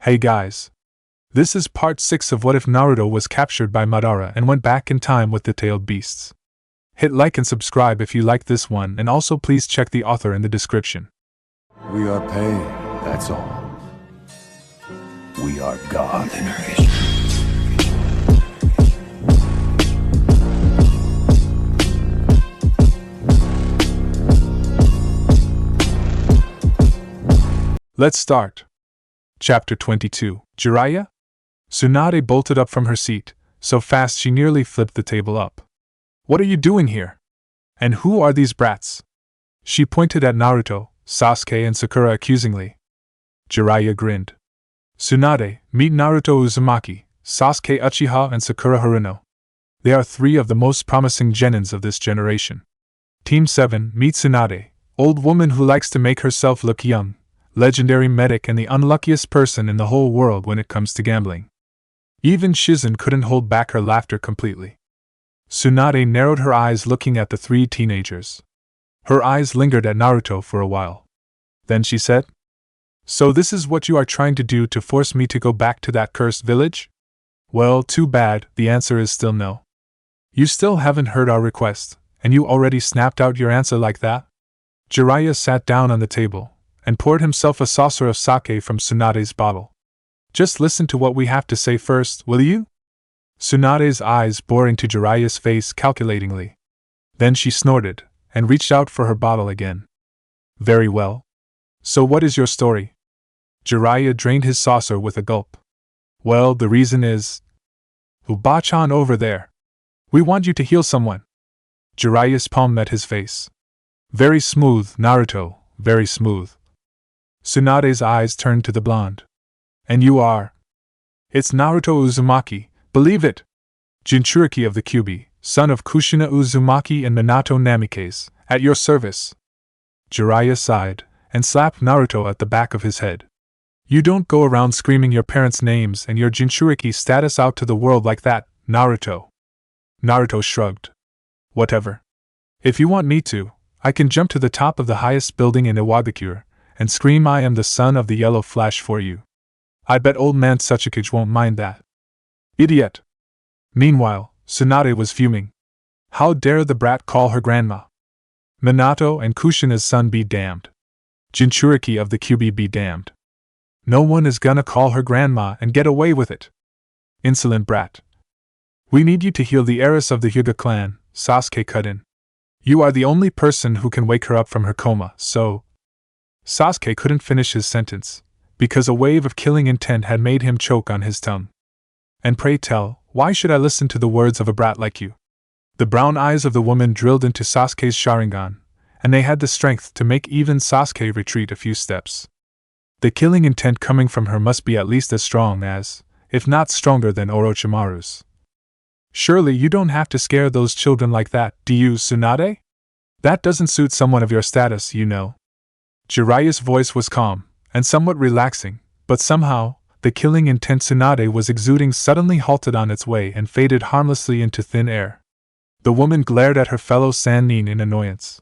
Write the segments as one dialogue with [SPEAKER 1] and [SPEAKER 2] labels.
[SPEAKER 1] Hey guys. This is part 6 of What If Naruto was captured by Madara and went back in time with the tailed beasts. Hit like and subscribe if you like this one, and also please check the author in the description.
[SPEAKER 2] We are pain, that's all. We are God.
[SPEAKER 1] Let's start. Chapter 22. Jiraiya? Tsunade bolted up from her seat, so fast she nearly flipped the table up. What are you doing here? And who are these brats? She pointed at Naruto, Sasuke and Sakura accusingly. Jiraiya grinned. Tsunade, meet Naruto Uzumaki, Sasuke Uchiha and Sakura Haruno. They are 3 of the most promising genins of this generation. Team 7, meet Tsunade, old woman who likes to make herself look young, legendary medic and the unluckiest person in the whole world when it comes to gambling. Even Shizen couldn't hold back her laughter completely. Tsunade narrowed her eyes looking at the 3 teenagers. Her eyes lingered at Naruto for a while. Then she said, "So this is what you are trying to do to force me to go back to that cursed village? Well, too bad, the answer is still no. You still haven't heard our request, and you already snapped out your answer like that?" Jiraiya sat down on the table and poured himself a saucer of sake from Tsunade's bottle. "Just listen to what we have to say first, will you?" Tsunade's eyes bore into Jiraiya's face calculatingly. Then she snorted, and reached out for her bottle again. "Very well. So what is your story?" Jiraiya drained his saucer with a gulp. "Well, the reason is… Uba-chan over there. We want you to heal someone." Jiraiya's palm met his face. "Very smooth, Naruto, very smooth." Tsunade's eyes turned to the blonde. "And you are?" "It's Naruto Uzumaki, believe it! Jinchuriki of the Kyuubi, son of Kushina Uzumaki and Minato Namikaze, at your service." Jiraiya sighed, and slapped Naruto at the back of his head. "You don't go around screaming your parents' names and your Jinchuriki status out to the world like that, Naruto." Naruto shrugged. "Whatever. If you want me to, I can jump to the top of the highest building in Iwagakure and scream I am the son of the Yellow Flash for you. I bet old man Sasuke won't mind that." "Idiot!" Meanwhile, Tsunade was fuming. How dare the brat call her grandma? Minato and Kushina's son be damned. Jinchuriki of the Kyuubi be damned. No one is gonna call her grandma and get away with it. Insolent brat. "We need you to heal the heiress of the Hyuga clan," Sasuke cut in. "You are the only person who can wake her up from her coma, so…" Sasuke couldn't finish his sentence, because a wave of killing intent had made him choke on his tongue. "And pray tell, why should I listen to the words of a brat like you?" The brown eyes of the woman drilled into Sasuke's Sharingan, and they had the strength to make even Sasuke retreat a few steps. The killing intent coming from her must be at least as strong as, if not stronger than Orochimaru's. "Surely you don't have to scare those children like that, do you, Tsunade? That doesn't suit someone of your status, you know." Jiraiya's voice was calm, and somewhat relaxing, but somehow, the killing intent Tsunade was exuding suddenly halted on its way and faded harmlessly into thin air. The woman glared at her fellow Sannin in annoyance.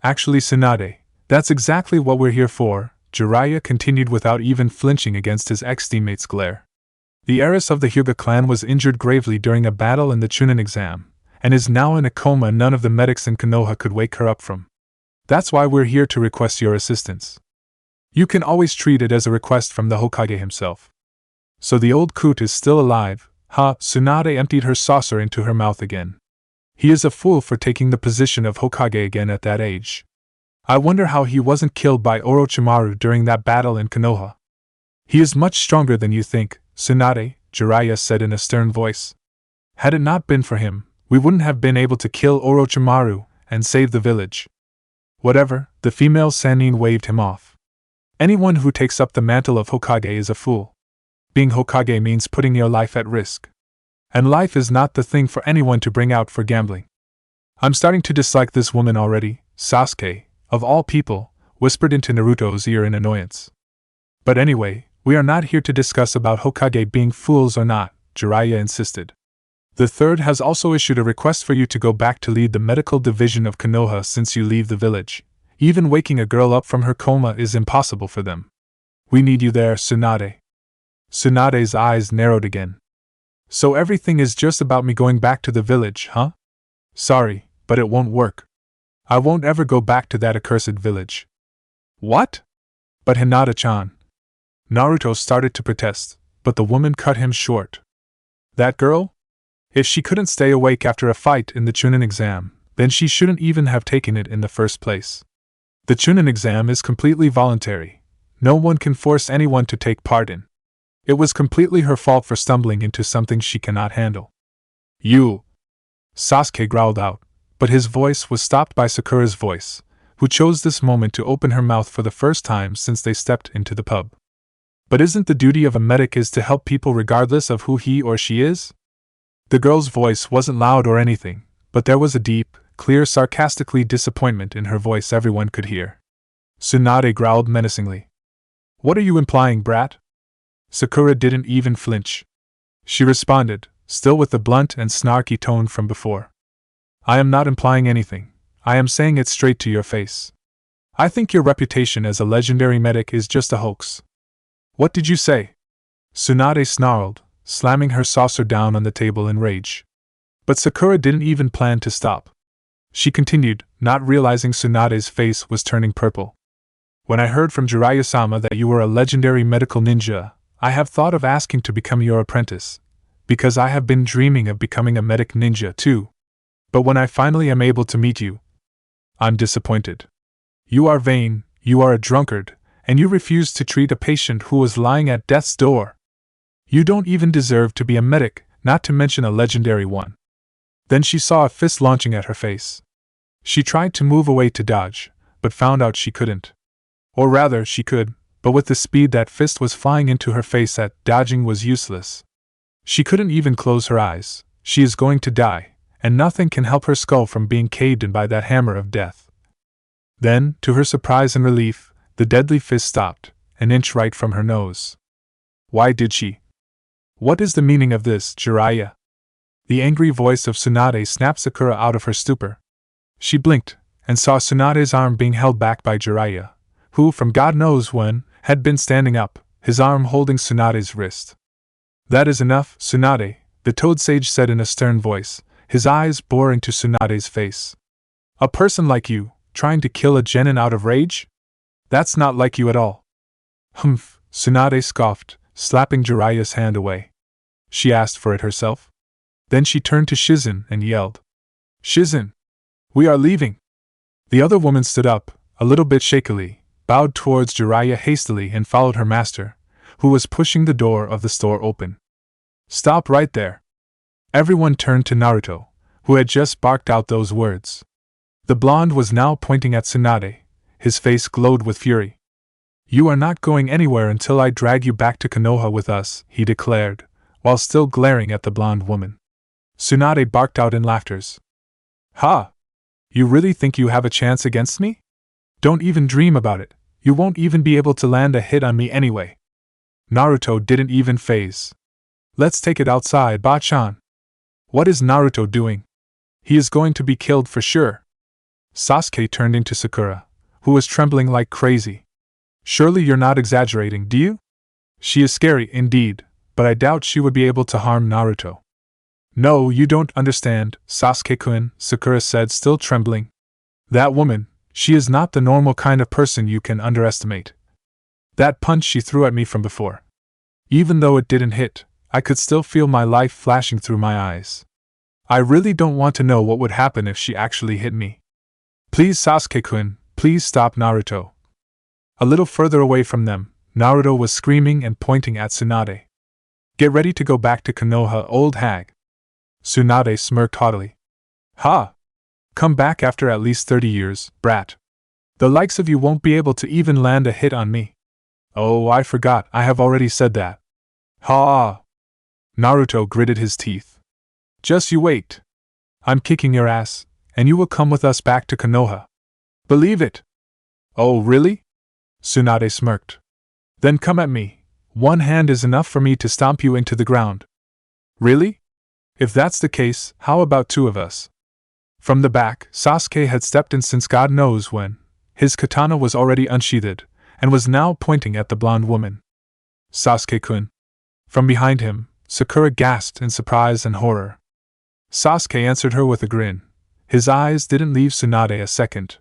[SPEAKER 1] "Actually, Tsunade, that's exactly what we're here for," Jiraiya continued without even flinching against his ex-teammate's glare. "The heiress of the Hyuga clan was injured gravely during a battle in the Chunin exam, and is now in a coma none of the medics in Konoha could wake her up from. That's why we're here to request your assistance. You can always treat it as a request from the Hokage himself." "So the old coot is still alive, huh?" Tsunade emptied her saucer into her mouth again. "He is a fool for taking the position of Hokage again at that age. I wonder how he wasn't killed by Orochimaru during that battle in Konoha." "He is much stronger than you think, Tsunade," Jiraiya said in a stern voice. "Had it not been for him, we wouldn't have been able to kill Orochimaru and save the village." "Whatever," the female Sannin waved him off. "Anyone who takes up the mantle of Hokage is a fool. Being Hokage means putting your life at risk. And life is not the thing for anyone to bring out for gambling." "I'm starting to dislike this woman already," Sasuke, of all people, whispered into Naruto's ear in annoyance. "But anyway, we are not here to discuss about Hokage being fools or not," Jiraiya insisted. "The third has also issued a request for you to go back to lead the medical division of Konoha since you leave the village. Even waking a girl up from her coma is impossible for them. We need you there, Tsunade." Tsunade's eyes narrowed again. So everything is just about me going back to the village, huh? Sorry, but it won't work. I won't ever go back to that accursed village. What? But Hinata-chan. Naruto started to protest, but the woman cut him short. That girl? If she couldn't stay awake after a fight in the Chunin exam, then she shouldn't even have taken it in the first place. The Chunin exam is completely voluntary. No one can force anyone to take part in. It was completely her fault for stumbling into something she cannot handle. You! Sasuke growled out, but his voice was stopped by Sakura's voice, who chose this moment to open her mouth for the first time since they stepped into the pub. But isn't the duty of a medic is to help people regardless of who he or she is? The girl's voice wasn't loud or anything, but there was a deep, clear sarcastically disappointment in her voice everyone could hear. Tsunade growled menacingly. What are you implying, brat? Sakura didn't even flinch. She responded, still with the blunt and snarky tone from before. I am not implying anything. I am saying it straight to your face. I think your reputation as a legendary medic is just a hoax. What did you say? Tsunade snarled, slamming her saucer down on the table in rage. But Sakura didn't even plan to stop. She continued, not realizing Tsunade's face was turning purple. When I heard from Jiraiya-sama that you were a legendary medical ninja, I have thought of asking to become your apprentice, because I have been dreaming of becoming a medic ninja too. But when I finally am able to meet you, I'm disappointed. You are vain, you are a drunkard, and you refuse to treat a patient who was lying at death's door. You don't even deserve to be a medic, not to mention a legendary one. Then she saw a fist launching at her face. She tried to move away to dodge, but found out she couldn't. Or rather, she could, but with the speed that fist was flying into her face, that dodging was useless. She couldn't even close her eyes. She is going to die, and nothing can help her skull from being caved in by that hammer of death. Then, to her surprise and relief, the deadly fist stopped, an inch right from her nose. Why did she? What is the meaning of this, Jiraiya? The angry voice of Tsunade snapped Sakura out of her stupor. She blinked, and saw Tsunade's arm being held back by Jiraiya, who, from God knows when, had been standing up, his arm holding Tsunade's wrist. That is enough, Tsunade, the Toad Sage said in a stern voice, his eyes boring into Tsunade's face. A person like you, trying to kill a genin out of rage? That's not like you at all. Humph, Tsunade scoffed, slapping Jiraiya's hand away. She asked for it herself. Then she turned to Shizen and yelled. Shizen! We are leaving! The other woman stood up, a little bit shakily, bowed towards Jiraiya hastily and followed her master, who was pushing the door of the store open. Stop right there! Everyone turned to Naruto, who had just barked out those words. The blonde was now pointing at Tsunade. His face glowed with fury. You are not going anywhere until I drag you back to Konoha with us, he declared, while still glaring at the blonde woman. Tsunade barked out in laughters. Ha! You really think you have a chance against me? Don't even dream about it. You won't even be able to land a hit on me anyway. Naruto didn't even faze. Let's take it outside, Ba-chan. What is Naruto doing? He is going to be killed for sure. Sasuke turned into Sakura, who was trembling like crazy. Surely you're not exaggerating, do you? She is scary indeed, but I doubt she would be able to harm Naruto. No, you don't understand, Sasuke-kun, Sakura said, still trembling. That woman, she is not the normal kind of person you can underestimate. That punch she threw at me from before. Even though it didn't hit, I could still feel my life flashing through my eyes. I really don't want to know what would happen if she actually hit me. Please, Sasuke-kun, please stop Naruto. A little further away from them, Naruto was screaming and pointing at Tsunade. Get ready to go back to Konoha, old hag. Tsunade smirked haughtily. Ha! Come back after at least 30 years, brat. The likes of you won't be able to even land a hit on me. Oh, I forgot, I have already said that. Ha! Naruto gritted his teeth. Just you wait. I'm kicking your ass, and you will come with us back to Konoha. Believe it. Oh, really? Tsunade smirked. Then come at me. One hand is enough for me to stomp you into the ground. Really? If that's the case, how about two of us? From the back, Sasuke had stepped in since God knows when. His katana was already unsheathed, and was now pointing at the blonde woman. Sasuke-kun. From behind him, Sakura gasped in surprise and horror. Sasuke answered her with a grin. His eyes didn't leave Tsunade a second.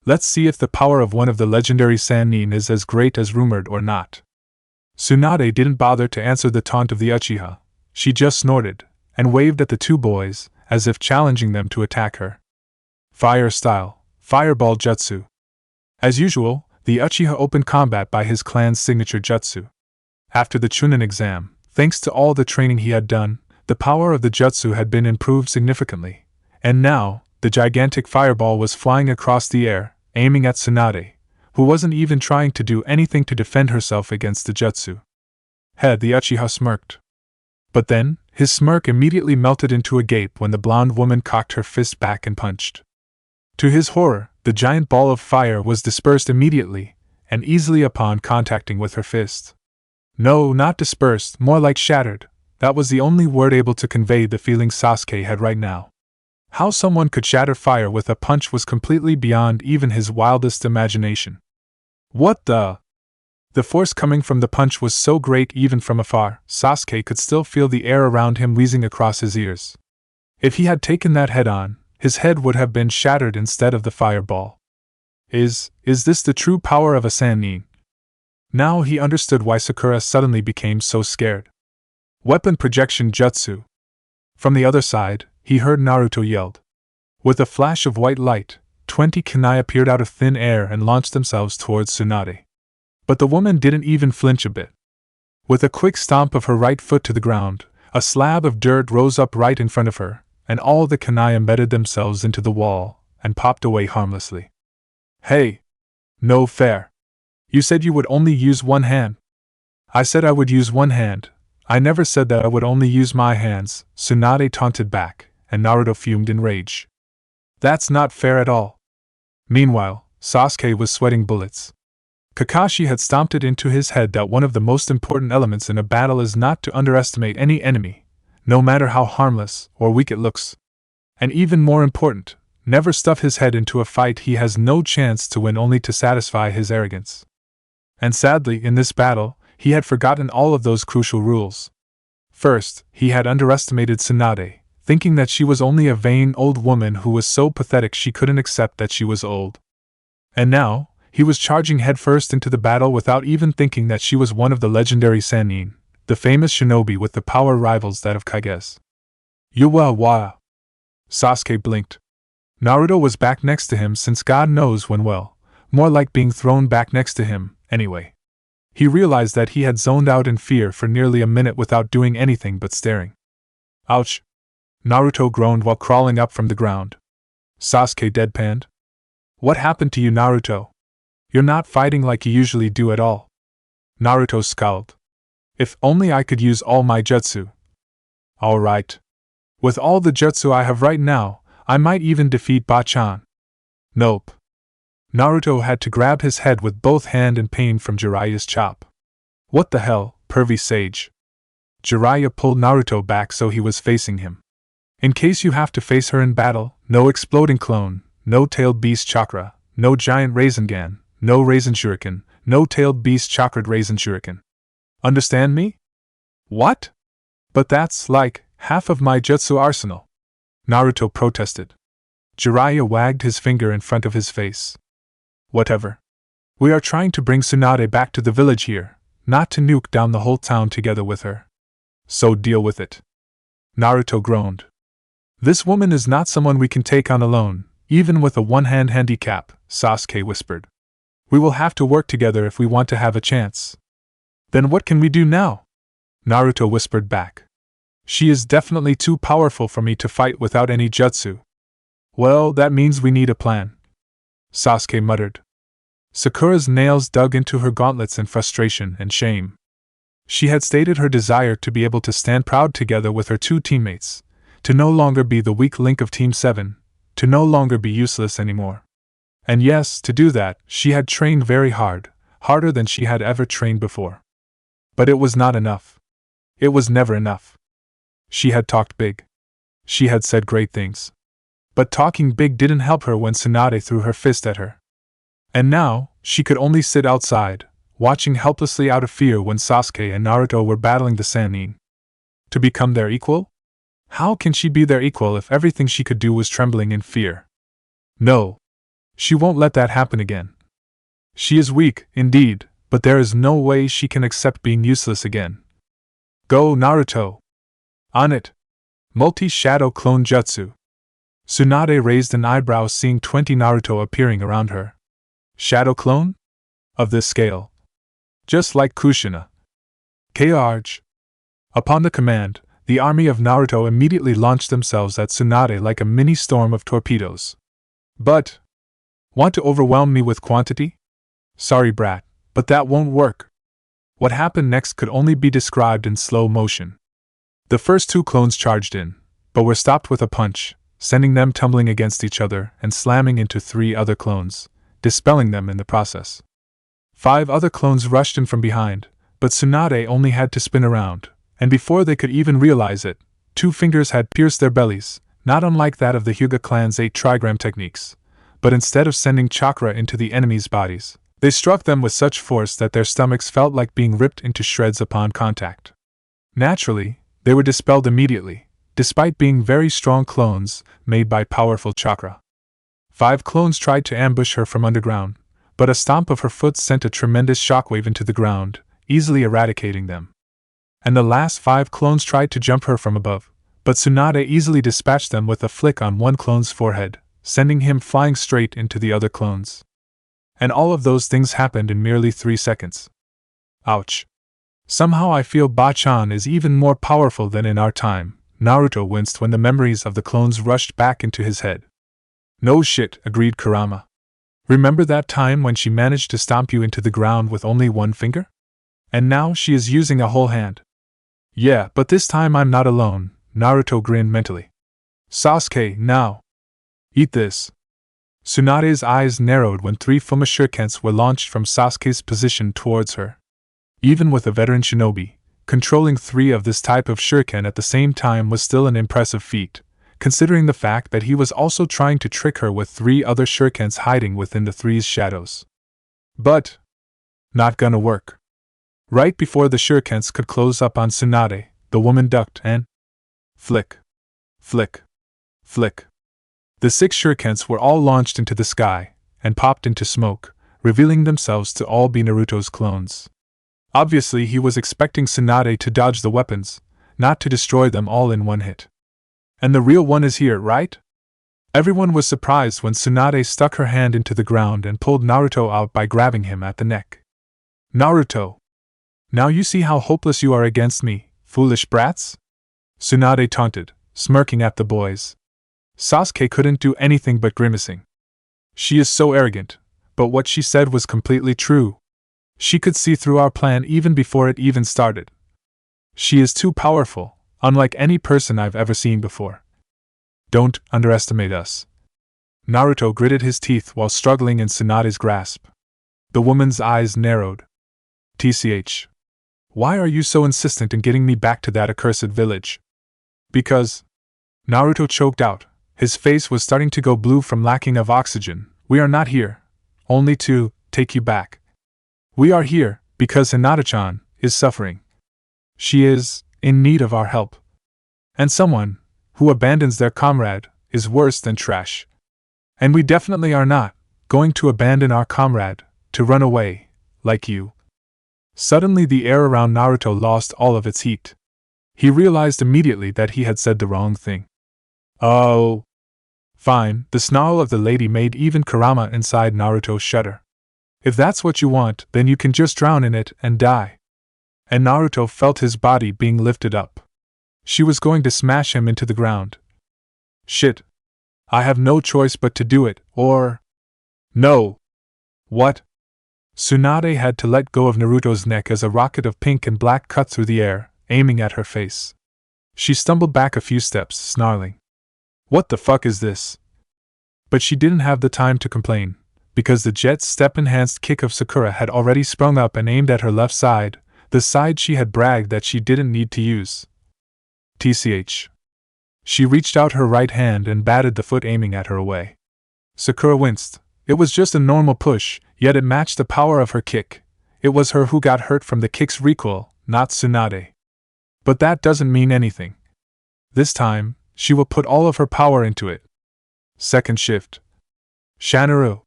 [SPEAKER 1] Let's see if the power of one of the legendary Sannin is as great as rumored or not. Tsunade didn't bother to answer the taunt of the Uchiha. She just snorted, and waved at the two boys, as if challenging them to attack her. Fire style, fireball jutsu. As usual, the Uchiha opened combat by his clan's signature jutsu. After the Chunin exam, thanks to all the training he had done, the power of the jutsu had been improved significantly, and now, the gigantic fireball was flying across the air, aiming at Tsunade, who wasn't even trying to do anything to defend herself against the jutsu. The Uchiha smirked. But then, his smirk immediately melted into a gape when the blonde woman cocked her fist back and punched. To his horror, the giant ball of fire was dispersed immediately, and easily upon contacting with her fist. No, not dispersed, more like shattered. That was the only word able to convey the feeling Sasuke had right now. How someone could shatter fire with a punch was completely beyond even his wildest imagination. What the? The force coming from the punch was so great even from afar, Sasuke could still feel the air around him wheezing across his ears. If he had taken that head on, his head would have been shattered instead of the fireball. Is this the true power of a Sannin? Now he understood why Sakura suddenly became so scared. Weapon projection jutsu. From the other side, he heard Naruto yelled. With a flash of white light, 20 kunai appeared out of thin air and launched themselves towards Tsunade. But the woman didn't even flinch a bit. With a quick stomp of her right foot to the ground, a slab of dirt rose up right in front of her, and all the kunai embedded themselves into the wall and popped away harmlessly. Hey! No fair! You said you would only use one hand. I said I would use one hand. I never said that I would only use my hands, Tsunade taunted back, and Naruto fumed in rage. That's not fair at all. Meanwhile, Sasuke was sweating bullets. Kakashi had stomped it into his head that one of the most important elements in a battle is not to underestimate any enemy, no matter how harmless or weak it looks. And even more important, never stuff his head into a fight he has no chance to win only to satisfy his arrogance. And sadly, in this battle, he had forgotten all of those crucial rules. First, he had underestimated Tsunade, thinking that she was only a vain old woman who was so pathetic she couldn't accept that she was old. And now, he was charging headfirst into the battle without even thinking that she was one of the legendary Sannin, the famous shinobi with the power rivals that of Kages. Yuwa. Sasuke blinked. Naruto was back next to him since God knows when well, more like being thrown back next to him, anyway. He realized that he had zoned out in fear for nearly a minute without doing anything but staring. Ouch! Naruto groaned while crawling up from the ground. Sasuke deadpanned. What happened to you, Naruto? You're not fighting like you usually do at all. Naruto scowled. If only I could use all my jutsu. Alright. With all the jutsu I have right now, I might even defeat Bachan. Nope. Naruto had to grab his head with both hand in pain from Jiraiya's chop. What the hell, pervy sage? Jiraiya pulled Naruto back so he was facing him. In case you have to face her in battle, no exploding clone, no tailed beast chakra, no giant Rasengan, no Raisin Shuriken, no tailed beast chakra Raisin Shuriken. Understand me? What? But that's like half of my jutsu arsenal. Naruto protested. Jiraiya wagged his finger in front of his face. Whatever. We are trying to bring Tsunade back to the village here, not to nuke down the whole town together with her. So deal with it. Naruto groaned. This woman is not someone we can take on alone, even with a one-hand handicap, Sasuke whispered. We will have to work together if we want to have a chance. Then what can we do now? Naruto whispered back. She is definitely too powerful for me to fight without any jutsu. Well, that means we need a plan. Sasuke muttered. Sakura's nails dug into her gauntlets in frustration and shame. She had stated her desire to be able to stand proud together with her two teammates, to no longer be the weak link of Team 7, to no longer be useless anymore. And yes, to do that, she had trained very hard, harder than she had ever trained before. But it was not enough. It was never enough. She had talked big. She had said great things. But talking big didn't help her when Tsunade threw her fist at her. And now, she could only sit outside, watching helplessly out of fear when Sasuke and Naruto were battling the Sannin. To become their equal? How can she be their equal if everything she could do was trembling in fear? No. She won't let that happen again. She is weak, indeed, but there is no way she can accept being useless again. Go, Naruto! On it! Multi-shadow clone jutsu. Tsunade raised an eyebrow seeing 20 Naruto appearing around her. Shadow clone? Of this scale. Just like Kushina. Charge! Upon the command, the army of Naruto immediately launched themselves at Tsunade like a mini-storm of torpedoes. But, want to overwhelm me with quantity? Sorry, brat, but that won't work. What happened next could only be described in slow motion. The first 2 clones charged in, but were stopped with a punch, sending them tumbling against each other and slamming into 3 other clones, dispelling them in the process. 5 other clones rushed in from behind, but Tsunade only had to spin around, and before they could even realize it, 2 fingers had pierced their bellies, not unlike that of the Hyuga clan's 8 trigram techniques, but instead of sending chakra into the enemies' bodies, they struck them with such force that their stomachs felt like being ripped into shreds upon contact. Naturally, they were dispelled immediately, despite being very strong clones made by powerful chakra. 5 clones tried to ambush her from underground, but a stomp of her foot sent a tremendous shockwave into the ground, easily eradicating them. And the last 5 clones tried to jump her from above, but Tsunade easily dispatched them with a flick on one clone's forehead, sending him flying straight into the other clones. And all of those things happened in merely 3 seconds. Ouch. Somehow I feel Bachan is even more powerful than in our time. Naruto winced when the memories of the clones rushed back into his head. No shit, agreed Kurama. Remember that time when she managed to stomp you into the ground with only 1 finger? And now she is using a whole hand. Yeah, but this time I'm not alone, Naruto grinned mentally. Sasuke, now. Eat this. Tsunade's eyes narrowed when 3 Fuma shurikens were launched from Sasuke's position towards her. Even with a veteran shinobi, controlling 3 of this type of shuriken at the same time was still an impressive feat, considering the fact that he was also trying to trick her with 3 other shurikens hiding within the 3's shadows. But, not gonna work. Right before the shurikens could close up on Tsunade, the woman ducked and flick, flick, flick. The 6 shurikens were all launched into the sky, and popped into smoke, revealing themselves to all be Naruto's clones. Obviously he was expecting Tsunade to dodge the weapons, not to destroy them all in one hit. And the real one is here, right? Everyone was surprised when Tsunade stuck her hand into the ground and pulled Naruto out by grabbing him at the neck. Naruto! Now you see how hopeless you are against me, foolish brats? Tsunade taunted, smirking at the boys. Sasuke couldn't do anything but grimacing. She is so arrogant, but what she said was completely true. She could see through our plan even before it even started. She is too powerful, unlike any person I've ever seen before. Don't underestimate us. Naruto gritted his teeth while struggling in Tsunade's grasp. The woman's eyes narrowed. TCH. Why are you so insistent in getting me back to that accursed village? Because. Naruto choked out. His face was starting to go blue from lacking of oxygen. We are not here only to take you back. We are here because Hinata-chan is suffering. She is in need of our help. And someone who abandons their comrade is worse than trash. And we definitely are not going to abandon our comrade to run away like you. Suddenly the air around Naruto lost all of its heat. He realized immediately that he had said the wrong thing. Oh. Fine, the snarl of the lady made even Kurama inside Naruto shudder. If that's what you want, then you can just drown in it and die. And Naruto felt his body being lifted up. She was going to smash him into the ground. Shit. I have no choice but to do it, or... No. What? Tsunade had to let go of Naruto's neck as a rocket of pink and black cut through the air, aiming at her face. She stumbled back a few steps, snarling. What the fuck is this? But she didn't have the time to complain, because the jet step-enhanced kick of Sakura had already sprung up and aimed at her left side, the side she had bragged that she didn't need to use. TCH. She reached out her right hand and batted the foot aiming at her away. Sakura winced. It was just a normal push, yet it matched the power of her kick. it was her who got hurt from the kick's recoil, not Tsunade. But that doesn't mean anything. This time, she will put all of her power into it. Second shift. Shanaru.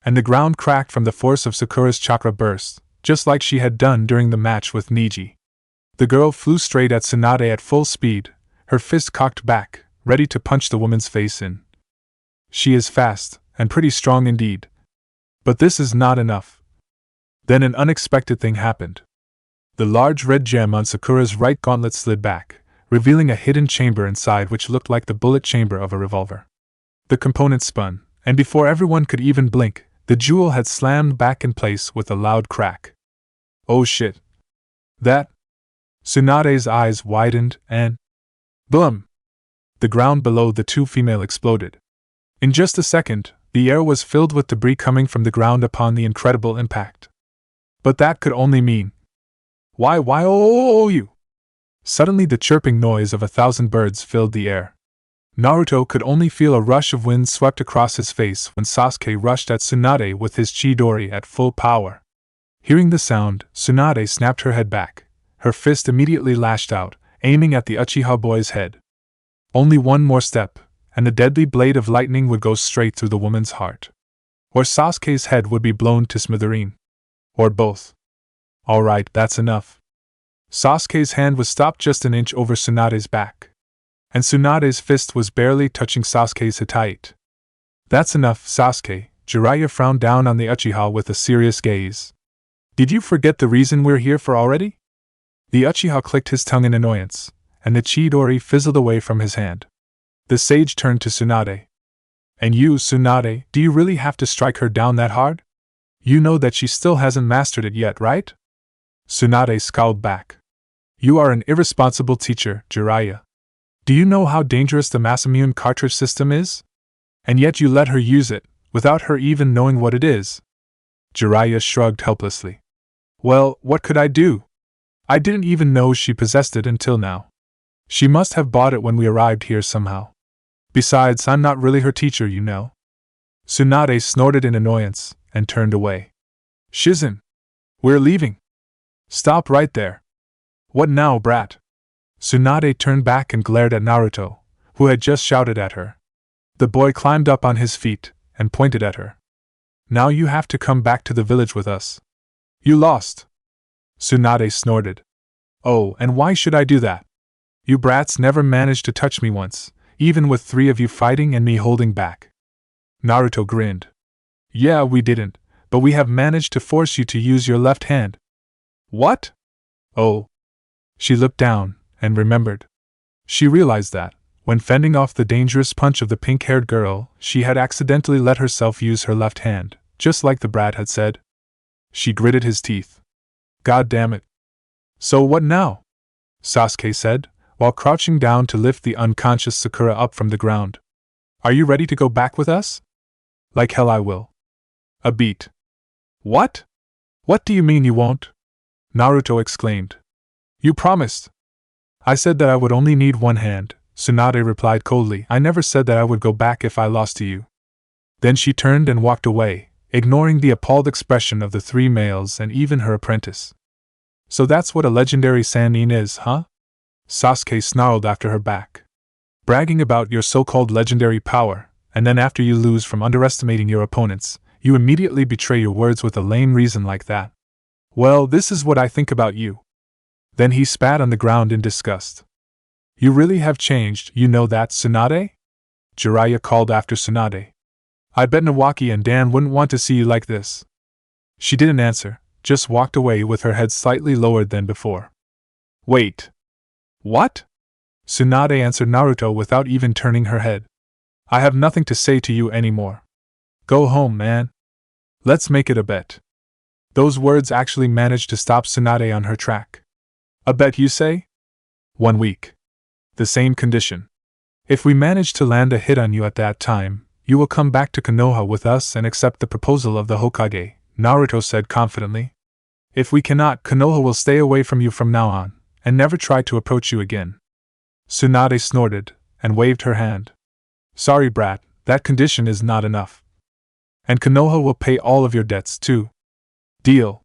[SPEAKER 1] And the ground cracked from the force of Sakura's chakra burst, just like she had done during the match with Neji. The girl flew straight at Tsunade at full speed, her fist cocked back, ready to punch the woman's face in. She is fast, and pretty strong indeed. But this is not enough. Then an unexpected thing happened. The large red gem on Sakura's right gauntlet slid back, revealing a hidden chamber inside which looked like the bullet chamber of a revolver. The component spun, and before everyone could even blink, the jewel had slammed back in place with a loud crack. Oh shit. That? Tsunade's eyes widened and… Boom! The ground below the two female exploded. In just a second, the air was filled with debris coming from the ground upon the incredible impact. But that could only mean… Why oh you? Suddenly the chirping noise of 1,000 birds filled the air. Naruto could only feel a rush of wind swept across his face when Sasuke rushed at Tsunade with his Chidori at full power. Hearing the sound, Tsunade snapped her head back. Her fist immediately lashed out, aiming at the Uchiha boy's head. Only one more step, and the deadly blade of lightning would go straight through the woman's heart. Or Sasuke's head would be blown to smithereen. Or both. Alright, that's enough. Sasuke's hand was stopped just an inch over Tsunade's back. And Tsunade's fist was barely touching Sasuke's hitai. That's enough, Sasuke. Jiraiya frowned down on the Uchiha with a serious gaze. Did you forget the reason we're here for already? The Uchiha clicked his tongue in annoyance, and the Chidori fizzled away from his hand. The sage turned to Tsunade. And you, Tsunade, do you really have to strike her down that hard? You know that she still hasn't mastered it yet, right? Tsunade scowled back. You are an irresponsible teacher, Jiraiya. Do you know how dangerous the Masamune cartridge system is? And yet you let her use it, without her even knowing what it is. Jiraiya shrugged helplessly. Well, what could I do? I didn't even know she possessed it until now. She must have bought it when we arrived here somehow. Besides, I'm not really her teacher, you know. Tsunade snorted in annoyance, and turned away. Shizen! We're leaving! Stop right there! What now, brat? Tsunade turned back and glared at Naruto, who had just shouted at her. The boy climbed up on his feet, and pointed at her. Now you have to come back to the village with us. You lost! Tsunade snorted. Oh, and why should I do that? You brats never managed to touch me once, even with 3 of you fighting and me holding back. Naruto grinned. Yeah, we didn't, but we have managed to force you to use your left hand. What? Oh. She looked down, and remembered. She realized that, when fending off the dangerous punch of the pink-haired girl, she had accidentally let herself use her left hand, just like the brat had said. She gritted his teeth. God damn it. So what now? Sasuke said, while crouching down to lift the unconscious Sakura up from the ground. Are you ready to go back with us? Like hell I will. A beat. What? What do you mean you won't? Naruto exclaimed. You promised. I said that I would only need one hand, Tsunade replied coldly. I never said that I would go back if I lost to you. Then she turned and walked away, ignoring the appalled expression of the 3 males and even her apprentice. So that's what a legendary Sannin is, huh? Sasuke snarled after her back. Bragging about your so-called legendary power, and then after you lose from underestimating your opponents, you immediately betray your words with a lame reason like that. Well, this is what I think about you. Then he spat on the ground in disgust. You really have changed, you know that, Tsunade? Jiraiya called after Tsunade. I bet Nawaki and Dan wouldn't want to see you like this. She didn't answer, just walked away with her head slightly lowered than before. Wait. What? Tsunade answered Naruto without even turning her head. I have nothing to say to you anymore. Go home, man. Let's make it a bet. Those words actually managed to stop Tsunade on her track. A bet, you say? 1 week. The same condition. If we manage to land a hit on you at that time, you will come back to Konoha with us and accept the proposal of the Hokage, Naruto said confidently. If we cannot, Konoha will stay away from you from now on, and never try to approach you again. Tsunade snorted, and waved her hand. Sorry, brat, that condition is not enough. And Konoha will pay all of your debts, too. Deal.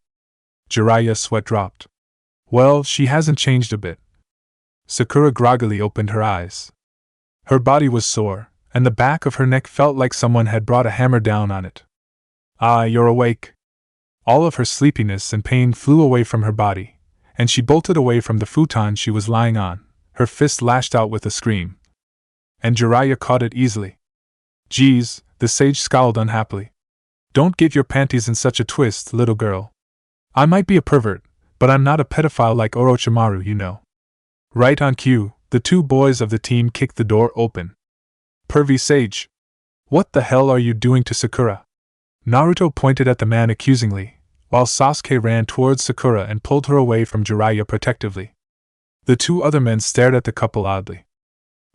[SPEAKER 1] Jiraiya's sweat dropped. Well, she hasn't changed a bit. Sakura groggily opened her eyes. Her body was sore, and the back of her neck felt like someone had brought a hammer down on it. Ah, you're awake. All of her sleepiness and pain flew away from her body, and she bolted away from the futon she was lying on, her fist lashed out with a scream. And Jiraiya caught it easily. Geez, the sage scowled unhappily. Don't get your panties in such a twist, little girl. I might be a pervert, but I'm not a pedophile like Orochimaru, you know. Right on cue, the two boys of the team kicked the door open. Pervy sage! What the hell are you doing to Sakura? Naruto pointed at the man accusingly, while Sasuke ran towards Sakura and pulled her away from Jiraiya protectively. The two other men stared at the couple oddly.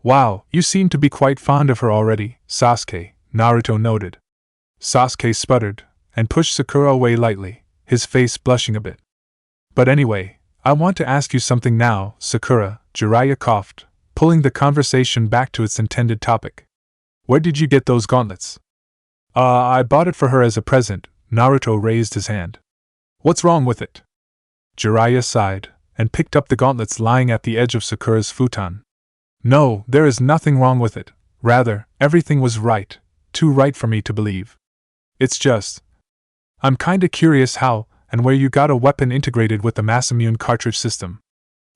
[SPEAKER 1] Wow, you seem to be quite fond of her already, Sasuke, Naruto noted. Sasuke sputtered, and pushed Sakura away lightly, his face blushing a bit. But anyway, I want to ask you something now, Sakura, Jiraiya coughed, pulling the conversation back to its intended topic. Where did you get those gauntlets? I bought it for her as a present, Naruto raised his hand. What's wrong with it? Jiraiya sighed, and picked up the gauntlets lying at the edge of Sakura's futon. No, there is nothing wrong with it. Rather, everything was right, too right for me to believe. It's just, I'm kinda curious how and where you got a weapon integrated with the Masamune cartridge system.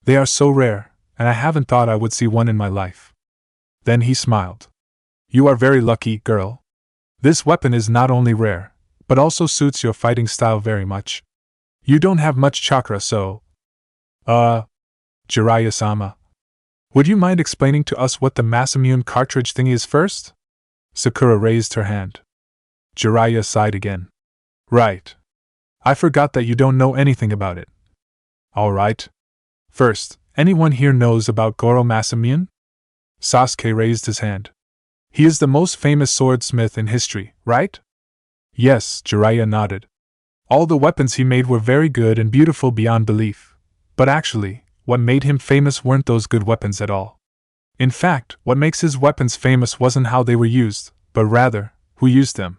[SPEAKER 1] They are so rare, and I haven't thought I would see one in my life. Then he smiled. You are very lucky, girl. This weapon is not only rare, but also suits your fighting style very much. You don't have much chakra, so… Jiraiya-sama. Would you mind explaining to us what the Masamune cartridge thing is first? Sakura raised her hand. Jiraiya sighed again. Right. I forgot that you don't know anything about it. Alright. First, anyone here knows about Goro Masamune? Sasuke raised his hand. He is the most famous swordsmith in history, right? Yes, Jiraiya nodded. All the weapons he made were very good and beautiful beyond belief. But actually, what made him famous weren't those good weapons at all. In fact, what makes his weapons famous wasn't how they were used, but rather, who used them.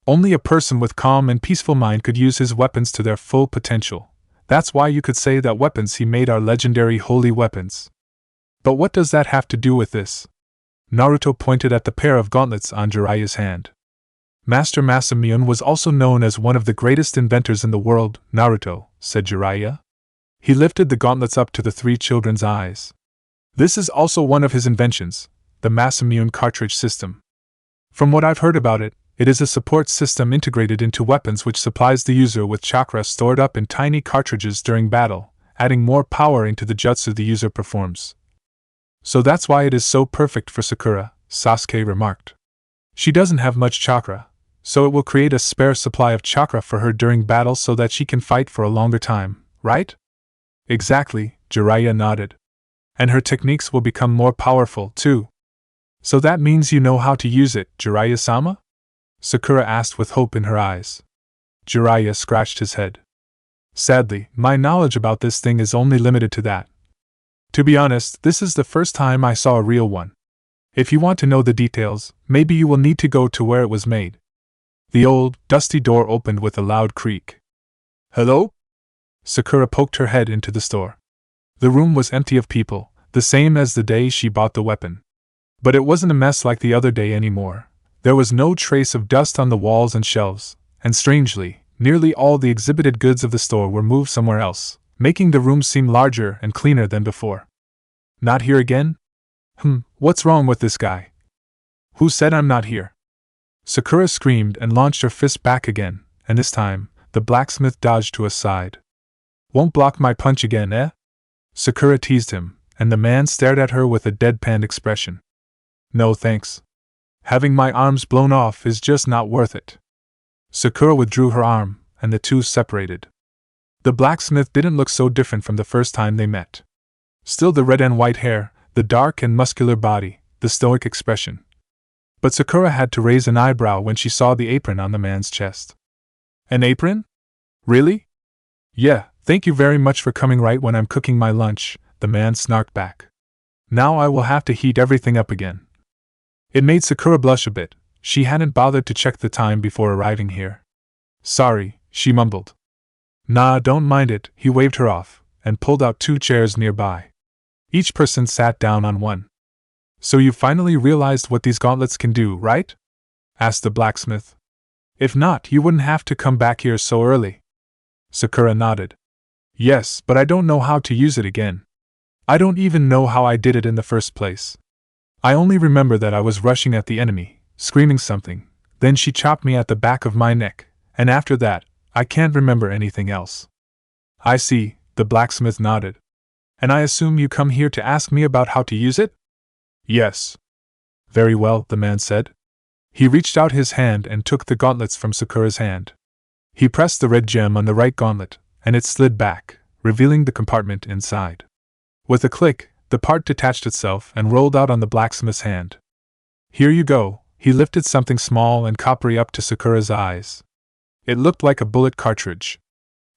[SPEAKER 1] Only a person with calm and peaceful mind could use his weapons to their full potential. That's why you could say that weapons he made are legendary holy weapons. But what does that have to do with this? Naruto pointed at the pair of gauntlets on Jiraiya's hand. Master Masamune was also known as one of the greatest inventors in the world, Naruto, said Jiraiya. He lifted the gauntlets up to the three children's eyes. This is also one of his inventions, the Masamune cartridge system. From what I've heard about it, it is a support system integrated into weapons which supplies the user with chakra stored up in tiny cartridges during battle, adding more power into the jutsu the user performs. So that's why it is so perfect for Sakura, Sasuke remarked. She doesn't have much chakra, so it will create a spare supply of chakra for her during battle so that she can fight for a longer time, right? Exactly, Jiraiya nodded. And her techniques will become more powerful, too. So that means you know how to use it, Jiraiya-sama? Sakura asked with hope in her eyes. Jiraiya scratched his head. Sadly, my knowledge about this thing is only limited to that. To be honest, this is the first time I saw a real one. If you want to know the details, maybe you will need to go to where it was made. The old, dusty door opened with a loud creak. Hello? Sakura poked her head into the store. The room was empty of people, the same as the day she bought the weapon. But it wasn't a mess like the other day anymore. There was no trace of dust on the walls and shelves, and strangely, nearly all the exhibited goods of the store were moved somewhere else, making the room seem larger and cleaner than before. Not here again? What's wrong with this guy? Who said I'm not here? Sakura screamed and launched her fist back again, and this time, the blacksmith dodged to a side. Won't block my punch again, eh? Sakura teased him, and the man stared at her with a deadpan expression. No thanks. Having my arms blown off is just not worth it. Sakura withdrew her arm, and the two separated. The blacksmith didn't look so different from the first time they met. Still the red and white hair, the dark and muscular body, the stoic expression. But Sakura had to raise an eyebrow when she saw the apron on the man's chest. An apron? Really? Yeah, thank you very much for coming right when I'm cooking my lunch, the man snarked back. Now I will have to heat everything up again. It made Sakura blush a bit. She hadn't bothered to check the time before arriving here. Sorry, she mumbled. Nah, don't mind it, he waved her off, and pulled out 2 chairs nearby. Each person sat down on one. So you finally realized what these gauntlets can do, right? Asked the blacksmith. If not, you wouldn't have to come back here so early. Sakura nodded. Yes, but I don't know how to use it again. I don't even know how I did it in the first place. I only remember that I was rushing at the enemy, screaming something, then she chopped me at the back of my neck, and after that, I can't remember anything else. I see, the blacksmith nodded. And I assume you come here to ask me about how to use it? Yes. Very well, the man said. He reached out his hand and took the gauntlets from Sakura's hand. He pressed the red gem on the right gauntlet, and it slid back, revealing the compartment inside. With a click, the part detached itself and rolled out on the blacksmith's hand. Here you go, he lifted something small and coppery up to Sakura's eyes. It looked like a bullet cartridge.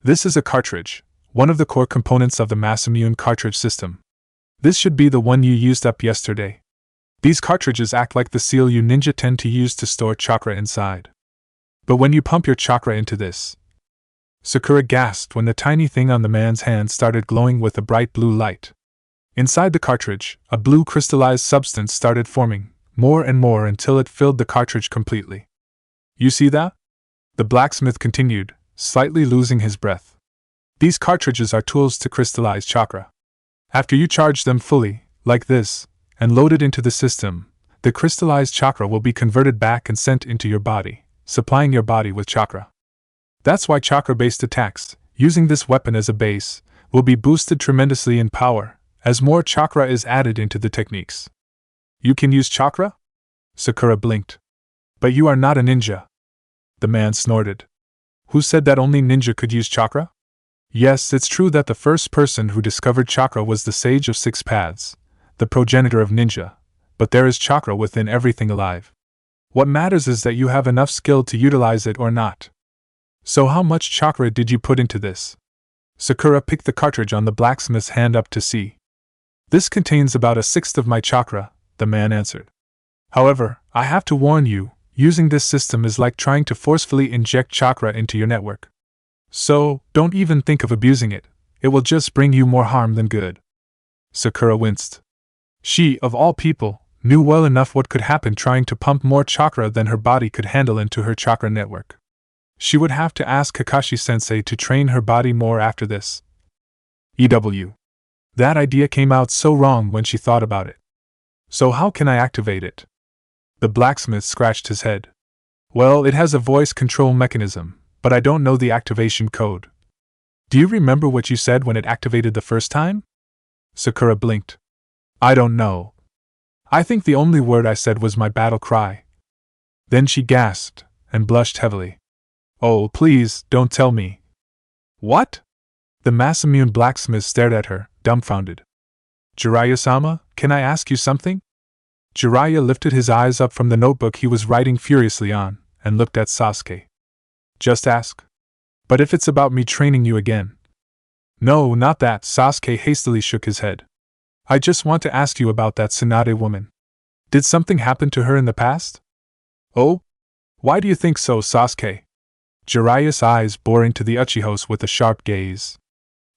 [SPEAKER 1] This is a cartridge, one of the core components of the Masamune cartridge system. This should be the one you used up yesterday. These cartridges act like the seal you ninja tend to use to store chakra inside. But when you pump your chakra into this... Sakura gasped when the tiny thing on the man's hand started glowing with a bright blue light. Inside the cartridge, a blue crystallized substance started forming, more and more until it filled the cartridge completely. You see that? The blacksmith continued, slightly losing his breath. These cartridges are tools to crystallize chakra. After you charge them fully, like this, and load it into the system, the crystallized chakra will be converted back and sent into your body, supplying your body with chakra. That's why chakra-based attacks, using this weapon as a base, will be boosted tremendously in power, as more chakra is added into the techniques. You can use chakra? Sakura blinked. But you are not a ninja. The man snorted. Who said that only ninja could use chakra? Yes, it's true that the first person who discovered chakra was the Sage of Six Paths, the progenitor of ninja, but there is chakra within everything alive. What matters is that you have enough skill to utilize it or not. So how much chakra did you put into this? Sakura picked the cartridge on the blacksmith's hand up to see. This contains about 1/6 of my chakra, the man answered. However, I have to warn you, using this system is like trying to forcefully inject chakra into your network. So, don't even think of abusing it, it will just bring you more harm than good. Sakura winced. She, of all people, knew well enough what could happen trying to pump more chakra than her body could handle into her chakra network. She would have to ask Kakashi-sensei to train her body more after this. EW. That idea came out so wrong when she thought about it. So how can I activate it? The blacksmith scratched his head. Well, it has a voice control mechanism, but I don't know the activation code. Do you remember what you said when it activated the first time? Sakura blinked. I don't know. I think the only word I said was my battle cry. Then she gasped, and blushed heavily. Oh, please, don't tell me. What? The Masamune blacksmith stared at her, dumbfounded. Jiraiya-sama, can I ask you something? Jiraiya lifted his eyes up from the notebook he was writing furiously on, and looked at Sasuke. Just ask. But if it's about me training you again. No, not that, Sasuke hastily shook his head. I just want to ask you about that Tsunade woman. Did something happen to her in the past? Oh? Why do you think so, Sasuke? Jiraiya's eyes bore into the Uchihos with a sharp gaze.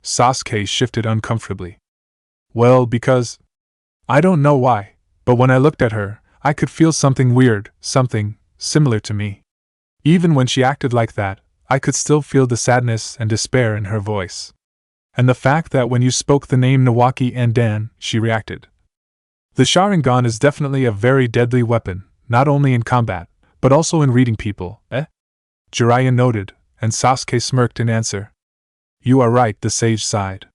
[SPEAKER 1] Sasuke shifted uncomfortably. Well, because... I don't know why, but when I looked at her, I could feel something weird, something similar to me. Even when she acted like that, I could still feel the sadness and despair in her voice. And the fact that when you spoke the name Nawaki and Dan, she reacted. The Sharingan is definitely a very deadly weapon, not only in combat, but also in reading people, eh? Jiraiya noted, and Sasuke smirked in answer. You are right, the sage sighed.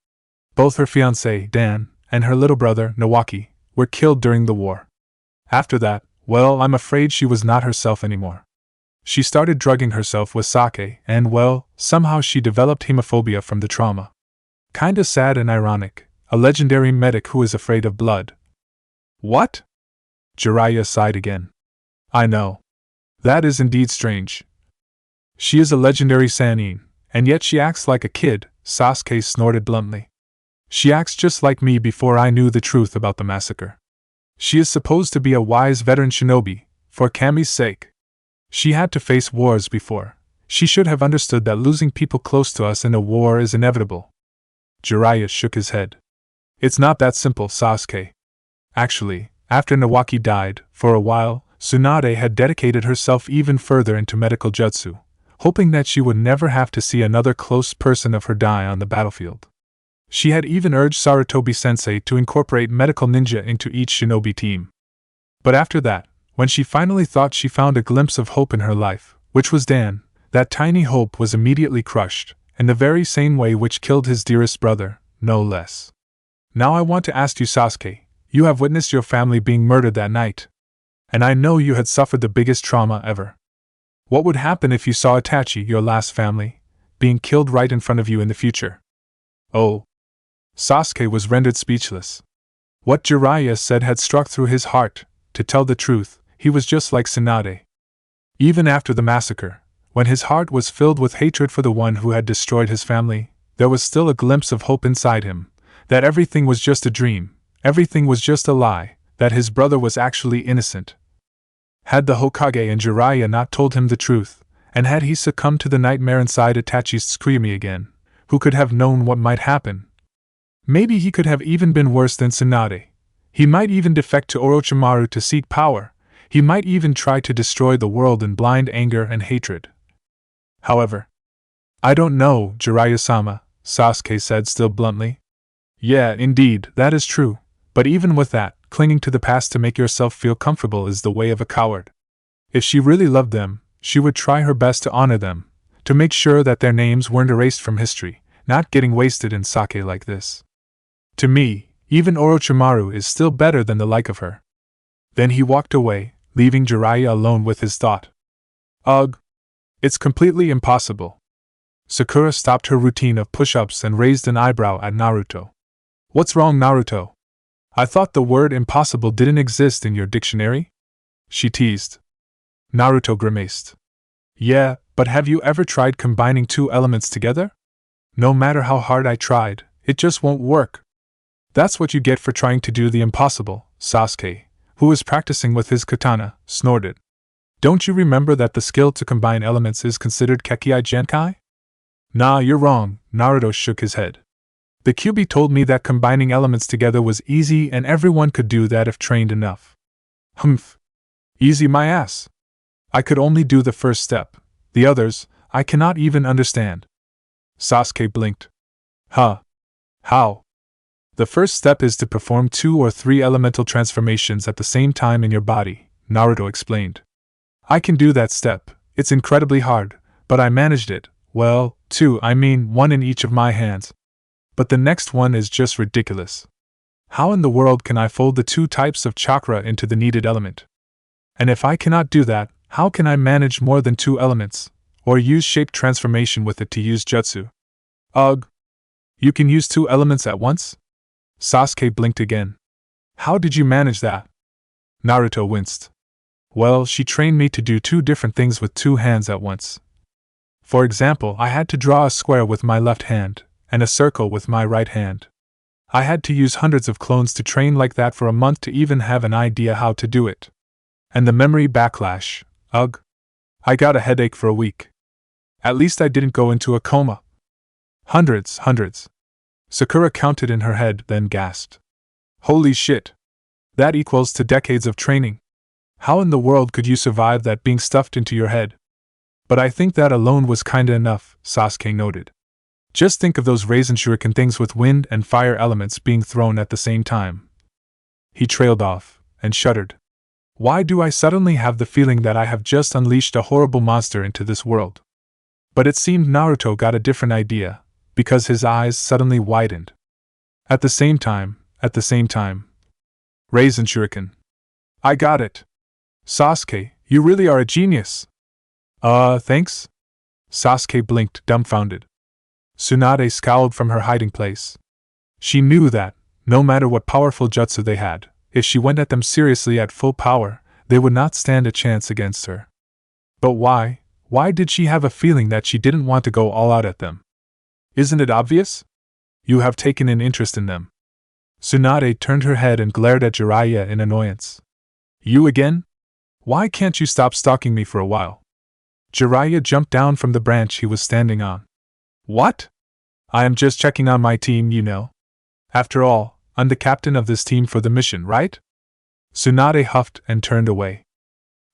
[SPEAKER 1] Both her fiancé, Dan, and her little brother, Nawaki, were killed during the war. After that, well, I'm afraid she was not herself anymore. She started drugging herself with sake, and well, somehow she developed hemophobia from the trauma. Kinda sad and ironic, a legendary medic who is afraid of blood. What? Jiraiya sighed again. I know. That is indeed strange. She is a legendary Sannin, and yet she acts like a kid, Sasuke snorted bluntly. She acts just like me before I knew the truth about the massacre. She is supposed to be a wise veteran shinobi, for Kami's sake. She had to face wars before, She should have understood that losing people close to us in a war is inevitable. Jiraiya shook his head. It's not that simple, Sasuke. Actually, after Nawaki died, for a while, Tsunade had dedicated herself even further into medical jutsu, hoping that she would never have to see another close person of her die on the battlefield. She had even urged Sarutobi-sensei to incorporate medical ninja into each shinobi team. But after that, when she finally thought she found a glimpse of hope in her life, which was Dan, that tiny hope was immediately crushed, in the very same way which killed his dearest brother, no less. Now I want to ask you, Sasuke, you have witnessed your family being murdered that night. And I know you had suffered the biggest trauma ever. What would happen if you saw Itachi, your last family, being killed right in front of you in the future? Oh. Sasuke was rendered speechless. What Jiraiya said had struck through his heart. To tell the truth, he was just like Tsunade. Even after the massacre, when his heart was filled with hatred for the one who had destroyed his family, there was still a glimpse of hope inside him, that everything was just a dream, everything was just a lie, that his brother was actually innocent. Had the Hokage and Jiraiya not told him the truth, and had he succumbed to the nightmare inside Itachi's Tsukuyami again, who could have known what might happen? Maybe he could have even been worse than Tsunade. He might even defect to Orochimaru to seek power. He might even try to destroy the world in blind anger and hatred. However, I don't know, Jiraiya-sama, Sasuke said still bluntly. Yeah, indeed, that is true. But even with that, clinging to the past to make yourself feel comfortable is the way of a coward. If she really loved them, she would try her best to honor them, to make sure that their names weren't erased from history, not getting wasted in sake like this. To me, even Orochimaru is still better than the like of her. Then he walked away, leaving Jiraiya alone with his thought. Ugh! It's completely impossible. Sakura stopped her routine of push-ups and raised an eyebrow at Naruto. What's wrong, Naruto? I thought the word impossible didn't exist in your dictionary? She teased. Naruto grimaced. Yeah, but have you ever tried combining two elements together? No matter how hard I tried, it just won't work. That's what you get for trying to do the impossible, Sasuke, who was practicing with his katana, snorted. Don't you remember that the skill to combine elements is considered Kekkei Genkai? Nah, you're wrong, Naruto shook his head. The Kyuubi told me that combining elements together was easy and everyone could do that if trained enough. Humph. Easy my ass. I could only do the first step. The others, I cannot even understand. Sasuke blinked. Huh. How? The first step is to perform 2 or 3 elemental transformations at the same time in your body, Naruto explained. I can do that step, it's incredibly hard, but I managed it, well, 2, I mean 1 in each of my hands. But the next one is just ridiculous. How in the world can I fold the 2 types of chakra into the needed element? And if I cannot do that, how can I manage more than 2 elements, or use shape transformation with it to use jutsu? Ugh! You can use 2 elements at once? Sasuke blinked again. How did you manage that? Naruto winced. Well, she trained me to do 2 different things with 2 hands at once. For example, I had to draw a square with my left hand, and a circle with my right hand. I had to use hundreds of clones to train like that for a month to even have an idea how to do it. And the memory backlash, ugh. I got a headache for a week. At least I didn't go into a coma. Hundreds. Sakura counted in her head, then gasped. Holy shit! That equals to decades of training. How in the world could you survive that being stuffed into your head? But I think that alone was kinda enough, Sasuke noted. Just think of those Raisin Shuriken things with wind and fire elements being thrown at the same time. He trailed off, and shuddered. Why do I suddenly have the feeling that I have just unleashed a horrible monster into this world? But it seemed Naruto got a different idea, because his eyes suddenly widened. At the same time. Raisin Shuriken. I got it. Sasuke, you really are a genius. Thanks? Sasuke blinked, dumbfounded. Tsunade scowled from her hiding place. She knew that, no matter what powerful jutsu they had, if she went at them seriously at full power, they would not stand a chance against her. But why did she have a feeling that she didn't want to go all out at them? Isn't it obvious? You have taken an interest in them. Tsunade turned her head and glared at Jiraiya in annoyance. You again? Why can't you stop stalking me for a while? Jiraiya jumped down from the branch he was standing on. What? I am just checking on my team, you know. After all, I'm the captain of this team for the mission, right? Tsunade huffed and turned away.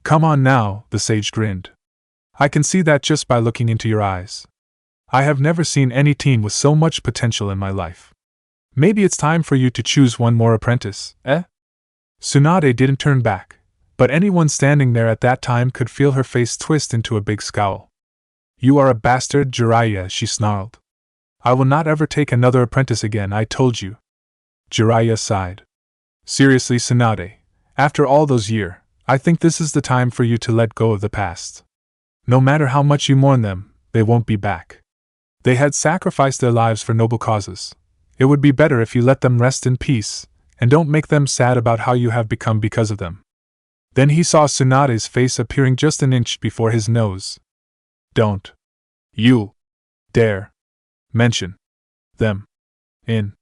[SPEAKER 1] Come on now, the sage grinned. I can see that just by looking into your eyes. I have never seen any team with so much potential in my life. Maybe it's time for you to choose one more apprentice, eh? Tsunade didn't turn back, but anyone standing there at that time could feel her face twist into a big scowl. You are a bastard, Jiraiya, she snarled. I will not ever take another apprentice again, I told you. Jiraiya sighed. Seriously, Tsunade, after all those years, I think this is the time for you to let go of the past. No matter how much you mourn them, they won't be back. They had sacrificed their lives for noble causes. It would be better if you let them rest in peace, and don't make them sad about how you have become because of them. Then he saw Tsunade's face appearing just an inch before his nose. Don't you dare mention them in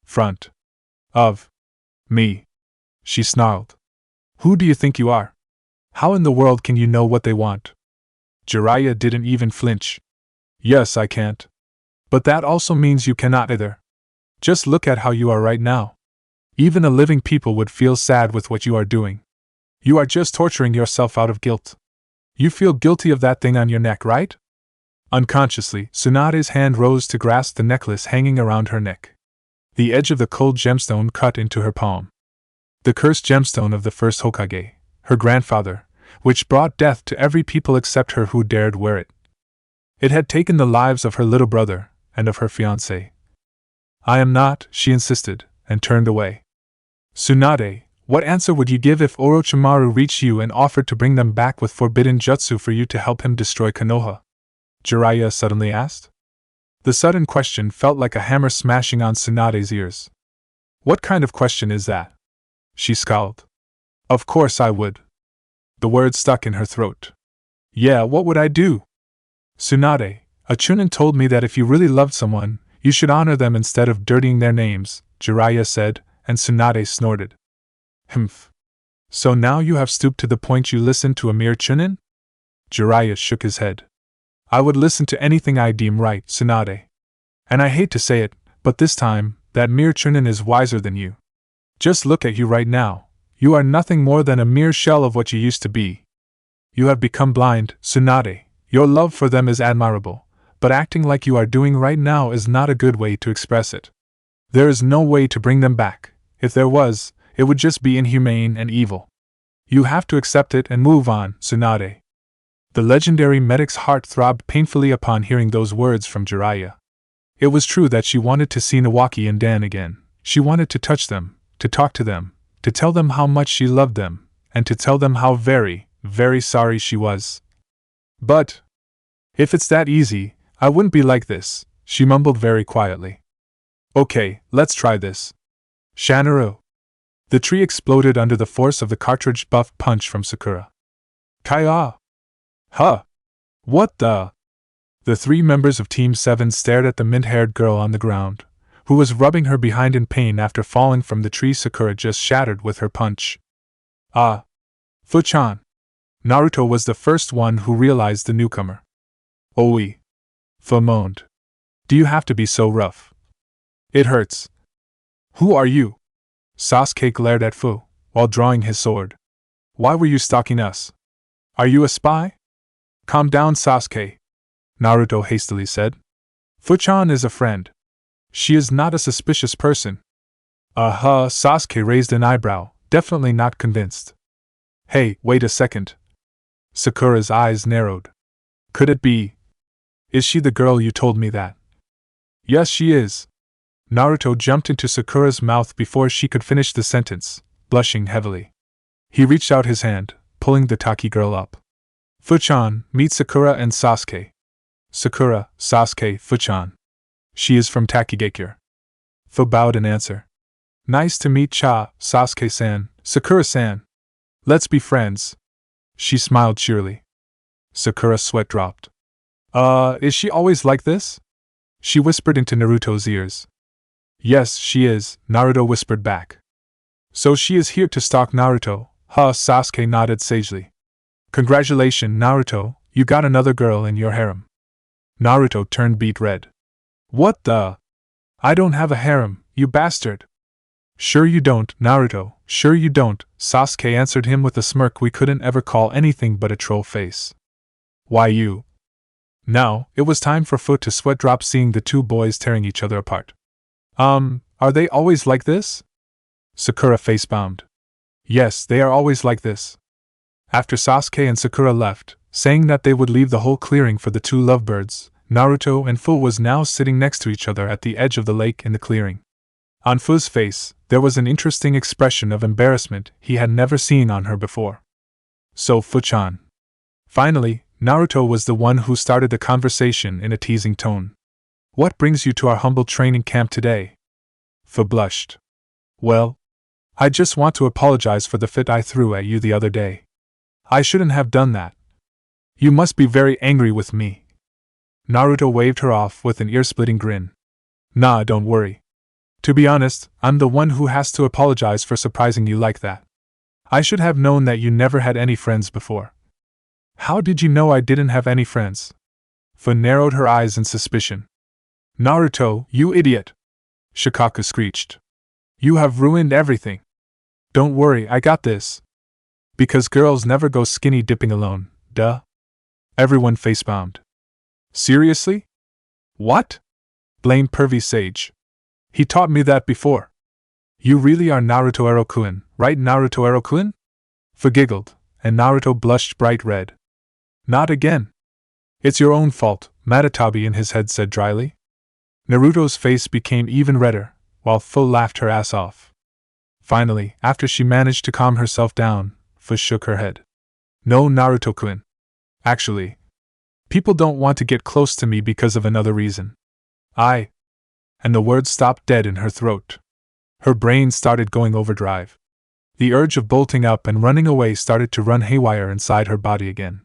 [SPEAKER 1] front of me, she snarled. Who do you think you are? How in the world can you know what they want? Jiraiya didn't even flinch. Yes, I can't. But that also means you cannot either. Just look at how you are right now. Even a living people would feel sad with what you are doing. You are just torturing yourself out of guilt. You feel guilty of that thing on your neck, right? Unconsciously, Tsunade's hand rose to grasp the necklace hanging around her neck. The edge of the cold gemstone cut into her palm. The cursed gemstone of the first Hokage, her grandfather, which brought death to every people except her who dared wear it. It had taken the lives of her little brother and of her fiancé. I am not, she insisted, and turned away. Tsunade, what answer would you give if Orochimaru reached you and offered to bring them back with forbidden jutsu for you to help him destroy Konoha? Jiraiya suddenly asked. The sudden question felt like a hammer smashing on Tsunade's ears. What kind of question is that? She scowled. Of course I would. The words stuck in her throat. Yeah, what would I do? Tsunade, a chunin told me that if you really loved someone, you should honor them instead of dirtying their names, Jiraiya said, and Tsunade snorted. Humph. So now you have stooped to the point you listen to a mere chunin? Jiraiya shook his head. I would listen to anything I deem right, Tsunade. And I hate to say it, but this time, that mere chunin is wiser than you. Just look at you right now. You are nothing more than a mere shell of what you used to be. You have become blind, Tsunade. Your love for them is admirable, but acting like you are doing right now is not a good way to express it. There is no way to bring them back. If there was, it would just be inhumane and evil. You have to accept it and move on, Tsunade. The legendary medic's heart throbbed painfully upon hearing those words from Jiraiya. It was true that she wanted to see Nawaki and Dan again. She wanted to touch them, to talk to them, to tell them how much she loved them, and to tell them how very, very sorry she was. But if it's that easy, I wouldn't be like this, she mumbled very quietly. Okay, let's try this. Shanaru. The tree exploded under the force of the cartridge buff punch from Sakura. Kaya! Huh! What the? The three members of Team 7 stared at the mint-haired girl on the ground, who was rubbing her behind in pain after falling from the tree Sakura just shattered with her punch. Ah! Fu-chan! Naruto was the first one who realized the newcomer. Oi! Fu moaned. Do you have to be so rough? It hurts. Who are you? Sasuke glared at Fu, while drawing his sword. Why were you stalking us? Are you a spy? Calm down, Sasuke, Naruto hastily said. Fu-chan is a friend. She is not a suspicious person. Sasuke raised an eyebrow, definitely not convinced. Hey, wait a second. Sakura's eyes narrowed. Could it be? Is she the girl you told me that? Yes, she is. Naruto jumped into Sakura's mouth before she could finish the sentence, blushing heavily. He reached out his hand, pulling the Taki girl up. Fu-chan, meet Sakura and Sasuke. Sakura, Sasuke, Fu-chan. She is from Takigakure. Fu bowed in answer. Nice to meet Sasuke-san, Sakura-san. Let's be friends. She smiled cheerily. Sakura's sweat dropped. Is she always like this? She whispered into Naruto's ears. Yes, she is, Naruto whispered back. So she is here to stalk Naruto, Sasuke nodded sagely. Congratulations, Naruto, You got another girl in your harem. Naruto turned beet red. What the? I don't have a harem, you bastard. Sure you don't, Naruto, sure you don't, Sasuke answered him with a smirk we couldn't ever call anything but a troll face. Why you? Now, it was time for Fu to sweat drop seeing the two boys tearing each other apart. Are they always like this? Sakura face-bound. Yes, they are always like this. After Sasuke and Sakura left, saying that they would leave the whole clearing for the two lovebirds, Naruto and Fu was now sitting next to each other at the edge of the lake in the clearing. On Fu's face, there was an interesting expression of embarrassment he had never seen on her before. So Fu-chan. Finally, Naruto was the one who started the conversation in a teasing tone. What brings you to our humble training camp today? Fu blushed. Well, I just want to apologize for the fit I threw at you the other day. I shouldn't have done that. You must be very angry with me. Naruto waved her off with an ear-splitting grin. Nah, don't worry. To be honest, I'm the one who has to apologize for surprising you like that. I should have known that you never had any friends before. How did you know I didn't have any friends? Fu narrowed her eyes in suspicion. Naruto, you idiot! Shikaku screeched. You have ruined everything. Don't worry, I got this. Because girls never go skinny dipping alone, duh. Everyone face-bound. Seriously? What? Blamed pervy sage. He taught me that before. You really are Naruto Ero-kun, right Naruto Ero-kun? Fu giggled, and Naruto blushed bright red. Not again. It's your own fault, Matatabi in his head said dryly. Naruto's face became even redder, while Fu laughed her ass off. Finally, after she managed to calm herself down, Fu shook her head. No, Naruto-kun. Actually, people don't want to get close to me because of another reason. And the words stopped dead in her throat. Her brain started going overdrive. The urge of bolting up and running away started to run haywire inside her body again.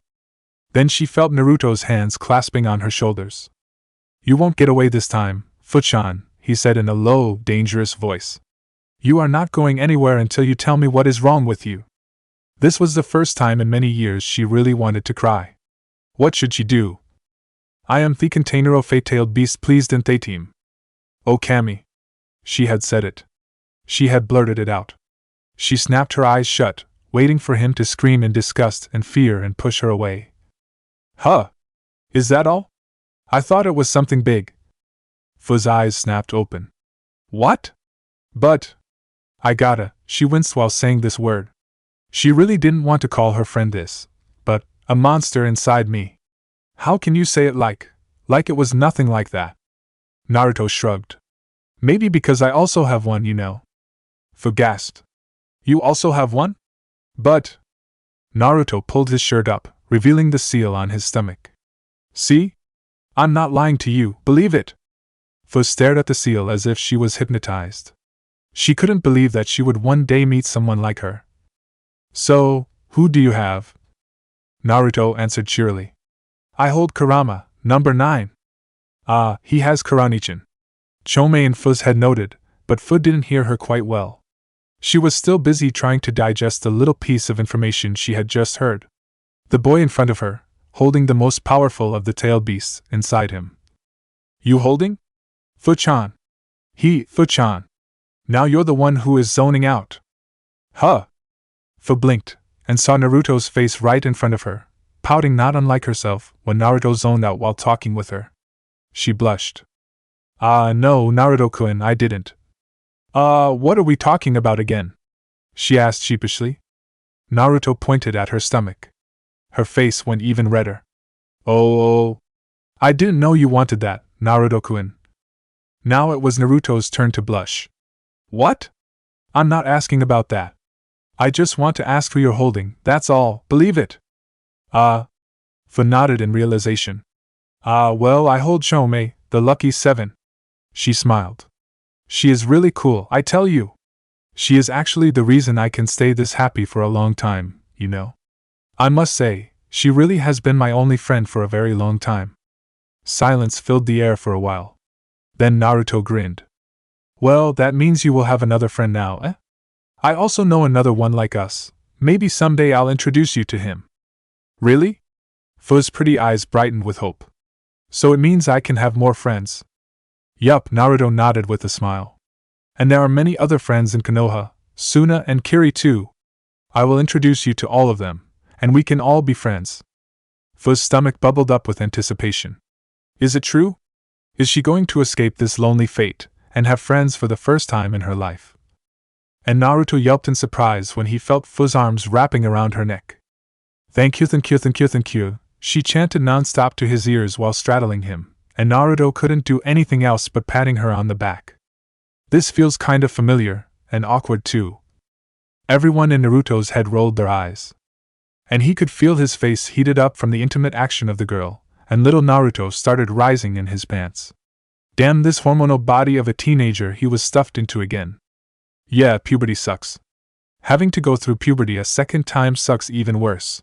[SPEAKER 1] Then she felt Naruto's hands clasping on her shoulders. You won't get away this time, Fu-chan, he said in a low, dangerous voice. You are not going anywhere until you tell me what is wrong with you. This was the first time in many years she really wanted to cry. What should she do? I am the container of fate-tailed beast pleased in the team. Oh Kami. She had said it. She had blurted it out. She snapped her eyes shut, waiting for him to scream in disgust and fear and push her away. Huh? Is that all? I thought it was something big. Fu's eyes snapped open. What? But... I gotta, she winced while saying this word. She really didn't want to call her friend this, but, a monster inside me. How can you say it like it was nothing like that? Naruto shrugged. Maybe because I also have one, you know. Fu gasped. You also have one? But... Naruto pulled his shirt up, revealing the seal on his stomach. See? I'm not lying to you, believe it. Fu stared at the seal as if she was hypnotized. She couldn't believe that she would one day meet someone like her. So, who do you have? Naruto answered cheerily. I hold Kurama, number 9. Ah, he has Kuranichin. Chomei and Fuz had noted, but Fu didn't hear her quite well. She was still busy trying to digest the little piece of information she had just heard. The boy in front of her, holding the most powerful of the tailed beasts inside him. You holding? Fu-chan. Fu-chan. Now you're the one who is zoning out. Huh? Fu blinked, and saw Naruto's face right in front of her, pouting not unlike herself when Naruto zoned out while talking with her. She blushed. No, Naruto-kun, I didn't. What are we talking about again? She asked sheepishly. Naruto pointed at her stomach. Her face went even redder. Oh, I didn't know you wanted that, Naruto-kun. Now it was Naruto's turn to blush. What? I'm not asking about that. I just want to ask for your holding, that's all, believe it. Fu nodded in realization. Well, I hold Chomei, the lucky 7. She smiled. She is really cool, I tell you. She is actually the reason I can stay this happy for a long time, you know. I must say, she really has been my only friend for a very long time. Silence filled the air for a while. Then Naruto grinned. Well, that means you will have another friend now, eh? I also know another one like us. Maybe someday I'll introduce you to him. Really? Fu's pretty eyes brightened with hope. So it means I can have more friends. Yup, Naruto nodded with a smile. And there are many other friends in Konoha, Suna and Kiri too. I will introduce you to all of them, and we can all be friends. Fu's stomach bubbled up with anticipation. Is it true? Is she going to escape this lonely fate, and have friends for the first time in her life? And Naruto yelped in surprise when he felt Fu's arms wrapping around her neck. Thank you, thank you, thank you, thank you, she chanted non-stop to his ears while straddling him, and Naruto couldn't do anything else but patting her on the back. This feels kind of familiar, and awkward too. Everyone in Naruto's head rolled their eyes. And he could feel his face heated up from the intimate action of the girl, and little Naruto started rising in his pants. Damn, this hormonal body of a teenager he was stuffed into again. Yeah, puberty sucks. Having to go through puberty a second time sucks even worse.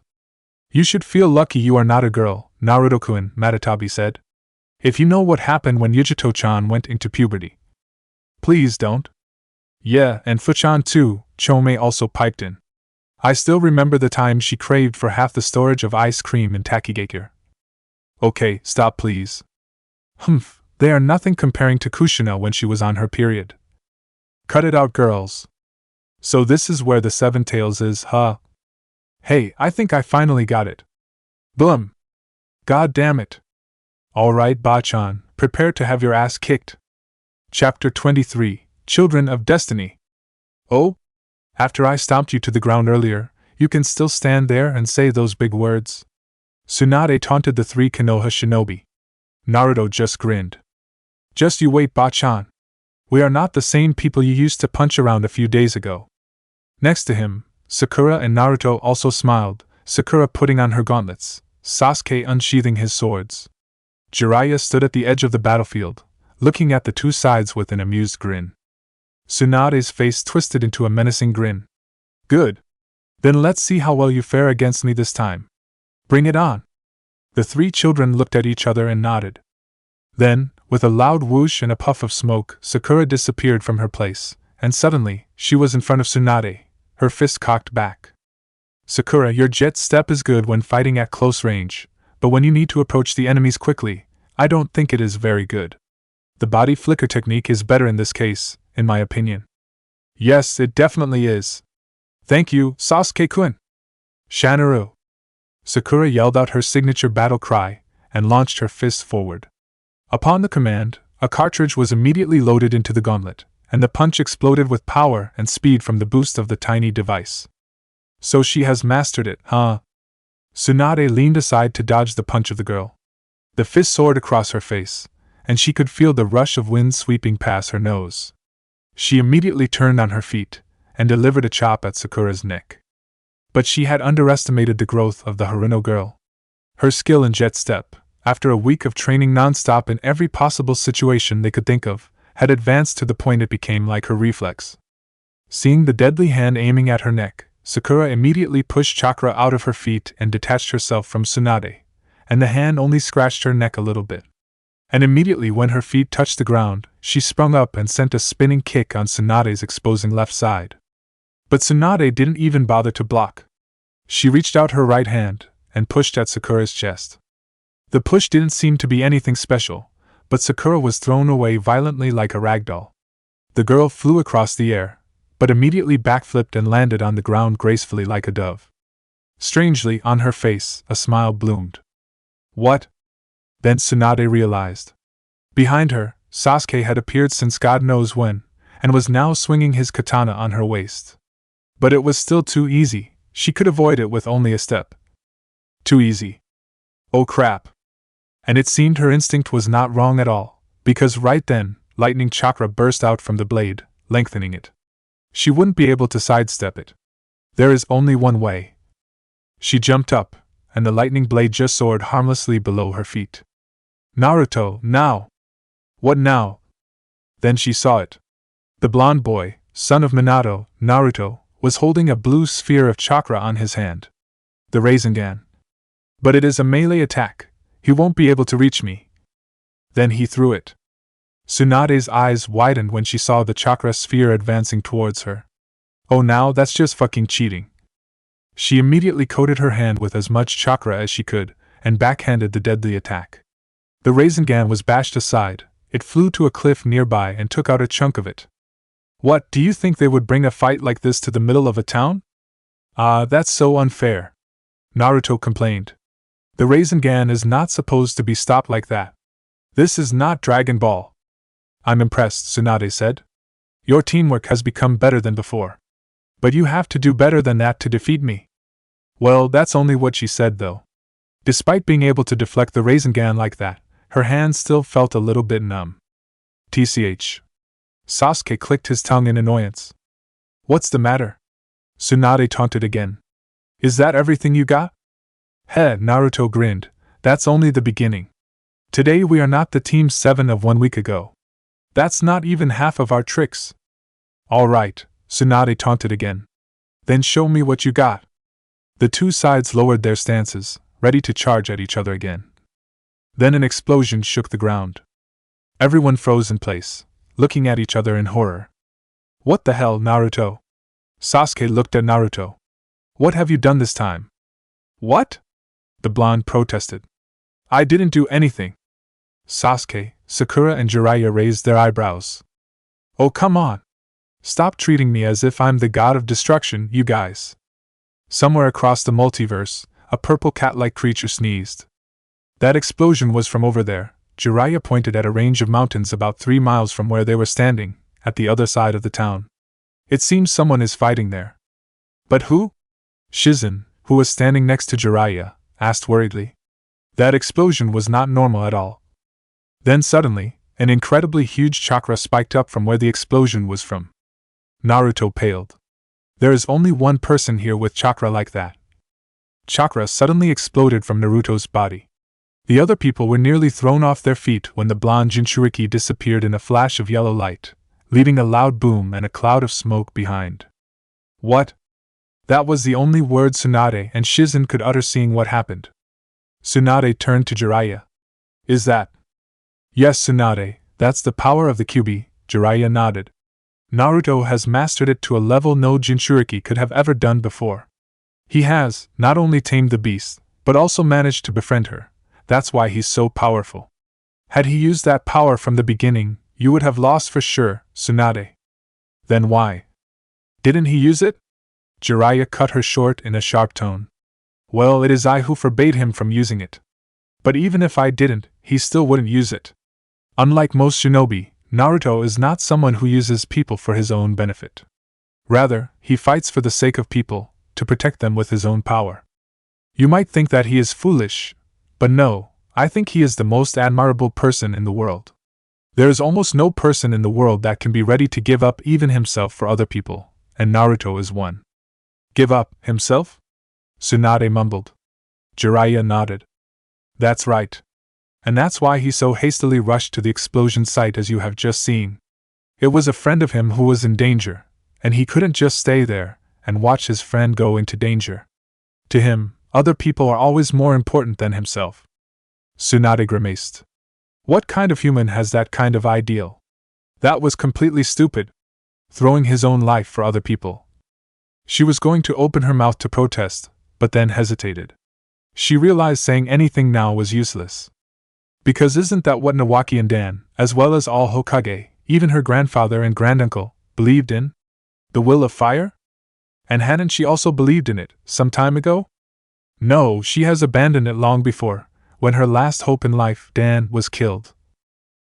[SPEAKER 1] You should feel lucky you are not a girl, Naruto-kun, Matatabi said. If you know what happened when Yujito-chan went into puberty. Please don't. Yeah, and Fu-chan too, Chome also piped in. I still remember the time she craved for half the storage of ice cream in Takigakure. Okay, stop please. Humph, they are nothing comparing to Kushina when she was on her period. Cut it out, girls. So this is where the Seven Tails is, huh? Hey, I think I finally got it. Boom! God damn it. Alright, Ba-chan, prepare to have your ass kicked. Chapter 23, Children of Destiny. Oh? After I stomped you to the ground earlier, you can still stand there and say those big words? Tsunade taunted the three Konoha shinobi. Naruto just grinned. Just you wait, Ba-chan. We are not the same people you used to punch around a few days ago. Next to him, Sakura and Naruto also smiled, Sakura putting on her gauntlets, Sasuke unsheathing his swords. Jiraiya stood at the edge of the battlefield, looking at the two sides with an amused grin. Tsunade's face twisted into a menacing grin. Good. Then let's see how well you fare against me this time. Bring it on. The three children looked at each other and nodded. Then, with a loud whoosh and a puff of smoke, Sakura disappeared from her place, and suddenly, she was in front of Tsunade, her fist cocked back. Sakura, your jet step is good when fighting at close range, but when you need to approach the enemies quickly, I don't think it is very good. The body flicker technique is better in this case, in my opinion. Yes, it definitely is. Thank you, Sasuke-kun. Shanaru. Sakura yelled out her signature battle cry, and launched her fist forward. Upon the command, a cartridge was immediately loaded into the gauntlet, and the punch exploded with power and speed from the boost of the tiny device. So she has mastered it, huh? Tsunade leaned aside to dodge the punch of the girl. The fist soared across her face, and she could feel the rush of wind sweeping past her nose. She immediately turned on her feet, and delivered a chop at Sakura's neck. But she had underestimated the growth of the Haruno girl. Her skill in jet step, after a week of training non-stop in every possible situation they could think of, had advanced to the point it became like her reflex. Seeing the deadly hand aiming at her neck, Sakura immediately pushed chakra out of her feet and detached herself from Tsunade, and the hand only scratched her neck a little bit. And immediately when her feet touched the ground, she sprung up and sent a spinning kick on Tsunade's exposing left side. But Tsunade didn't even bother to block. She reached out her right hand and pushed at Sakura's chest. The push didn't seem to be anything special, but Sakura was thrown away violently like a ragdoll. The girl flew across the air, but immediately backflipped and landed on the ground gracefully like a dove. Strangely, on her face, a smile bloomed. What? Then Tsunade realized. Behind her, Sasuke had appeared since God knows when, and was now swinging his katana on her waist. But it was still too easy, she could avoid it with only a step. Too easy. Oh crap. And it seemed her instinct was not wrong at all, because right then, lightning chakra burst out from the blade, lengthening it. She wouldn't be able to sidestep it. There is only one way. She jumped up, and the lightning blade just soared harmlessly below her feet. Naruto, now! What now? Then she saw it. The blond boy, son of Minato, Naruto, was holding a blue sphere of chakra on his hand. The Rasengan. But it is a melee attack. He won't be able to reach me. Then he threw it. Tsunade's eyes widened when she saw the chakra sphere advancing towards her. Oh, now that's just fucking cheating. She immediately coated her hand with as much chakra as she could, and backhanded the deadly attack. The Rasengan was bashed aside, it flew to a cliff nearby and took out a chunk of it. What, do you think they would bring a fight like this to the middle of a town? Ah, that's so unfair, Naruto complained. The Rasengan is not supposed to be stopped like that. This is not Dragon Ball. I'm impressed, Tsunade said. Your teamwork has become better than before. But you have to do better than that to defeat me. Well, that's only what she said though. Despite being able to deflect the Rasengan like that, her hands still felt a little bit numb. TCH. Sasuke clicked his tongue in annoyance. What's the matter? Tsunade taunted again. Is that everything you got? Heh, Naruto grinned. That's only the beginning. Today we are not the Team 7 of 1 week ago. That's not even half of our tricks. Alright, Tsunade taunted again. Then show me what you got. The two sides lowered their stances, ready to charge at each other again. Then an explosion shook the ground. Everyone froze in place, looking at each other in horror. What the hell, Naruto? Sasuke looked at Naruto. What have you done this time? What? The blonde protested. I didn't do anything. Sasuke, Sakura and Jiraiya raised their eyebrows. Oh, come on. Stop treating me as if I'm the god of destruction, you guys. Somewhere across the multiverse, a purple cat-like creature sneezed. That explosion was from over there. Jiraiya pointed at a range of mountains about 3 miles from where they were standing, at the other side of the town. It seems someone is fighting there. But who? Shizen, who was standing next to Jiraiya, asked worriedly. That explosion was not normal at all. Then suddenly, an incredibly huge chakra spiked up from where the explosion was from. Naruto paled. There is only one person here with chakra like that. Chakra suddenly exploded from Naruto's body. The other people were nearly thrown off their feet when the blonde Jinchuriki disappeared in a flash of yellow light, leaving a loud boom and a cloud of smoke behind. What? That was the only word Tsunade and Shizen could utter seeing what happened. Tsunade turned to Jiraiya. Is that? Yes, Tsunade, that's the power of the Kyuubi, Jiraiya nodded. Naruto has mastered it to a level no Jinchuriki could have ever done before. He has, not only tamed the beast, but also managed to befriend her. That's why he's so powerful. Had he used that power from the beginning, you would have lost for sure, Tsunade. Then why? Didn't he use it? Jiraiya cut her short in a sharp tone. Well, it is I who forbade him from using it. But even if I didn't, he still wouldn't use it. Unlike most shinobi, Naruto is not someone who uses people for his own benefit. Rather, he fights for the sake of people, to protect them with his own power. You might think that he is foolish, but no, I think he is the most admirable person in the world. There is almost no person in the world that can be ready to give up even himself for other people, and Naruto is one. Give up himself? Tsunade mumbled. Jiraiya nodded. That's right. And that's why he so hastily rushed to the explosion site as you have just seen. It was a friend of him who was in danger, and he couldn't just stay there and watch his friend go into danger. To him, other people are always more important than himself. Tsunade grimaced. What kind of human has that kind of ideal? That was completely stupid. Throwing his own life for other people. She was going to open her mouth to protest, but then hesitated. She realized saying anything now was useless. Because isn't that what Nawaki and Dan, as well as all Hokage, even her grandfather and granduncle, believed in? The will of fire? And hadn't she also believed in it, some time ago? No, she has abandoned it long before, when her last hope in life, Dan, was killed.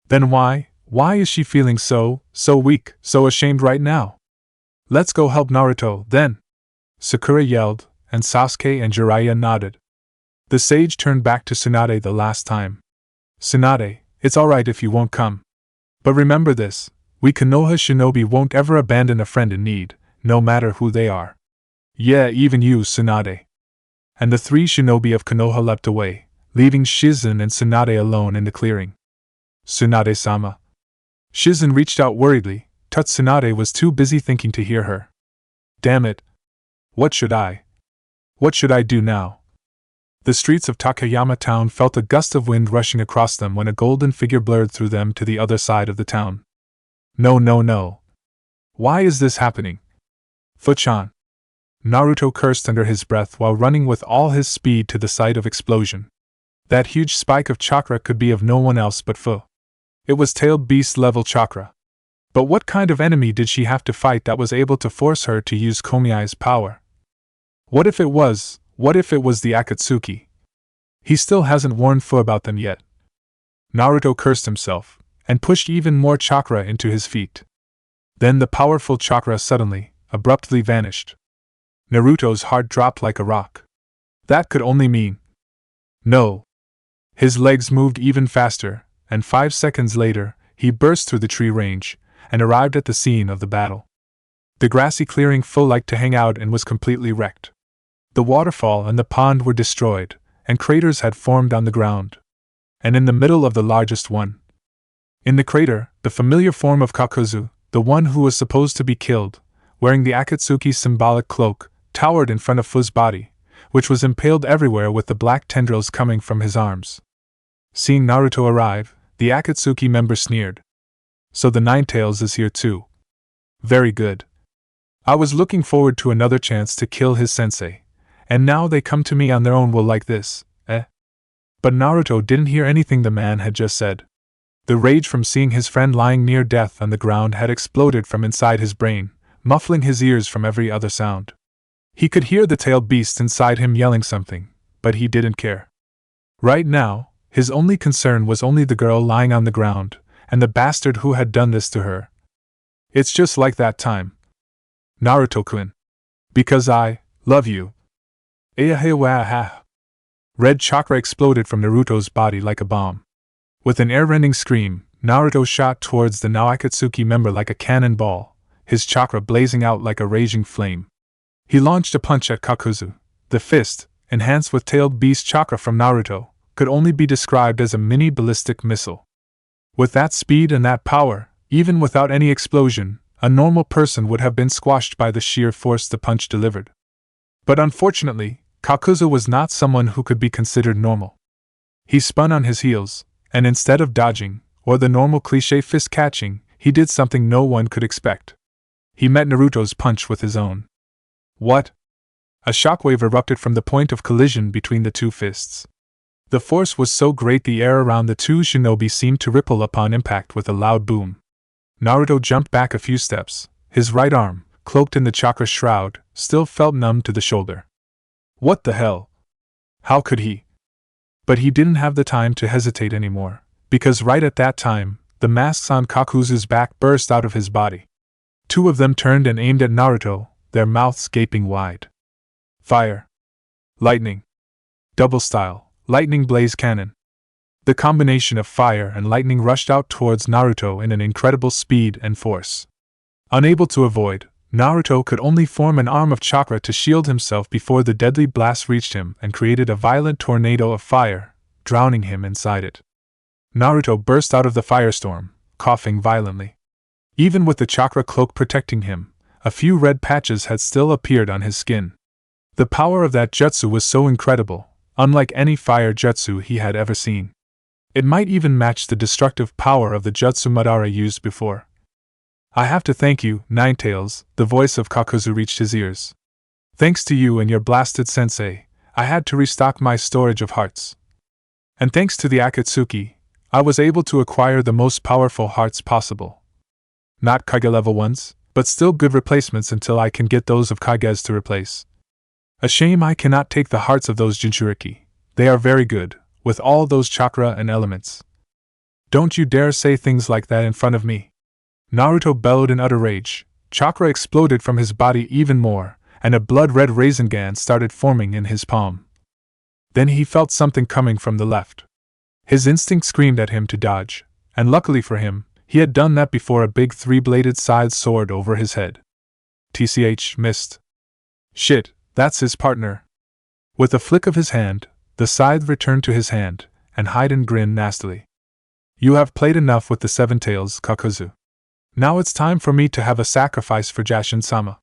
[SPEAKER 1] Then why is she feeling so weak, so ashamed right now? Let's go help Naruto, then! Sakura yelled, and Sasuke and Jiraiya nodded. The sage turned back to Tsunade the last time. Tsunade, it's alright if you won't come. But remember this, we Konoha shinobi won't ever abandon a friend in need, no matter who they are. Yeah, even you, Tsunade. And the 3 shinobi of Konoha leapt away, leaving Shizen and Tsunade alone in the clearing. Tsunade-sama. Shizen reached out worriedly, but Tsunade was too busy thinking to hear her. Damn it. What should I do now? The streets of Takayama town felt a gust of wind rushing across them when a golden figure blurred through them to the other side of the town. No. Why is this happening? Fuchan. Naruto cursed under his breath while running with all his speed to the site of explosion. That huge spike of chakra could be of no one else but Fu. It was tailed beast level chakra. But what kind of enemy did she have to fight that was able to force her to use Komiai's power? What if it was the Akatsuki? He still hasn't warned Fu about them yet. Naruto cursed himself, and pushed even more chakra into his feet. Then the powerful chakra suddenly, abruptly vanished. Naruto's heart dropped like a rock. That could only mean... No. His legs moved even faster, and 5 seconds later, he burst through the tree range, and arrived at the scene of the battle. The grassy clearing Fu liked to hang out in was completely wrecked. The waterfall and the pond were destroyed, and craters had formed on the ground. And in the middle of the largest one. In the crater, the familiar form of Kakuzu, the one who was supposed to be killed, wearing the Akatsuki's symbolic cloak, towered in front of Fu's body, which was impaled everywhere with the black tendrils coming from his arms. Seeing Naruto arrive, the Akatsuki member sneered. So the Ninetales is here too. Very good. I was looking forward to another chance to kill his sensei, and now they come to me on their own will like this, eh? But Naruto didn't hear anything the man had just said. The rage from seeing his friend lying near death on the ground had exploded from inside his brain, muffling his ears from every other sound. He could hear the tailed beast inside him yelling something, but he didn't care. Right now, his only concern was only the girl lying on the ground, and the bastard who had done this to her. It's just like that time. Naruto-kun. Because I love you. Red chakra exploded from Naruto's body like a bomb. With an air-rending scream, Naruto shot towards the now Akatsuki member like a cannonball, his chakra blazing out like a raging flame. He launched a punch at Kakuzu. The fist, enhanced with tailed beast chakra from Naruto, could only be described as a mini ballistic missile. With that speed and that power, even without any explosion, a normal person would have been squashed by the sheer force the punch delivered. But unfortunately, Kakuzu was not someone who could be considered normal. He spun on his heels, and instead of dodging, or the normal cliché fist catching, he did something no one could expect. He met Naruto's punch with his own. What? A shockwave erupted from the point of collision between the two fists. The force was so great the air around the two shinobi seemed to ripple upon impact with a loud boom. Naruto jumped back a few steps. His right arm, cloaked in the chakra shroud, still felt numb to the shoulder. What the hell? How could he? But he didn't have the time to hesitate anymore, because right at that time, the masks on Kakuzu's back burst out of his body. Two of them turned and aimed at Naruto, their mouths gaping wide. Fire. Lightning. Double style, lightning blaze cannon. The combination of fire and lightning rushed out towards Naruto in an incredible speed and force. Unable to avoid, Naruto could only form an arm of chakra to shield himself before the deadly blast reached him and created a violent tornado of fire, drowning him inside it. Naruto burst out of the firestorm, coughing violently. Even with the chakra cloak protecting him, a few red patches had still appeared on his skin. The power of that jutsu was so incredible, unlike any fire jutsu he had ever seen. It might even match the destructive power of the jutsu Madara used before. I have to thank you, Ninetales, the voice of Kakuzu reached his ears. Thanks to you and your blasted sensei, I had to restock my storage of hearts. And thanks to the Akatsuki, I was able to acquire the most powerful hearts possible. Not Kage level ones, but still good replacements until I can get those of Kages to replace. A shame I cannot take the hearts of those Jinchuriki. They are very good, with all those chakra and elements. Don't you dare say things like that in front of me. Naruto bellowed in utter rage. Chakra exploded from his body even more, and a blood-red Rasengan started forming in his palm. Then he felt something coming from the left. His instinct screamed at him to dodge, and luckily for him, he had done that before a big three-bladed scythe soared over his head. TCH missed. Shit, that's his partner. With a flick of his hand, the scythe returned to his hand, and Hidan grinned nastily. You have played enough with the Seven Tails, Kakuzu. Now it's time for me to have a sacrifice for Jashin-sama.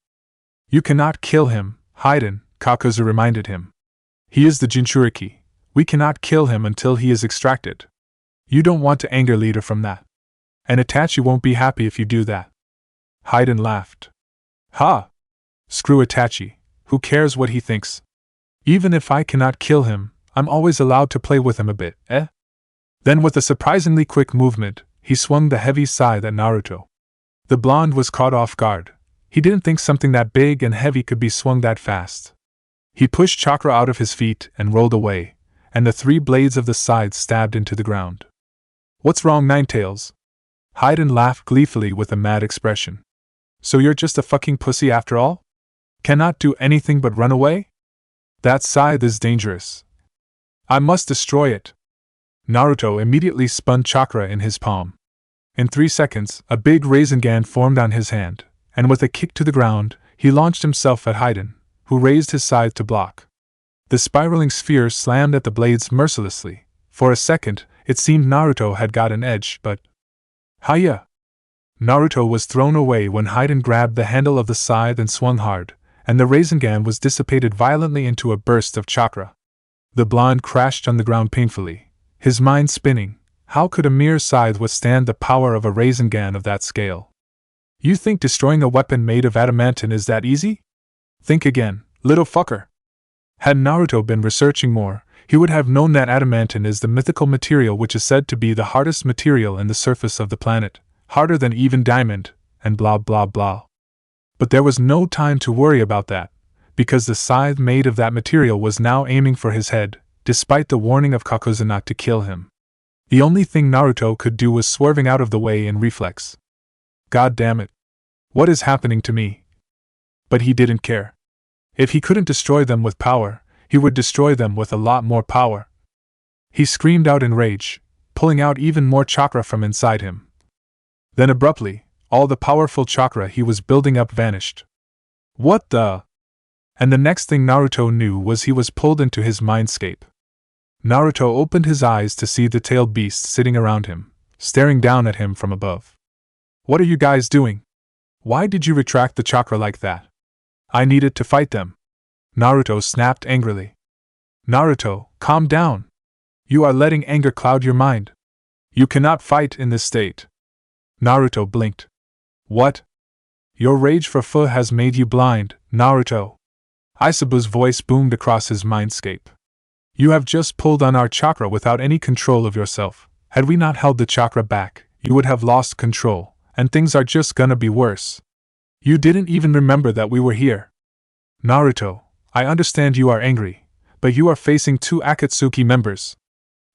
[SPEAKER 1] You cannot kill him, Hidan, Kakuzu reminded him. He is the Jinchuriki. We cannot kill him until he is extracted. You don't want to anger leader from that. And Itachi won't be happy if you do that. Hidan laughed. Ha! Screw Itachi, who cares what he thinks? Even if I cannot kill him, I'm always allowed to play with him a bit, eh? Then with a surprisingly quick movement, he swung the heavy scythe at Naruto. The blonde was caught off guard. He didn't think something that big and heavy could be swung that fast. He pushed chakra out of his feet and rolled away, and the 3 blades of the scythe stabbed into the ground. What's wrong, Ninetails? Hidan laughed gleefully with a mad expression. So you're just a fucking pussy after all? Cannot do anything but run away? That scythe is dangerous. I must destroy it. Naruto immediately spun chakra in his palm. In 3 seconds, a big Rasengan formed on his hand, and with a kick to the ground, he launched himself at Hidan, who raised his scythe to block. The spiraling sphere slammed at the blades mercilessly. For a second, it seemed Naruto had got an edge, but... Hiya! Naruto was thrown away when Hidan grabbed the handle of the scythe and swung hard, and the Rasengan was dissipated violently into a burst of chakra. The blonde crashed on the ground painfully, his mind spinning. How could a mere scythe withstand the power of a Rasengan of that scale? You think destroying a weapon made of adamantine is that easy? Think again, little fucker. Had Naruto been researching more, he would have known that adamantine is the mythical material which is said to be the hardest material in the surface of the planet, harder than even diamond, and blah blah blah. But there was no time to worry about that, because the scythe made of that material was now aiming for his head, despite the warning of Kakuzu not to kill him. The only thing Naruto could do was swerving out of the way in reflex. God damn it. What is happening to me? But he didn't care. If he couldn't destroy them with power, he would destroy them with a lot more power. He screamed out in rage, pulling out even more chakra from inside him. Then abruptly, all the powerful chakra he was building up vanished. What the? And the next thing Naruto knew was he was pulled into his mindscape. Naruto opened his eyes to see the tailed beasts sitting around him, staring down at him from above. What are you guys doing? Why did you retract the chakra like that? I needed to fight them. Naruto snapped angrily. Naruto, calm down. You are letting anger cloud your mind. You cannot fight in this state. Naruto blinked. What? Your rage for Fu has made you blind, Naruto. Isabu's voice boomed across his mindscape. You have just pulled on our chakra without any control of yourself. Had we not held the chakra back, you would have lost control, and things are just gonna be worse. You didn't even remember that we were here. Naruto, I understand you are angry, but you are facing 2 Akatsuki members.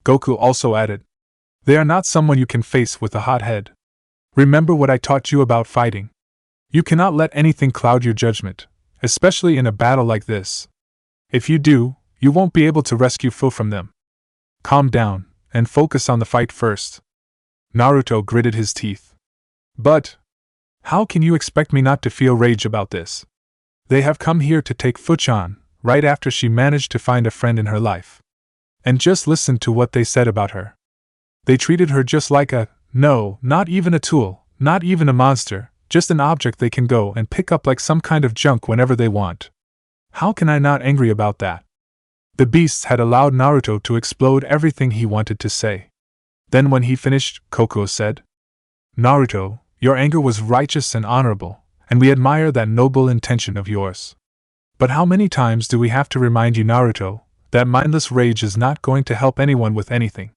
[SPEAKER 1] Goku also added. They are not someone you can face with a hot head. Remember what I taught you about fighting. You cannot let anything cloud your judgment, especially in a battle like this. If you do, you won't be able to rescue Fu from them. Calm down, and focus on the fight first. Naruto gritted his teeth. But how can you expect me not to feel rage about this? They have come here to take Fu-chan, right after she managed to find a friend in her life. And just listen to what they said about her. They treated her just like no, not even a tool, not even a monster, just an object they can go and pick up like some kind of junk whenever they want. How can I not angry about that? The beasts had allowed Naruto to explode everything he wanted to say. Then when he finished, Kokuo said, Naruto, your anger was righteous and honorable, and we admire that noble intention of yours. But how many times do we have to remind you, Naruto, that mindless rage is not going to help anyone with anything?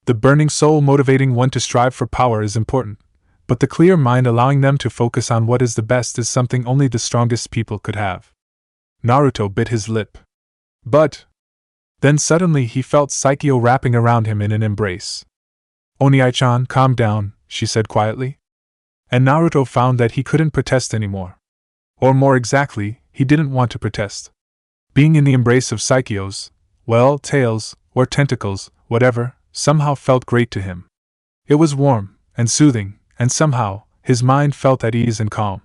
[SPEAKER 1] The burning soul motivating one to strive for power is important, but the clear mind allowing them to focus on what is the best is something only the strongest people could have. Naruto bit his lip. But then suddenly he felt Saikyo wrapping around him in an embrace. Oniai-chan, calm down, she said quietly. And Naruto found that he couldn't protest anymore. Or more exactly, he didn't want to protest. Being in the embrace of Saikyo's, well, tails, or tentacles, whatever, somehow felt great to him. It was warm, and soothing, and somehow, his mind felt at ease and calm.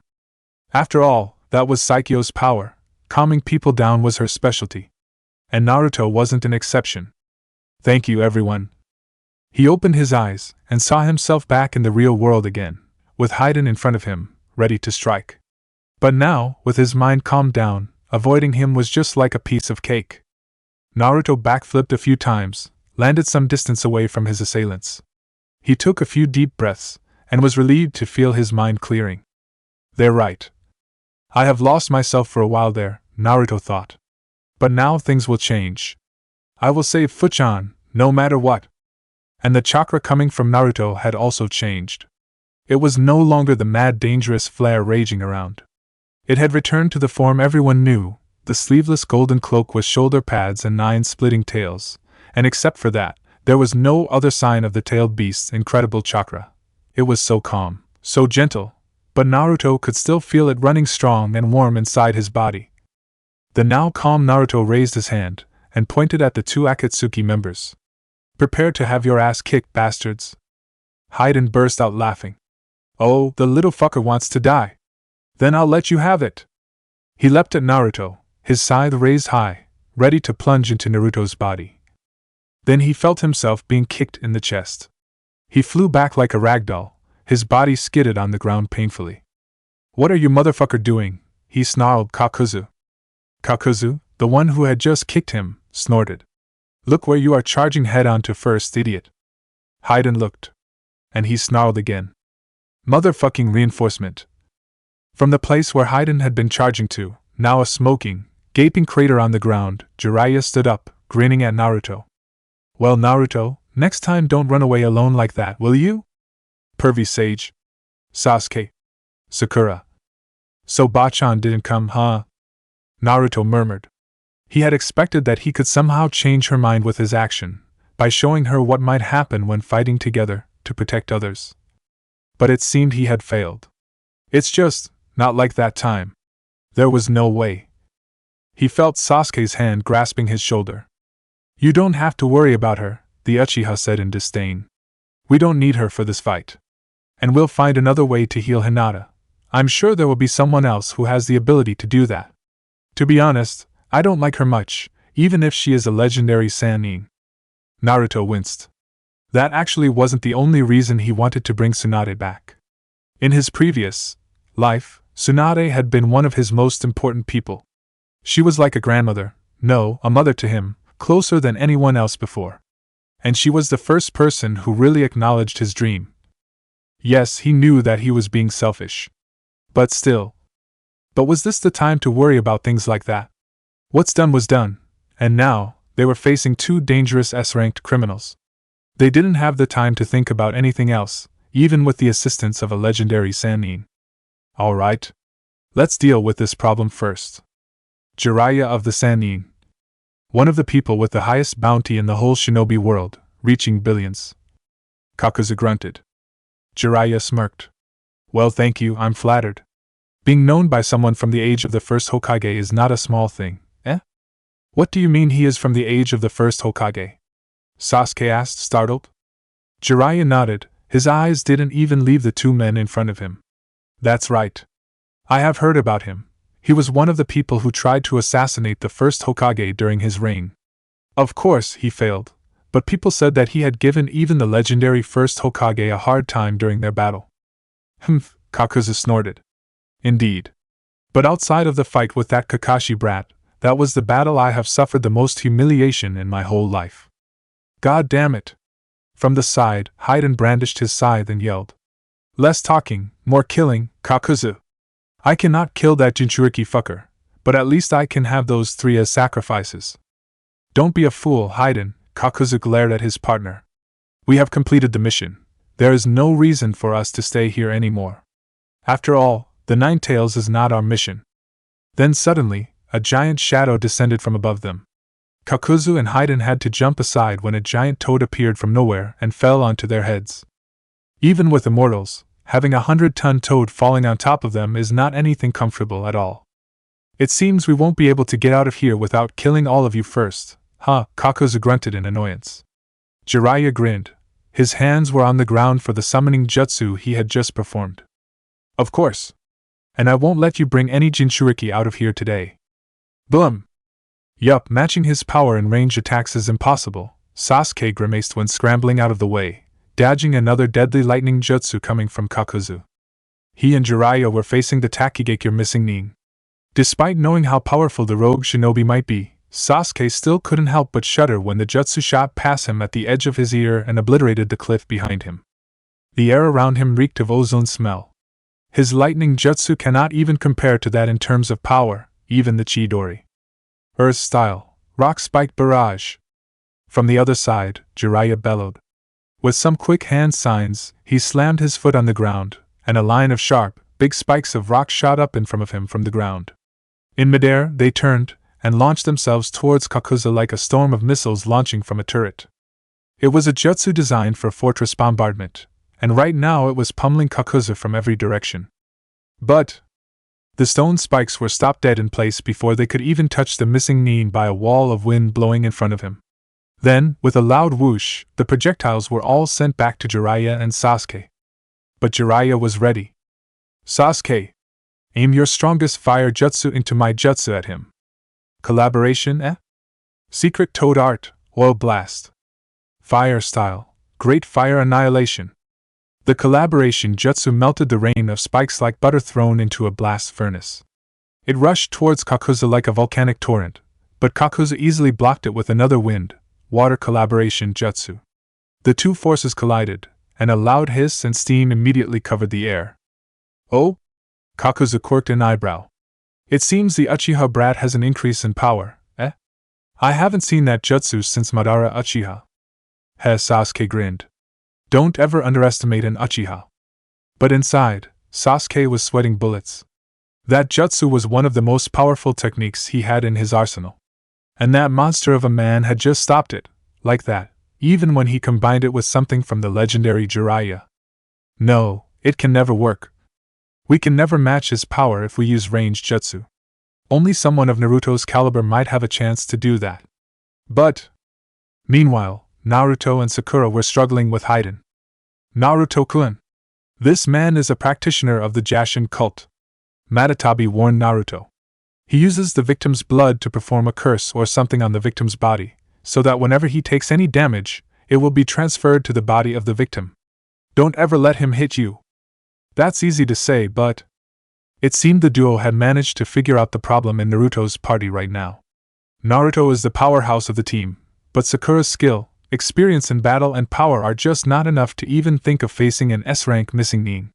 [SPEAKER 1] After all, that was Saikyo's power. Calming people down was her specialty. And Naruto wasn't an exception. Thank you, everyone. He opened his eyes, and saw himself back in the real world again, with Hidan in front of him, ready to strike. But now, with his mind calmed down, avoiding him was just like a piece of cake. Naruto backflipped a few times, landed some distance away from his assailants. He took a few deep breaths, and was relieved to feel his mind clearing. They're right. I have lost myself for a while there, Naruto thought. But now things will change. I will save Fuchan, no matter what. And the chakra coming from Naruto had also changed. It was no longer the mad dangerous flare raging around. It had returned to the form everyone knew, the sleeveless golden cloak with shoulder pads and 9 splitting tails, and except for that, there was no other sign of the tailed beast's incredible chakra. It was so calm, so gentle, but Naruto could still feel it running strong and warm inside his body. The now calm Naruto raised his hand and pointed at the 2 Akatsuki members. Prepare to have your ass kicked, bastards. Hidan burst out laughing. Oh, the little fucker wants to die. Then I'll let you have it. He leapt at Naruto, his scythe raised high, ready to plunge into Naruto's body. Then he felt himself being kicked in the chest. He flew back like a ragdoll, his body skidded on the ground painfully. What are you motherfucker doing? He snarled. Kakuzu. Kakuzu, the one who had just kicked him, snorted. Look where you are charging head on to first, idiot. Hidan looked. And he snarled again. Motherfucking reinforcement. From the place where Hidan had been charging to, now a smoking, gaping crater on the ground, Jiraiya stood up, grinning at Naruto. Well, Naruto, next time don't run away alone like that, will you? Pervy sage. Sasuke. Sakura. So Bachan didn't come, huh? Naruto murmured. He had expected that he could somehow change her mind with his action, by showing her what might happen when fighting together, to protect others. But it seemed he had failed. It's just, not like that time. There was no way. He felt Sasuke's hand grasping his shoulder. You don't have to worry about her, the Uchiha said in disdain. We don't need her for this fight. And we'll find another way to heal Hinata. I'm sure there will be someone else who has the ability to do that. To be honest, I don't like her much, even if she is a legendary Sannin. Naruto winced. That actually wasn't the only reason he wanted to bring Tsunade back. In his previous life, Tsunade had been one of his most important people. She was like a grandmother, no, a mother to him, closer than anyone else before. And she was the first person who really acknowledged his dream. Yes, he knew that he was being selfish. But still. But was this the time to worry about things like that? What's done was done, and now, they were facing 2 dangerous S-ranked criminals. They didn't have the time to think about anything else, even with the assistance of a legendary Sannin. Alright. Let's deal with this problem first. Jiraiya of the Sannin. One of the people with the highest bounty in the whole shinobi world, reaching billions. Kakuzu grunted. Jiraiya smirked. Well, thank you, I'm flattered. Being known by someone from the age of the first Hokage is not a small thing, eh? What do you mean he is from the age of the first Hokage? Sasuke asked, startled. Jiraiya nodded, his eyes didn't even leave the 2 men in front of him. That's right. I have heard about him. He was one of the people who tried to assassinate the first Hokage during his reign. Of course, he failed, but people said that he had given even the legendary first Hokage a hard time during their battle. Humph, Kakuzu snorted. Indeed. But outside of the fight with that Kakashi brat, that was the battle I have suffered the most humiliation in my whole life. God damn it. From the side, Hidan brandished his scythe and yelled. Less talking, more killing, Kakuzu. I cannot kill that Jinchuriki fucker, but at least I can have those 3 as sacrifices. Don't be a fool, Hidan, Kakuzu glared at his partner. We have completed the mission. There is no reason for us to stay here anymore. After all, the 9 Tails is not our mission. Then suddenly, a giant shadow descended from above them. Kakuzu and Hidan had to jump aside when a giant toad appeared from nowhere and fell onto their heads. Even with immortals, having a 100-ton toad falling on top of them is not anything comfortable at all. It seems we won't be able to get out of here without killing all of you first, huh? Kakuzu grunted in annoyance. Jiraiya grinned. His hands were on the ground for the summoning jutsu he had just performed. Of course. And I won't let you bring any Jinchuriki out of here today. Boom! Yup, matching his power in range attacks is impossible, Sasuke grimaced when scrambling out of the way, dodging another deadly lightning jutsu coming from Kakuzu. He and Jiraiya were facing the Takigakure missing Nin. Despite knowing how powerful the rogue shinobi might be, Sasuke still couldn't help but shudder when the jutsu shot past him at the edge of his ear and obliterated the cliff behind him. The air around him reeked of ozone smell. His lightning jutsu cannot even compare to that in terms of power, even the Chidori. Earth style, rock spike barrage. From the other side, Jiraiya bellowed. With some quick hand signs, he slammed his foot on the ground, and a line of sharp, big spikes of rock shot up in front of him from the ground. In midair, they turned, and launched themselves towards Kakuzu like a storm of missiles launching from a turret. It was a jutsu designed for fortress bombardment, and right now it was pummeling Kakuzu from every direction. But the stone spikes were stopped dead in place before they could even touch the missing Nin by a wall of wind blowing in front of him. Then, with a loud whoosh, the projectiles were all sent back to Jiraiya and Sasuke. But Jiraiya was ready. Sasuke, aim your strongest fire jutsu into my jutsu at him. Collaboration, eh? Secret toad art, oil blast. Fire style, great fire annihilation. The collaboration jutsu melted the rain of spikes like butter thrown into a blast furnace. It rushed towards Kakuzu like a volcanic torrent, but Kakuzu easily blocked it with another wind, water collaboration jutsu. The two forces collided, and a loud hiss and steam immediately covered the air. Oh? Kakuzu quirked an eyebrow. It seems the Uchiha brat has an increase in power, eh? I haven't seen that jutsu since Madara Uchiha. Sasuke grinned. Don't ever underestimate an Uchiha. But inside, Sasuke was sweating bullets. That jutsu was one of the most powerful techniques he had in his arsenal. And that monster of a man had just stopped it, like that, even when he combined it with something from the legendary Jiraiya. No, it can never work. We can never match his power if we use ranged jutsu. Only someone of Naruto's caliber might have a chance to do that. But meanwhile, Naruto and Sakura were struggling with Hidan. Naruto-kun. This man is a practitioner of the Jashin cult. Madatabi warned Naruto. He uses the victim's blood to perform a curse or something on the victim's body, so that whenever he takes any damage, it will be transferred to the body of the victim. Don't ever let him hit you. That's easy to say, but it seemed the duo had managed to figure out the problem in Naruto's party right now. Naruto is the powerhouse of the team, but Sakura's skill, experience in battle and power are just not enough to even think of facing an S-rank missing Nin.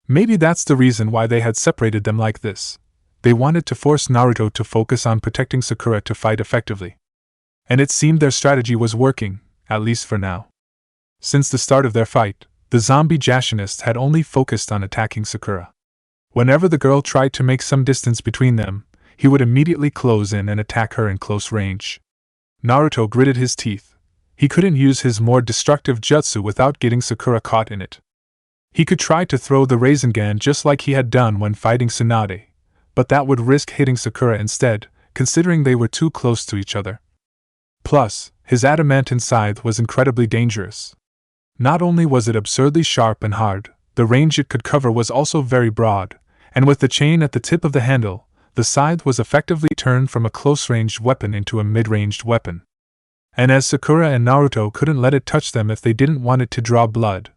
[SPEAKER 1] Maybe that's the reason why they had separated them like this. They wanted to force Naruto to focus on protecting Sakura to fight effectively. And it seemed their strategy was working, at least for now. Since the start of their fight, the zombie Jashinist had only focused on attacking Sakura. Whenever the girl tried to make some distance between them, he would immediately close in and attack her in close range. Naruto gritted his teeth. He couldn't use his more destructive jutsu without getting Sakura caught in it. He could try to throw the Rasengan just like he had done when fighting Tsunade, but that would risk hitting Sakura instead, considering they were too close to each other. Plus, his adamantine scythe was incredibly dangerous. Not only was it absurdly sharp and hard, the range it could cover was also very broad, and with the chain at the tip of the handle, the scythe was effectively turned from a close-ranged weapon into a mid-ranged weapon. And as Sakura and Naruto couldn't let it touch them if they didn't want it to draw blood,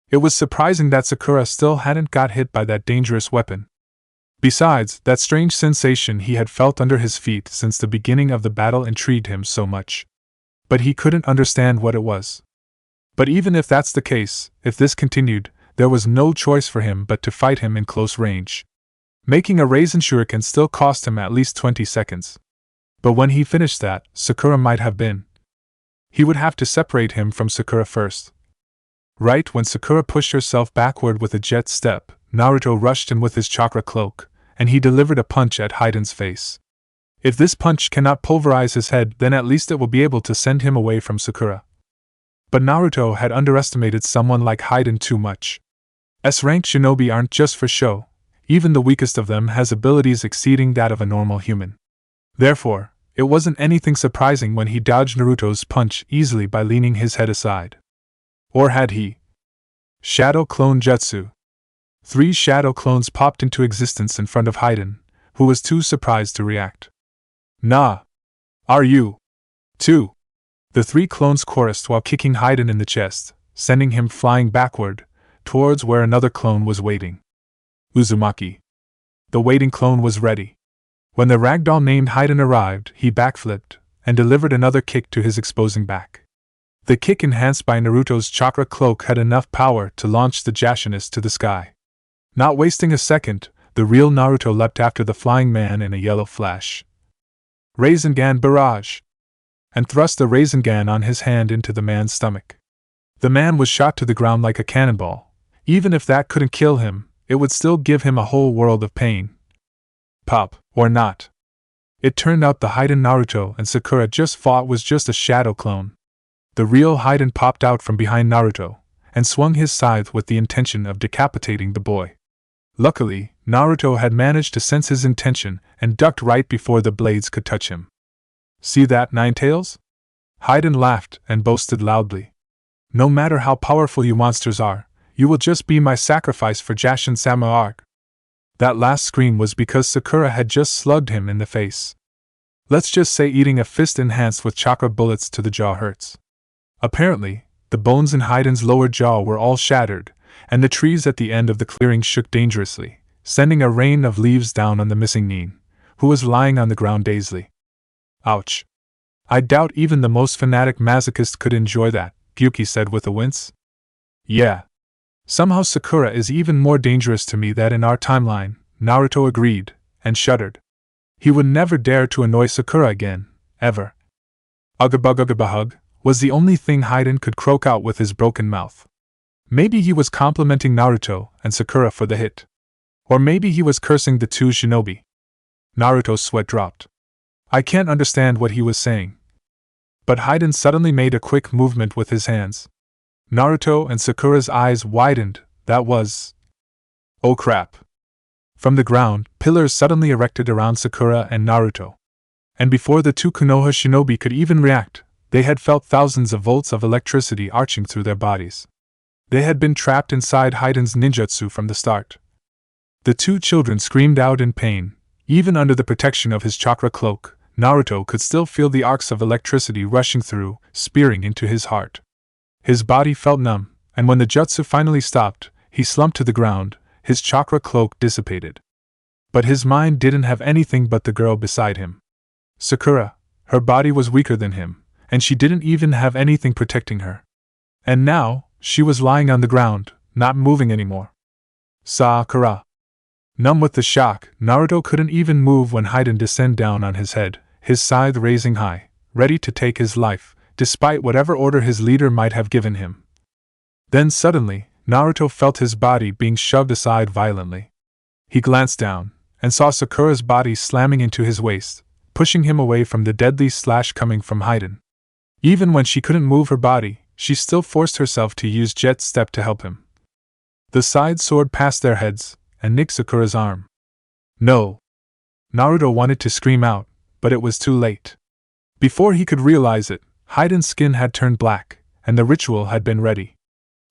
[SPEAKER 1] it was surprising that Sakura still hadn't got hit by that dangerous weapon. Besides, that strange sensation he had felt under his feet since the beginning of the battle intrigued him so much. But he couldn't understand what it was. But even if that's the case, if this continued, there was no choice for him but to fight him in close range. Making a Rasen Shuriken still cost him at least 20 seconds. But when he finished that, Sakura might have been. He would have to separate him from Sakura first. Right when Sakura pushed herself backward with a jet step, Naruto rushed in with his chakra cloak, and he delivered a punch at Hidan's face. If this punch cannot pulverize his head, then at least it will be able to send him away from Sakura. But Naruto had underestimated someone like Hidan too much. S-rank shinobi aren't just for show, even the weakest of them has abilities exceeding that of a normal human. Therefore, it wasn't anything surprising when he dodged Naruto's punch easily by leaning his head aside. Or had he? Shadow Clone Jutsu. 3 shadow clones popped into existence in front of Hidan, who was too surprised to react. Nah. Are you? 2. The 3 clones chorused while kicking Hidan in the chest, sending him flying backward, towards where another clone was waiting. Uzumaki. The waiting clone was ready. When the ragdoll named Hidan arrived, he backflipped, and delivered another kick to his exposing back. The kick enhanced by Naruto's chakra cloak had enough power to launch the Jashinist to the sky. Not wasting a second, the real Naruto leapt after the flying man in a yellow flash. Rasengan Barrage! and thrust a Rasengan on his hand into the man's stomach. The man was shot to the ground like a cannonball. Even if that couldn't kill him, it would still give him a whole world of pain. Pop, or not. It turned out the Hidan Naruto and Sakura just fought was just a shadow clone. The real Hidan popped out from behind Naruto, and swung his scythe with the intention of decapitating the boy. Luckily, Naruto had managed to sense his intention and ducked right before the blades could touch him. See that, Ninetails? Hidan laughed and boasted loudly. No matter how powerful you monsters are, you will just be my sacrifice for Jashin-sama arc. That last scream was because Sakura had just slugged him in the face. Let's just say eating a fist enhanced with chakra bullets to the jaw hurts. Apparently, the bones in Hidan's lower jaw were all shattered, and the trees at the end of the clearing shook dangerously, sending a rain of leaves down on the missing Nin, who was lying on the ground dazedly. Ouch. I doubt even the most fanatic masochist could enjoy that, Gyuki said with a wince. Yeah. Somehow Sakura is even more dangerous to me than in our timeline, Naruto agreed, and shuddered. He would never dare to annoy Sakura again, ever. Ugabugabahug was the only thing Hidan could croak out with his broken mouth. Maybe he was complimenting Naruto and Sakura for the hit. Or maybe he was cursing the two shinobi. Naruto's sweat dropped. I can't understand what he was saying. But Hidan suddenly made a quick movement with his hands. Naruto and Sakura's eyes widened. That was... Oh crap. From the ground, pillars suddenly erected around Sakura and Naruto. And before the two Konoha shinobi could even react, they had felt thousands of volts of electricity arching through their bodies. They had been trapped inside Hidan's ninjutsu from the start. The two children screamed out in pain. Even under the protection of his chakra cloak, Naruto could still feel the arcs of electricity rushing through, spearing into his heart. His body felt numb, and when the jutsu finally stopped, he slumped to the ground, his chakra cloak dissipated. But his mind didn't have anything but the girl beside him. Sakura, her body was weaker than him, and she didn't even have anything protecting her. And now, she was lying on the ground, not moving anymore. Sakura. Numb with the shock, Naruto couldn't even move when Hidan descended down on his head, his scythe raising high, ready to take his life, despite whatever order his leader might have given him. Then suddenly, Naruto felt his body being shoved aside violently. He glanced down, and saw Sakura's body slamming into his waist, pushing him away from the deadly slash coming from Hidan. Even when she couldn't move her body, she still forced herself to use Jet Step to help him. The side soared past their heads, and nicked Sakura's arm. No! Naruto wanted to scream out, but it was too late. Before he could realize it, Hidan's skin had turned black, and the ritual had been ready.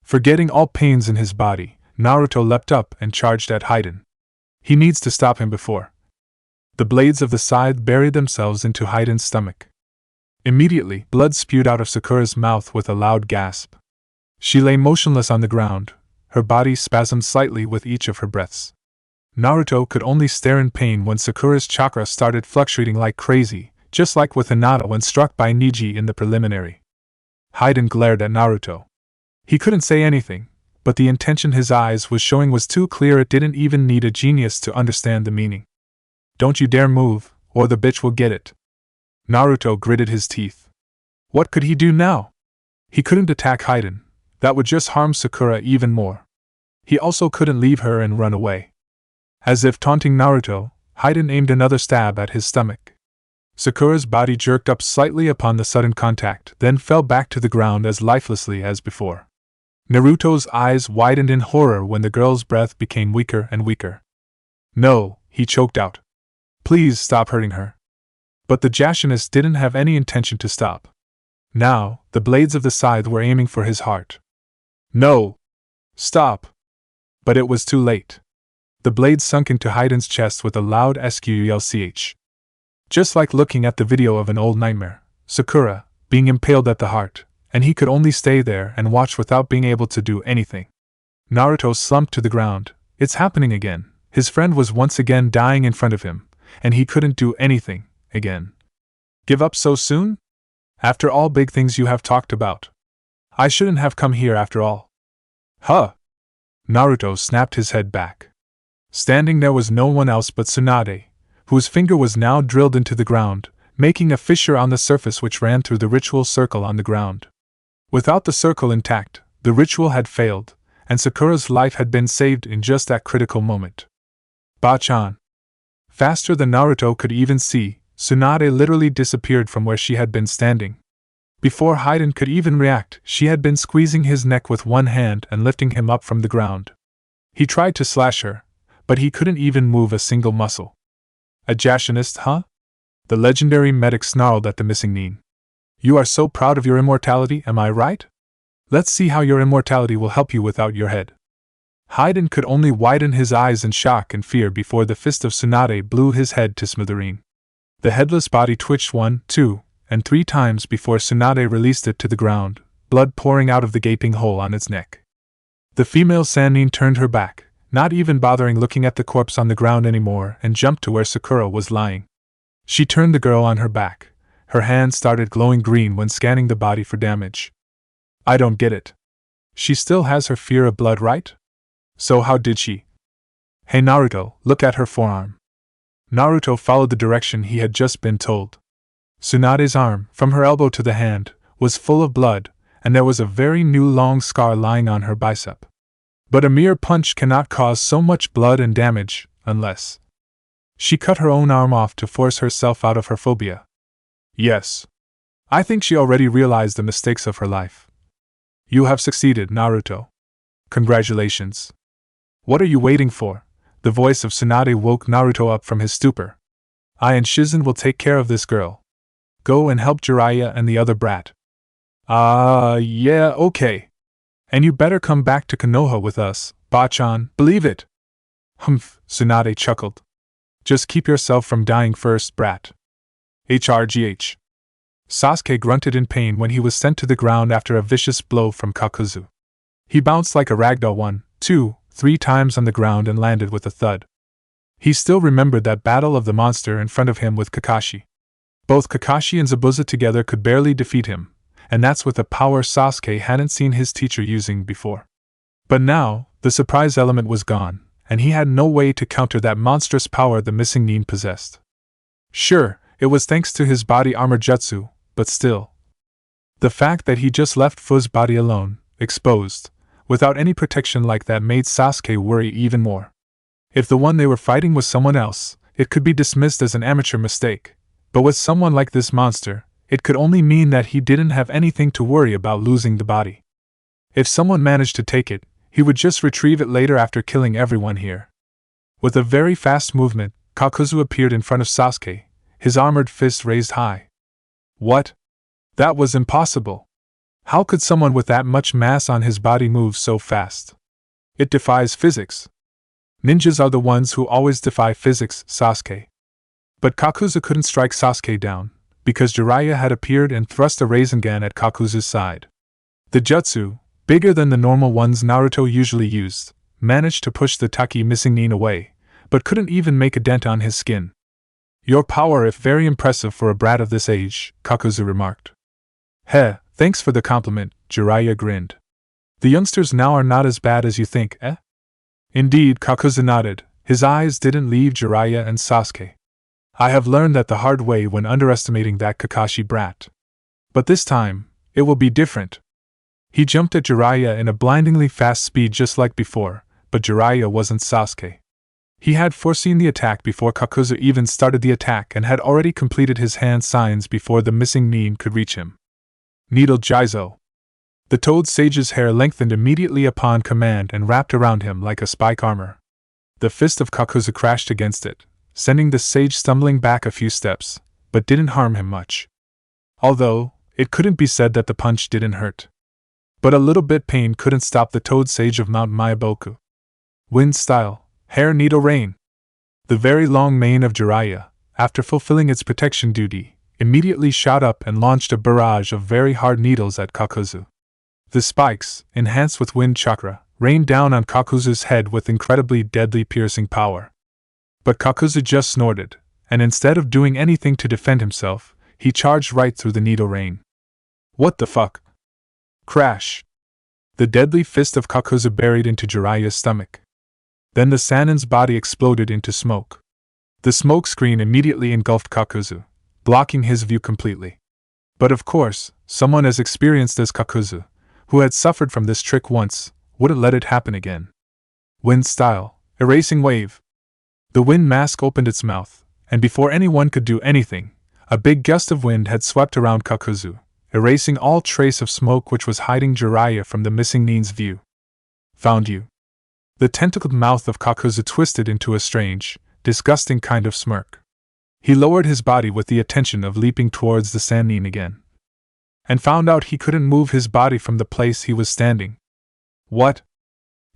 [SPEAKER 1] Forgetting all pains in his body, Naruto leapt up and charged at Hidan. He needs to stop him before. The blades of the scythe buried themselves into Hidan's stomach. Immediately, blood spewed out of Sakura's mouth with a loud gasp. She lay motionless on the ground, her body spasmed slightly with each of her breaths. Naruto could only stare in pain when Sakura's chakra started fluctuating like crazy, just like with Hinata when struck by Neji in the preliminary. Hidan glared at Naruto. He couldn't say anything, but the intention his eyes was showing was too clear it didn't even need a genius to understand the meaning. Don't you dare move, or the bitch will get it. Naruto gritted his teeth. What could he do now? He couldn't attack Hidan. That would just harm Sakura even more. He also couldn't leave her and run away. As if taunting Naruto, Hidan aimed another stab at his stomach. Sakura's body jerked up slightly upon the sudden contact, then fell back to the ground as lifelessly as before. Naruto's eyes widened in horror when the girl's breath became weaker and weaker. No, he choked out. Please stop hurting her. But the Jashinist didn't have any intention to stop. Now, the blades of the scythe were aiming for his heart. No! Stop! But it was too late. The blade sunk into Hidan's chest with a loud squelch. Just like looking at the video of an old nightmare, Sakura, being impaled at the heart, and he could only stay there and watch without being able to do anything. Naruto slumped to the ground. It's happening again. His friend was once again dying in front of him, and he couldn't do anything, again. Give up so soon? After all big things you have talked about. I shouldn't have come here after all. Huh! Naruto snapped his head back. Standing there was no one else but Tsunade, whose finger was now drilled into the ground, making a fissure on the surface which ran through the ritual circle on the ground. Without the circle intact, the ritual had failed, and Sakura's life had been saved in just that critical moment. Ba-chan. Faster than Naruto could even see, Tsunade literally disappeared from where she had been standing. Before Hidan could even react, she had been squeezing his neck with one hand and lifting him up from the ground. He tried to slash her, but he couldn't even move a single muscle. A Jashinist, huh? The legendary medic snarled at the missing nin. You are so proud of your immortality, am I right? Let's see how your immortality will help you without your head. Hidan could only widen his eyes in shock and fear before the fist of Tsunade blew his head to smithereen. The headless body twitched 1, 2, and 3 times before Tsunade released it to the ground, blood pouring out of the gaping hole on its neck. The female Sannin turned her back, not even bothering looking at the corpse on the ground anymore, and jumped to where Sakura was lying. She turned the girl on her back. Her hand started glowing green when scanning the body for damage. I don't get it. She still has her fear of blood, right? So how did she? Hey Naruto, look at her forearm. Naruto followed the direction he had just been told. Tsunade's arm, from her elbow to the hand, was full of blood, and there was a very new long scar lying on her bicep. But a mere punch cannot cause so much blood and damage, unless she cut her own arm off to force herself out of her phobia. Yes. I think she already realized the mistakes of her life. You have succeeded, Naruto. Congratulations. What are you waiting for? The voice of Tsunade woke Naruto up from his stupor. I and Shizen will take care of this girl. Go and help Jiraiya and the other brat. Yeah, okay. And you better come back to Konoha with us, Ba-chan, believe it. Humph, Tsunade chuckled. Just keep yourself from dying first, brat. HRGH. Sasuke grunted in pain when he was sent to the ground after a vicious blow from Kakuzu. He bounced like a ragdoll 1, 2, 3 times on the ground and landed with a thud. He still remembered that battle of the monster in front of him with Kakashi. Both Kakashi and Zabuza together could barely defeat him, and that's with a power Sasuke hadn't seen his teacher using before. But now, the surprise element was gone, and he had no way to counter that monstrous power the missing nin possessed. Sure, it was thanks to his body armor jutsu, but still. The fact that he just left Fu's body alone, exposed, without any protection like that made Sasuke worry even more. If the one they were fighting was someone else, it could be dismissed as an amateur mistake, but with someone like this monster, it could only mean that he didn't have anything to worry about losing the body. If someone managed to take it, he would just retrieve it later after killing everyone here. With a very fast movement, Kakuzu appeared in front of Sasuke, his armored fist raised high. What? That was impossible. How could someone with that much mass on his body move so fast? It defies physics. Ninjas are the ones who always defy physics, Sasuke. But Kakuzu couldn't strike Sasuke down, because Jiraiya had appeared and thrust a Rasengan at Kakuzu's side. The jutsu, bigger than the normal ones Naruto usually used, managed to push the Taki missing nin away, but couldn't even make a dent on his skin. Your power is very impressive for a brat of this age, Kakuzu remarked. Heh, thanks for the compliment, Jiraiya grinned. The youngsters now are not as bad as you think, eh? Indeed, Kakuzu nodded. His eyes didn't leave Jiraiya and Sasuke. I have learned that the hard way when underestimating that Kakashi brat. But this time, it will be different. He jumped at Jiraiya in a blindingly fast speed just like before, but Jiraiya wasn't Sasuke. He had foreseen the attack before Kakuzu even started the attack and had already completed his hand signs before the missing nin could reach him. Needle Jizo. The Toad Sage's hair lengthened immediately upon command and wrapped around him like a spike armor. The fist of Kakuzu crashed against it, sending the sage stumbling back a few steps, but didn't harm him much. Although, it couldn't be said that the punch didn't hurt. But a little bit pain couldn't stop the Toad Sage of Mount Myaboku. Wind style, hair needle rain. The very long mane of Jiraiya, after fulfilling its protection duty, immediately shot up and launched a barrage of very hard needles at Kakuzu. The spikes, enhanced with wind chakra, rained down on Kakuzu's head with incredibly deadly piercing power. But Kakuzu just snorted, and instead of doing anything to defend himself, he charged right through the needle rain. What the fuck? Crash! The deadly fist of Kakuzu buried into Jiraiya's stomach. Then the Sannin's body exploded into smoke. The smoke screen immediately engulfed Kakuzu, blocking his view completely. But of course, someone as experienced as Kakuzu, who had suffered from this trick once, wouldn't let it happen again. Wind style, erasing wave. The wind mask opened its mouth, and before anyone could do anything, a big gust of wind had swept around Kakuzu, erasing all trace of smoke which was hiding Jiraiya from the missing Nin's view. Found you. The tentacled mouth of Kakuzu twisted into a strange, disgusting kind of smirk. He lowered his body with the intention of leaping towards the Sannin again, and found out he couldn't move his body from the place he was standing. What?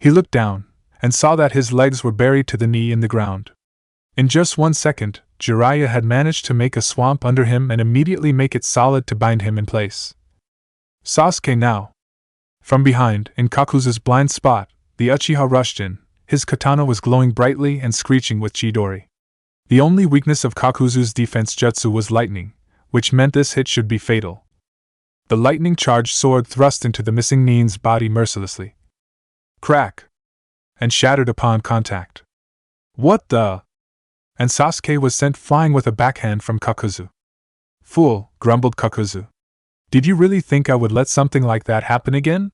[SPEAKER 1] He looked down, and saw that his legs were buried to the knee in the ground. In just 1 second, Jiraiya had managed to make a swamp under him and immediately make it solid to bind him in place. Sasuke now. From behind, in Kakuzu's blind spot, the Uchiha rushed in. His katana was glowing brightly and screeching with Chidori. The only weakness of Kakuzu's defense jutsu was lightning, which meant this hit should be fatal. The lightning-charged sword thrust into the missing Nin's body mercilessly. Crack! And shattered upon contact. What the? And Sasuke was sent flying with a backhand from Kakuzu. Fool, grumbled Kakuzu. Did you really think I would let something like that happen again?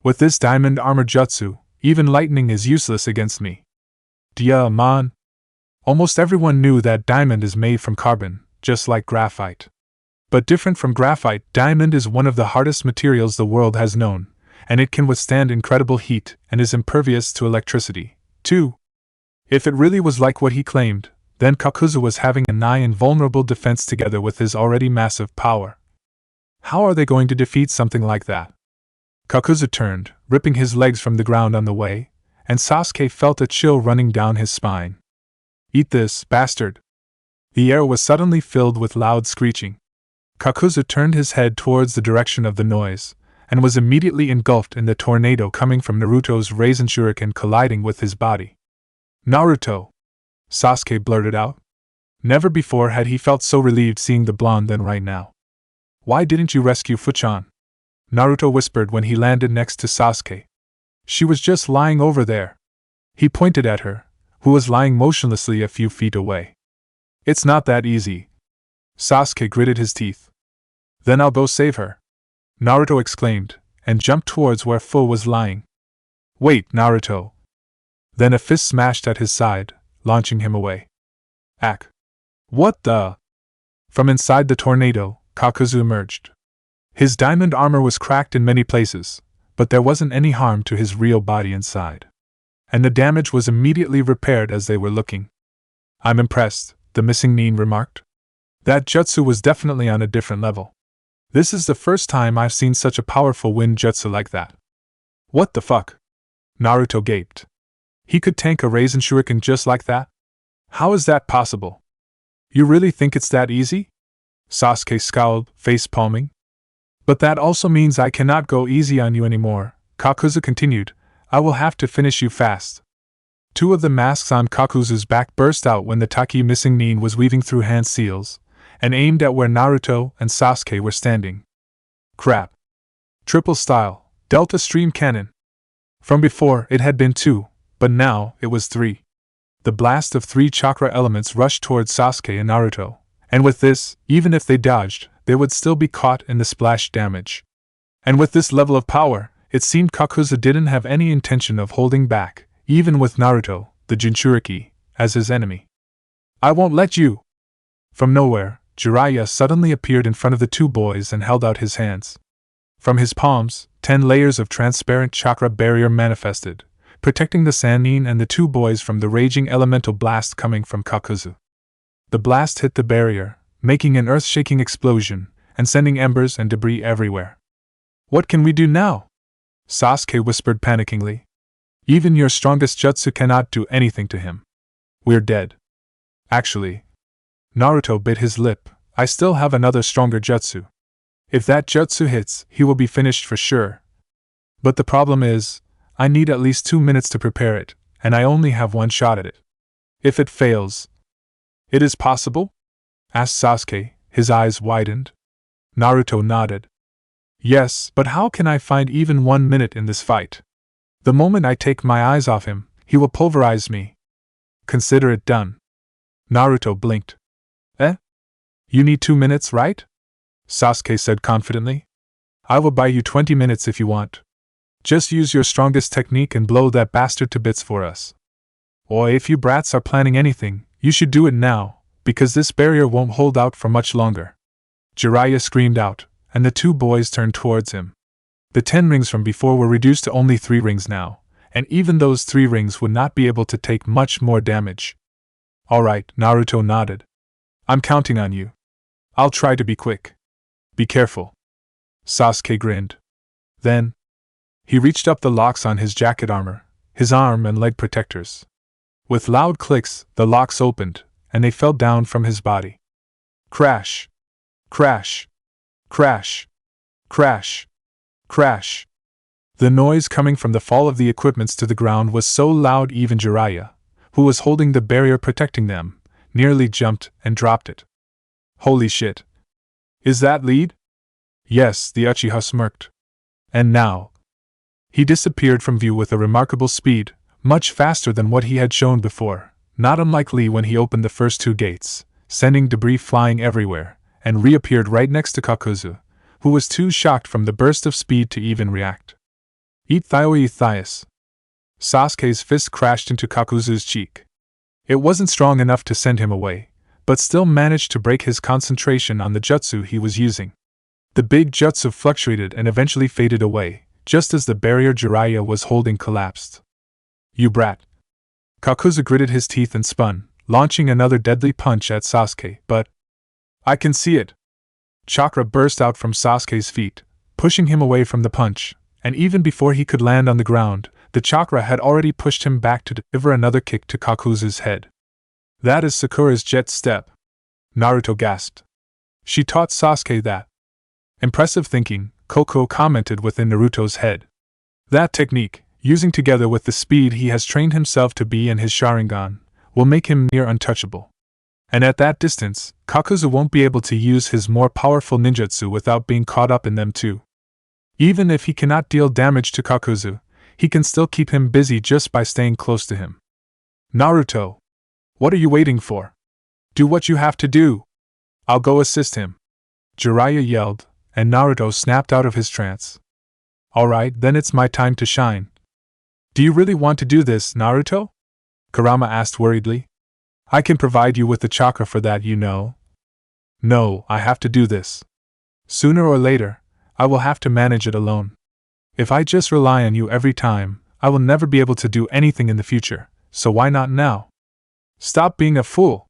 [SPEAKER 1] With this diamond armor jutsu, even lightning is useless against me. Dia man. Almost everyone knew that diamond is made from carbon, just like graphite. But different from graphite, diamond is one of the hardest materials the world has known, and it can withstand incredible heat and is impervious to electricity, too. If it really was like what he claimed, then Kakuzu was having a nigh invulnerable defense together with his already massive power. How are they going to defeat something like that? Kakuzu turned, ripping his legs from the ground on the way, and Sasuke felt a chill running down his spine. Eat this, bastard! The air was suddenly filled with loud screeching. Kakuzu turned his head towards the direction of the noise, and was immediately engulfed in the tornado coming from Naruto's Raisin Shuriken colliding with his body. Naruto! Sasuke blurted out. Never before had he felt so relieved seeing the blonde than right now. Why didn't you rescue Fuchan? Naruto whispered when he landed next to Sasuke. She was just lying over there. He pointed at her, who was lying motionlessly a few feet away. It's not that easy. Sasuke gritted his teeth. Then I'll go save her, Naruto exclaimed, and jumped towards where Fu was lying. Wait, Naruto. Then a fist smashed at his side, launching him away. Ack. What the? From inside the tornado, Kakuzu emerged. His diamond armor was cracked in many places, but there wasn't any harm to his real body inside. And the damage was immediately repaired as they were looking. I'm impressed, the missing Nin remarked. That jutsu was definitely on a different level. This is the first time I've seen such a powerful wind jutsu like that. What the fuck? Naruto gaped. He could tank a Raisin Shuriken just like that? How is that possible? You really think it's that easy? Sasuke scowled, face palming. But that also means I cannot go easy on you anymore, Kakuzu continued. I will have to finish you fast. Two of the masks on Kakuzu's back burst out when the Taki missing Nin was weaving through hand seals, and aimed at where Naruto and Sasuke were standing. Crap. Triple style, Delta Stream Cannon. From before it had been 2, but now it was 3. The blast of 3 chakra elements rushed towards Sasuke and Naruto, and with this, even if they dodged, they would still be caught in the splash damage. And with this level of power, it seemed Kakuzu didn't have any intention of holding back, even with Naruto, the Jinchuriki, as his enemy. I won't let you! From nowhere, Jiraiya suddenly appeared in front of the two boys and held out his hands. From his palms, 10 layers of transparent chakra barrier manifested, protecting the Sannin and the two boys from the raging elemental blast coming from Kakuzu. The blast hit the barrier, making an earth-shaking explosion, and sending embers and debris everywhere. What can we do now? Sasuke whispered panickingly. Even your strongest jutsu cannot do anything to him. We're dead. Actually, Naruto bit his lip, I still have another stronger jutsu. If that jutsu hits, he will be finished for sure. But the problem is, I need at least 2 minutes to prepare it, and I only have 1 shot at it. If it fails... It is possible? Asked Sasuke, his eyes widened. Naruto nodded. Yes, but how can I find even 1 minute in this fight? The moment I take my eyes off him, he will pulverize me. Consider it done. Naruto blinked. You need 2 minutes, right? Sasuke said confidently. I will buy you 20 minutes if you want. Just use your strongest technique and blow that bastard to bits for us. Or if you brats are planning anything, you should do it now, because this barrier won't hold out for much longer. Jiraiya screamed out, and the two boys turned towards him. The 10 rings from before were reduced to only 3 rings now, and even those 3 rings would not be able to take much more damage. Alright, Naruto nodded. I'm counting on you. I'll try to be quick. Be careful. Sasuke grinned. Then, he reached up the locks on his jacket armor, his arm and leg protectors. With loud clicks, the locks opened, and they fell down from his body. Crash! Crash! Crash! Crash! Crash! The noise coming from the fall of the equipments to the ground was so loud even Jiraiya, who was holding the barrier protecting them, nearly jumped and dropped it. Holy shit! Is that lead? Yes, the Uchiha smirked. And now, he disappeared from view with a remarkable speed, much faster than what he had shown before, not unlike Lee when he opened the first 2 gates, sending debris flying everywhere, and reappeared right next to Kakuzu, who was too shocked from the burst of speed to even react. Eat Thias. Sasuke's fist crashed into Kakuzu's cheek. It wasn't strong enough to send him away, but still managed to break his concentration on the jutsu he was using. The big jutsu fluctuated and eventually faded away, just as the barrier Jiraiya was holding collapsed. You brat! Kakuzu gritted his teeth and spun, launching another deadly punch at Sasuke, but I can see it! Chakra burst out from Sasuke's feet, pushing him away from the punch, and even before he could land on the ground, the chakra had already pushed him back to deliver another kick to Kakuzu's head. That is Sakura's jet step. Naruto gasped. She taught Sasuke that. Impressive thinking, Koko commented within Naruto's head. That technique, using together with the speed he has trained himself to be in his Sharingan, will make him near untouchable. And at that distance, Kakuzu won't be able to use his more powerful ninjutsu without being caught up in them too. Even if he cannot deal damage to Kakuzu, he can still keep him busy just by staying close to him. Naruto! What are you waiting for? Do what you have to do! I'll go assist him! Jiraiya yelled, and Naruto snapped out of his trance. Alright, then it's my time to shine. Do you really want to do this, Naruto? Kurama asked worriedly. I can provide you with the chakra for that, you know. No, I have to do this. Sooner or later, I will have to manage it alone. If I just rely on you every time, I will never be able to do anything in the future, so why not now? Stop being a fool!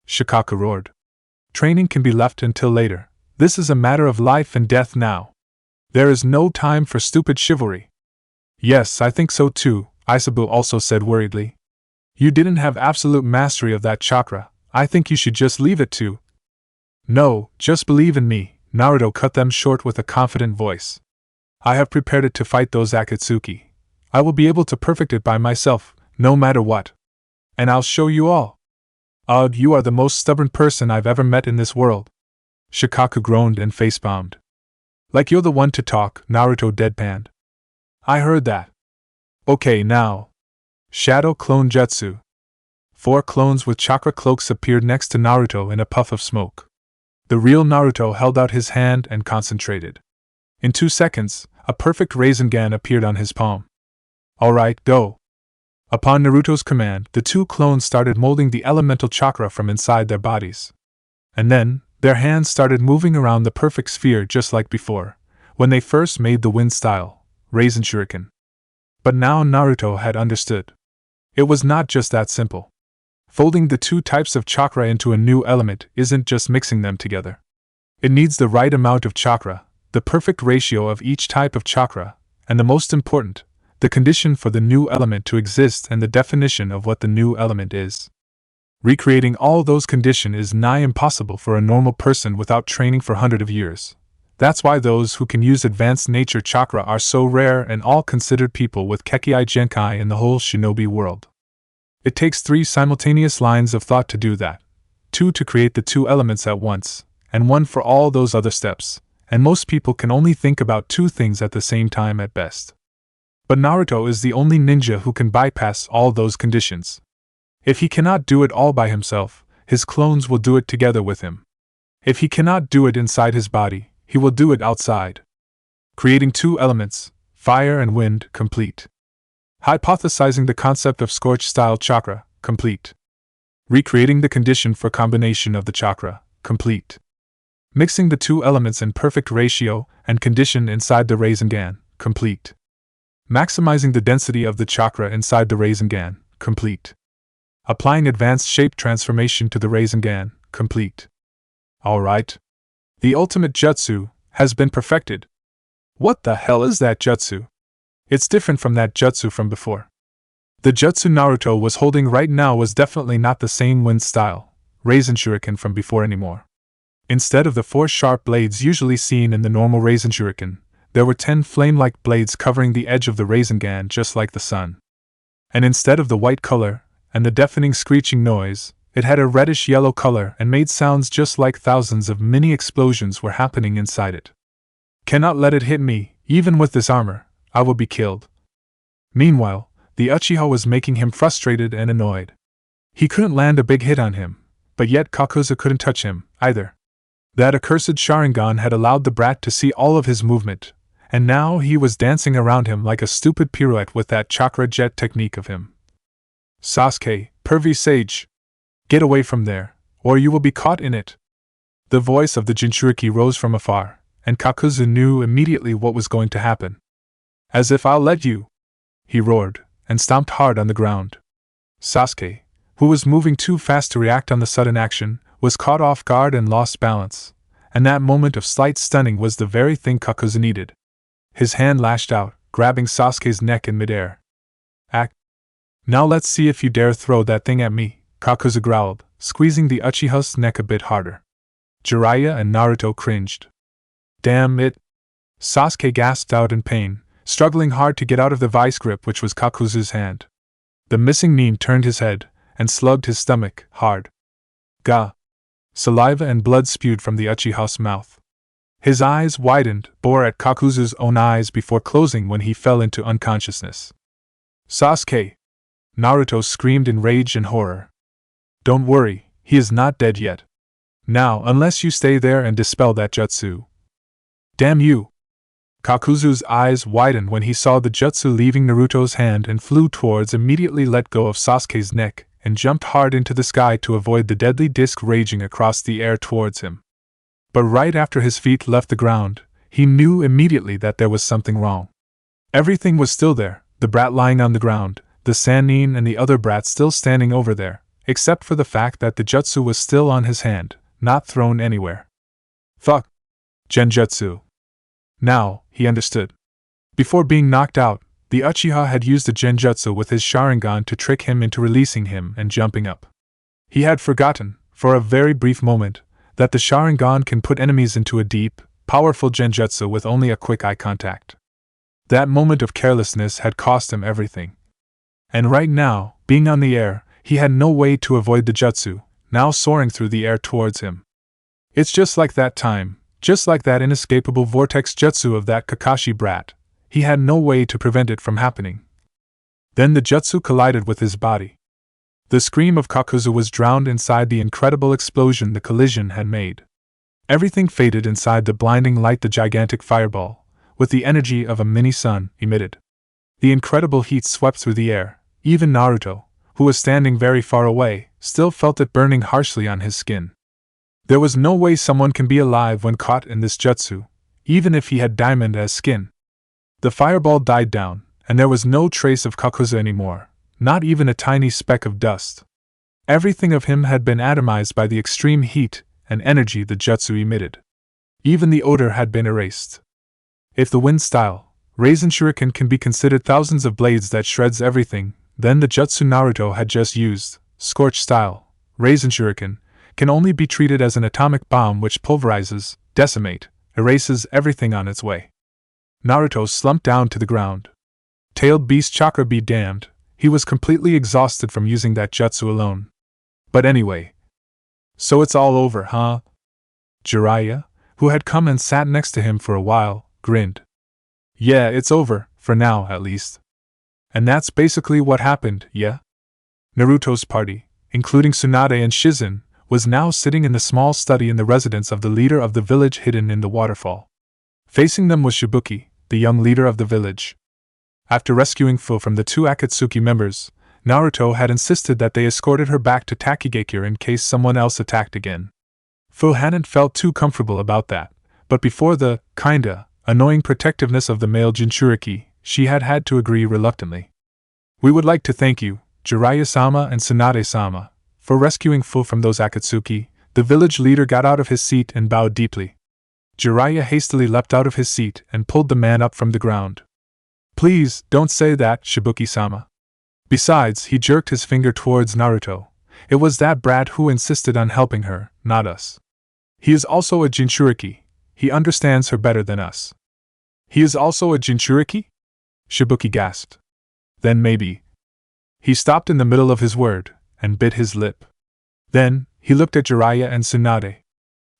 [SPEAKER 1] Shikaku roared. Training can be left until later. This is a matter of life and death now. There is no time for stupid chivalry. Yes, I think so too, Isabu also said worriedly. You didn't have absolute mastery of that chakra, I think you should just leave it to. No, just believe in me, Naruto cut them short with a confident voice. I have prepared it to fight those Akatsuki. I will be able to perfect it by myself, no matter what. And I'll show you all. Ugh, you are the most stubborn person I've ever met in this world. Shikaku groaned and facepalmed. Like you're the one to talk, Naruto deadpanned. I heard that. Okay, now. Shadow Clone Jutsu. 4 clones with chakra cloaks appeared next to Naruto in a puff of smoke. The real Naruto held out his hand and concentrated. In 2 seconds, a perfect Rasengan appeared on his palm. Alright, go. Upon Naruto's command, the 2 clones started molding the elemental chakra from inside their bodies. And then, their hands started moving around the perfect sphere just like before, when they first made the wind-style, Rasen Shuriken. But now Naruto had understood. It was not just that simple. Folding the 2 types of chakra into a new element isn't just mixing them together. It needs the right amount of chakra, the perfect ratio of each type of chakra, and the most important, the condition for the new element to exist and the definition of what the new element is. Recreating all those conditions is nigh impossible for a normal person without training for hundreds of years. That's why those who can use advanced nature chakra are so rare and all considered people with Kekkai Genkai in the whole shinobi world. It takes 3 simultaneous lines of thought to do that, 2 to create the 2 elements at once, and 1 for all those other steps, and most people can only think about 2 things at the same time at best. But Naruto is the only ninja who can bypass all those conditions. If he cannot do it all by himself, his clones will do it together with him. If he cannot do it inside his body, he will do it outside. Creating two elements, fire and wind, complete. Hypothesizing the concept of scorch-style chakra, complete. Recreating the condition for combination of the chakra, complete. Mixing the two elements in perfect ratio and condition inside the Rasengan, complete. Maximizing the density of the chakra inside the Rasengan, complete. Applying advanced shape transformation to the Rasengan, complete. Alright. The ultimate jutsu has been perfected. What the hell is that jutsu? It's different from that jutsu from before. The jutsu Naruto was holding right now was definitely not the same wind style, Rasen Shuriken from before anymore. Instead of the 4 sharp blades usually seen in the normal Rasen Shuriken, there were 10 flame-like blades covering the edge of the Rasengan just like the sun. And instead of the white color and the deafening screeching noise, it had a reddish-yellow color and made sounds just like thousands of mini explosions were happening inside it. Cannot let it hit me, even with this armor, I will be killed. Meanwhile, the Uchiha was making him frustrated and annoyed. He couldn't land a big hit on him, but yet Kakuzu couldn't touch him, either. That accursed Sharingan had allowed the brat to see all of his movement, and now he was dancing around him like a stupid pirouette with that chakra jet technique of him. Sasuke, pervy sage! Get away from there, or you will be caught in it! The voice of the Jinchuriki rose from afar, and Kakuzu knew immediately what was going to happen. As if I'll let you! He roared, and stomped hard on the ground. Sasuke, who was moving too fast to react on the sudden action, was caught off guard and lost balance, and that moment of slight stunning was the very thing Kakuzu needed. His hand lashed out, grabbing Sasuke's neck in midair. Act. Now let's see if you dare throw that thing at me, Kakuzu growled, squeezing the Uchiha's neck a bit harder. Jiraiya and Naruto cringed. Damn it! Sasuke gasped out in pain, struggling hard to get out of the vice grip which was Kakuzu's hand. The missing nin turned his head, and slugged his stomach, hard. Gah! Saliva and blood spewed from the Uchiha's mouth. His eyes widened, bore at Kakuzu's own eyes before closing when he fell into unconsciousness. Sasuke! Naruto screamed in rage and horror. Don't worry, he is not dead yet. Now, unless you stay there and dispel that jutsu. Damn you! Kakuzu's eyes widened when he saw the jutsu leaving Naruto's hand and flew towards, immediately let go of Sasuke's neck, and jumped hard into the sky to avoid the deadly disc raging across the air towards him. But right after his feet left the ground, he knew immediately that there was something wrong. Everything was still there, the brat lying on the ground, the Sannin and the other brat still standing over there, except for the fact that the jutsu was still on his hand, not thrown anywhere. Fuck! Genjutsu. Now, he understood. Before being knocked out, the Uchiha had used a genjutsu with his Sharingan to trick him into releasing him and jumping up. He had forgotten, for a very brief moment, that the Sharingan can put enemies into a deep, powerful genjutsu with only a quick eye contact. That moment of carelessness had cost him everything. And right now, being on the air, he had no way to avoid the jutsu, now soaring through the air towards him. It's just like that time, just like that inescapable vortex jutsu of that Kakashi brat. He had no way to prevent it from happening. Then the jutsu collided with his body. The scream of Kakuzu was drowned inside the incredible explosion the collision had made. Everything faded inside the blinding light the gigantic fireball, with the energy of a mini-sun, emitted. The incredible heat swept through the air. Even Naruto, who was standing very far away, still felt it burning harshly on his skin. There was no way someone can be alive when caught in this jutsu, even if he had diamond as skin. The fireball died down, and there was no trace of Kakuzu anymore, not even a tiny speck of dust. Everything of him had been atomized by the extreme heat and energy the jutsu emitted. Even the odor had been erased. If the wind style, Rasen Shuriken can be considered thousands of blades that shreds everything, then the jutsu Naruto had just used, scorch style, Rasen Shuriken, can only be treated as an atomic bomb which pulverizes, decimate, erases everything on its way. Naruto slumped down to the ground. Tailed beast chakra be damned, he was completely exhausted from using that jutsu alone. But anyway. So it's all over, huh? Jiraiya, who had come and sat next to him for a while, grinned. Yeah, it's over, for now at least. And that's basically what happened, yeah? Naruto's party, including Tsunade and Shizen, was now sitting in the small study in the residence of the leader of the village hidden in the waterfall. Facing them was Shibuki, the young leader of the village. After rescuing Fu from the two Akatsuki members, Naruto had insisted that they escorted her back to Takigakure in case someone else attacked again. Fu hadn't felt too comfortable about that, but before the, kinda, annoying protectiveness of the male Jinchuriki, she had had to agree reluctantly. We would like to thank you, Jiraiya-sama and Tsunade-sama, for rescuing Fu from those Akatsuki. The village leader got out of his seat and bowed deeply. Jiraiya hastily leapt out of his seat and pulled the man up from the ground. Please, don't say that, Shibuki-sama. Besides, he jerked his finger towards Naruto. It was that brat who insisted on helping her, not us. He is also a Jinchuriki. He understands her better than us. He is also a Jinchuriki? Shibuki gasped. Then maybe. He stopped in the middle of his word, and bit his lip. Then, he looked at Jiraiya and Tsunade.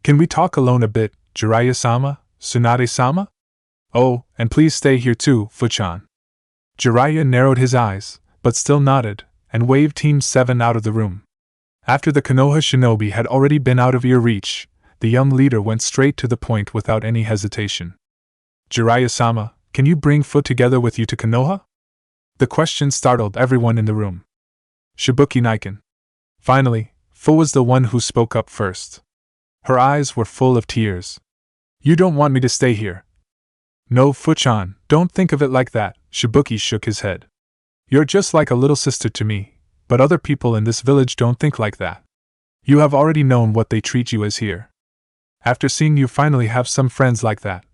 [SPEAKER 1] Can we talk alone a bit, Jiraiya-sama, Tsunade-sama? Oh, and please stay here too, Fu-chan. Jiraiya narrowed his eyes, but still nodded, and waved Team 7 out of the room. After the Konoha shinobi had already been out of ear reach, the young leader went straight to the point without any hesitation. Jiraiya-sama, can you bring Fu together with you to Konoha? The question startled everyone in the room. Shibuki Niken. Finally, Fu was the one who spoke up first. Her eyes were full of tears. You don't want me to stay here. No, Fu-chan, don't think of it like that, Shibuki shook his head. You're just like a little sister to me, but other people in this village don't think like that. You have already known what they treat you as here. After seeing you finally have some friends like that,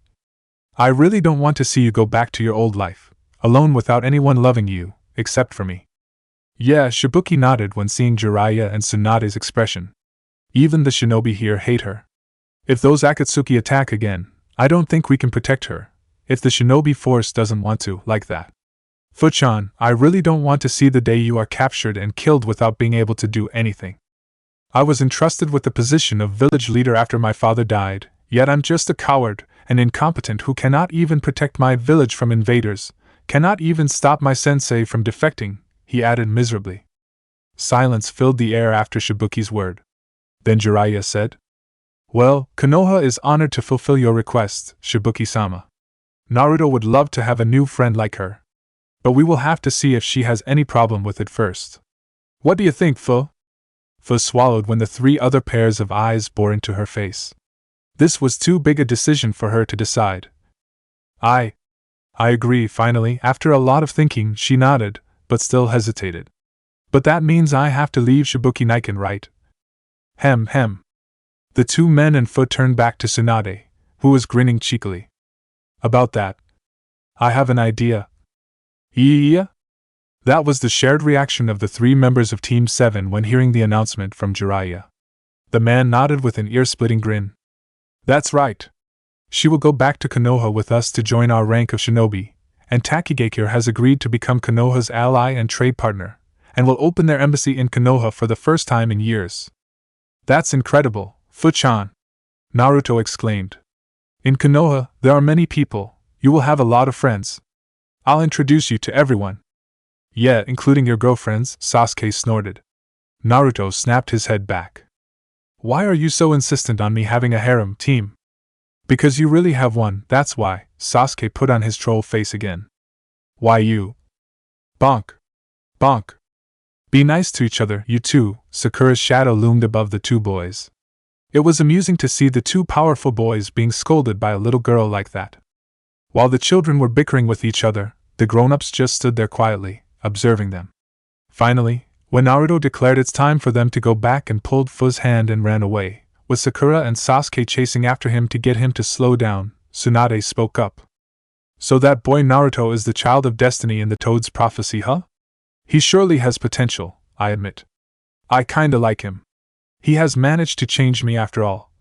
[SPEAKER 1] I really don't want to see you go back to your old life, alone without anyone loving you, except for me. Yeah, Shibuki nodded when seeing Jiraiya and Tsunade's expression. Even the shinobi here hate her. If those Akatsuki attack again, I don't think we can protect her, if the shinobi force doesn't want to, like that. Fu-chan, I really don't want to see the day you are captured and killed without being able to do anything. I was entrusted with the position of village leader after my father died, yet I'm just a coward, an incompetent who cannot even protect my village from invaders, cannot even stop my sensei from defecting, he added miserably. Silence filled the air after Shibuki's word. Then Jiraiya said, Well, Konoha is honored to fulfill your request, Shibuki-sama. Naruto would love to have a new friend like her. But we will have to see if she has any problem with it first. What do you think, Fu? Fu swallowed when the three other pairs of eyes bore into her face. This was too big a decision for her to decide. I agree, finally. After a lot of thinking, she nodded, but still hesitated. But that means I have to leave Shibuki Niken, right? Hem. The two men and Fu turned back to Tsunade, who was grinning cheekily. About that, I have an idea. Yeah? That was the shared reaction of the three members of Team 7 when hearing the announcement from Jiraiya. The man nodded with an ear-splitting grin. That's right. She will go back to Konoha with us to join our rank of shinobi, and Takigakure has agreed to become Konoha's ally and trade partner, and will open their embassy in Konoha for the first time in years. That's incredible, Fu-chan! Naruto exclaimed. In Konoha, there are many people. You will have a lot of friends. I'll introduce you to everyone. Yeah, including your girlfriends, Sasuke snorted. Naruto snapped his head back. Why are you so insistent on me having a harem team? Because you really have one, that's why, Sasuke put on his troll face again. Why you? Bonk. Bonk. Be nice to each other, you two, Sakura's shadow loomed above the two boys. It was amusing to see the two powerful boys being scolded by a little girl like that. While the children were bickering with each other, the grown-ups just stood there quietly, observing them. Finally, when Naruto declared it's time for them to go back and pulled Fu's hand and ran away, with Sakura and Sasuke chasing after him to get him to slow down, Tsunade spoke up. So that boy Naruto is the child of destiny in the Toad's prophecy, huh? He surely has potential, I admit. I kinda like him. He has managed to change me after all.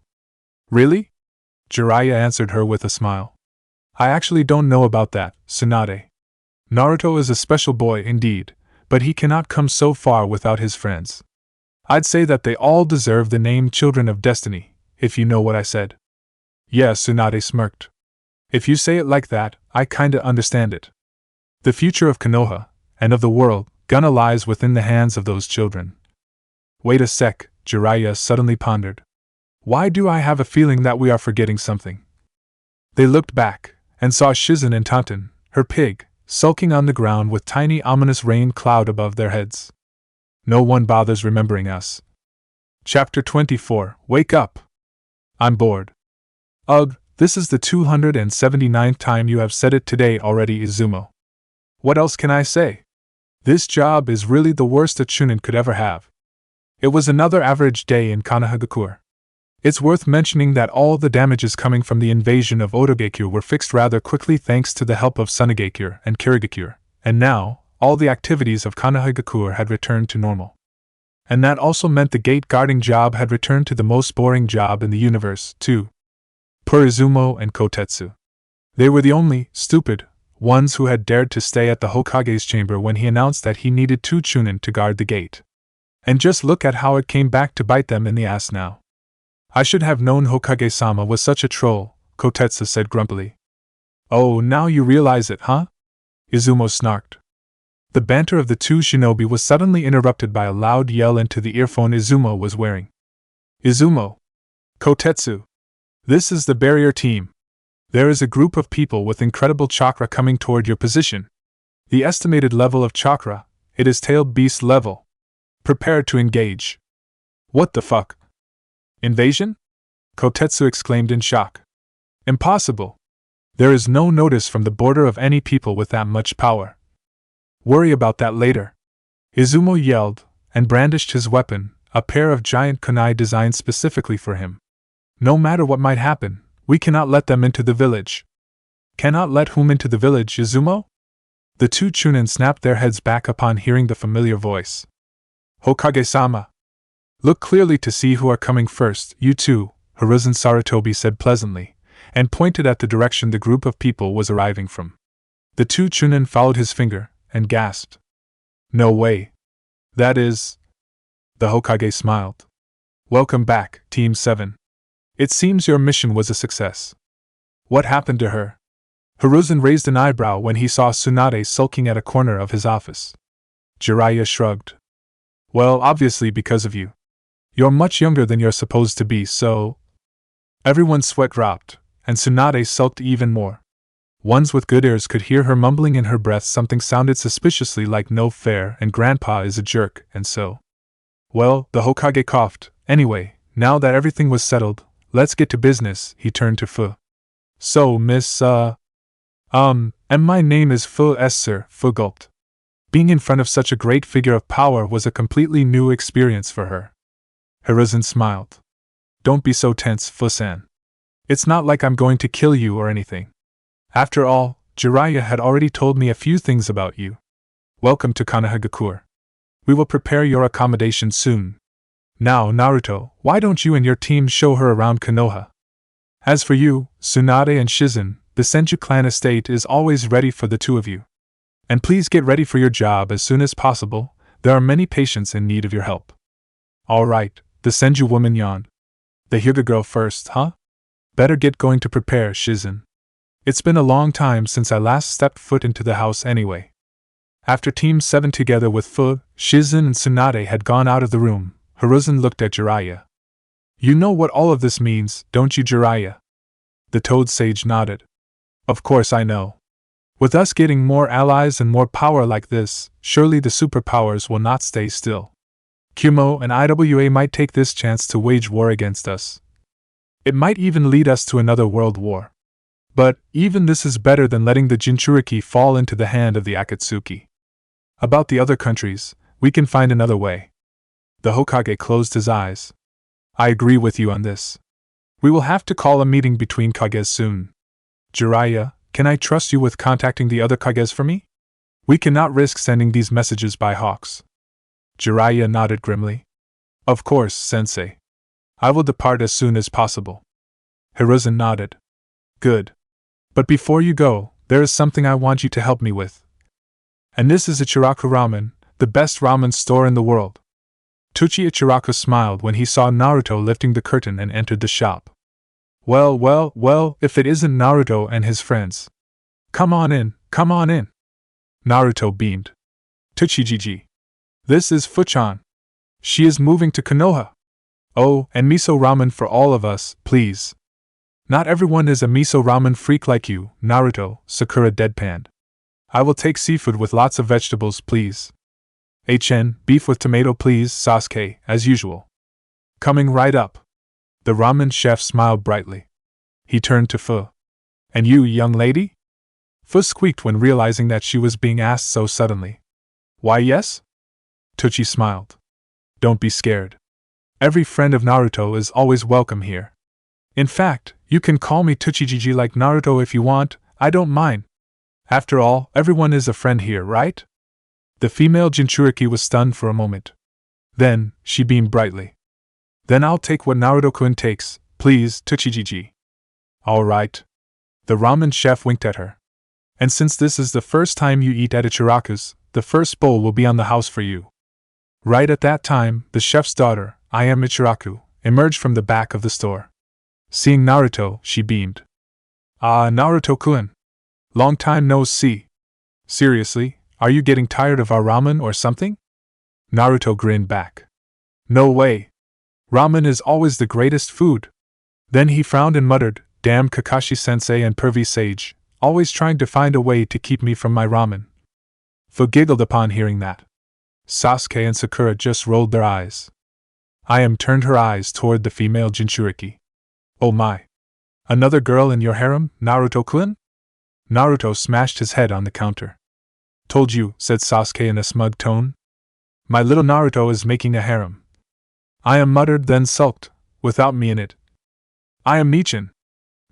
[SPEAKER 1] Really? Jiraiya answered her with a smile. I actually don't know about that, Tsunade. Naruto is a special boy indeed, but he cannot come so far without his friends. I'd say that they all deserve the name Children of Destiny, if you know what I said. Yeah, Tsunade smirked. If you say it like that, I kinda understand it. The future of Konoha, and of the world, gonna lies within the hands of those children. Wait a sec, Jiraiya suddenly pondered. Why do I have a feeling that we are forgetting something? They looked back, and saw Shizen and Tantan, her pig, sulking on the ground with tiny ominous rain cloud above their heads. No one bothers remembering us. Chapter 24. Wake up! I'm bored. Ugh, this is the 279th time you have said it today already, Izumo. What else can I say? This job is really the worst a Chunin could ever have. It was another average day in Konohagakure. It's worth mentioning that all the damages coming from the invasion of Otogakure were fixed rather quickly thanks to the help of Sunagakure and Kirigakure, and now, all the activities of Konohagakure had returned to normal. And that also meant the gate guarding job had returned to the most boring job in the universe, too. Poor Izumo and Kotetsu. They were the only, stupid, ones who had dared to stay at the Hokage's chamber when he announced that he needed 2 Chunin to guard the gate. And just look at how it came back to bite them in the ass now. I should have known Hokage-sama was such a troll, Kotetsu said grumpily. Oh, now you realize it, huh? Izumo snarked. The banter of the 2 shinobi was suddenly interrupted by a loud yell into the earphone Izumo was wearing. Izumo! Kotetsu! This is the barrier team. There is a group of people with incredible chakra coming toward your position. The estimated level of chakra, it is tailed beast level. Prepare to engage. What the fuck? Invasion? Kotetsu exclaimed in shock. Impossible. There is no notice from the border of any people with that much power. Worry about that later. Izumo yelled, and brandished his weapon, a pair of giant kunai designed specifically for him. No matter what might happen, we cannot let them into the village. Cannot let whom into the village, Izumo? The 2 Chunin snapped their heads back upon hearing the familiar voice. Hokage-sama. Look clearly to see who are coming first, you two, Hiruzen Sarutobi said pleasantly, and pointed at the direction the group of people was arriving from. The 2 Chunin followed his finger, and gasped. No way. That is... The Hokage smiled. Welcome back, Team 7. It seems your mission was a success. What happened to her? Hiruzen raised an eyebrow when he saw Tsunade sulking at a corner of his office. Jiraiya shrugged. Well, obviously because of you. You're much younger than you're supposed to be, so... Everyone's sweat dropped, and Tsunade sulked even more. Ones with good ears could hear her mumbling in her breath something sounded suspiciously like no fair and grandpa is a jerk, and so... Well, the Hokage coughed. Anyway, now that everything was settled, let's get to business, he turned to Fu. So, Miss, and my name is Fu sir, Fu gulped. Being in front of such a great figure of power was a completely new experience for her. Hiruzen smiled. Don't be so tense, Fu-san. It's not like I'm going to kill you or anything. After all, Jiraiya had already told me a few things about you. Welcome to Konohagakure. We will prepare your accommodation soon. Now, Naruto, why don't you and your team show her around Konoha? As for you, Tsunade and Shizen, the Senju clan estate is always ready for the 2 of you. And please get ready for your job as soon as possible, there are many patients in need of your help. All right, the Senju woman yawned. The Hyuga girl first, huh? Better get going to prepare, Shizen. It's been a long time since I last stepped foot into the house anyway. After Team 7 together with Fu, Shizen and Tsunade had gone out of the room, Hiruzen looked at Jiraiya. You know what all of this means, don't you, Jiraiya? The Toad Sage nodded. Of course I know. With us getting more allies and more power like this, surely the superpowers will not stay still. Kumo and IWA might take this chance to wage war against us. It might even lead us to another world war. But, even this is better than letting the Jinchuriki fall into the hand of the Akatsuki. About the other countries, we can find another way. The Hokage closed his eyes. I agree with you on this. We will have to call a meeting between Kages soon. Jiraiya, can I trust you with contacting the other Kages for me? We cannot risk sending these messages by hawks. Jiraiya nodded grimly. Of course, sensei. I will depart as soon as possible. Hiruzen nodded. Good. But before you go, there is something I want you to help me with. And this is Ichiraku Ramen, the best ramen store in the world. Tuchi Ichiraku smiled when he saw Naruto lifting the curtain and entered the shop. Well, if it isn't Naruto and his friends. Come on in, come on in. Naruto beamed. Tuchi Jiji. This is Fuchan. She is moving to Konoha. Oh, and miso ramen for all of us, please. Not everyone is a miso ramen freak like you, Naruto, Sakura deadpanned. I will take seafood with lots of vegetables, please. Beef with tomato, please, Sasuke, as usual. Coming right up. The ramen chef smiled brightly. He turned to Fu. And you, young lady? Fu squeaked when realizing that she was being asked so suddenly. Why, yes? Tsuchi smiled. Don't be scared. Every friend of Naruto is always welcome here. In fact, you can call me Tsuchijiji like Naruto if you want, I don't mind. After all, everyone is a friend here, right? The female Jinchuriki was stunned for a moment. Then, she beamed brightly. Then I'll take what Naruto-kun takes, please, Tsuchijiji. All right. The ramen chef winked at her. And since this is the first time you eat at Ichiraku's, the first bowl will be on the house for you. Right at that time, the chef's daughter, I am Ichiraku, emerged from the back of the store. Seeing Naruto, she beamed. Ah, Naruto-kun. Long time no see. Seriously, are you getting tired of our ramen or something? Naruto grinned back. No way. Ramen is always the greatest food. Then he frowned and muttered, damn Kakashi-sensei and pervy sage, always trying to find a way to keep me from my ramen. Fu giggled upon hearing that. Sasuke and Sakura just rolled their eyes. I am turned her eyes toward the female Jinchuriki. Oh my. Another girl in your harem, Naruto-kun? Naruto smashed his head on the counter. Told you, said Sasuke in a smug tone. My little Naruto is making a harem. I am muttered, then sulked, without me in it. I am Nichin!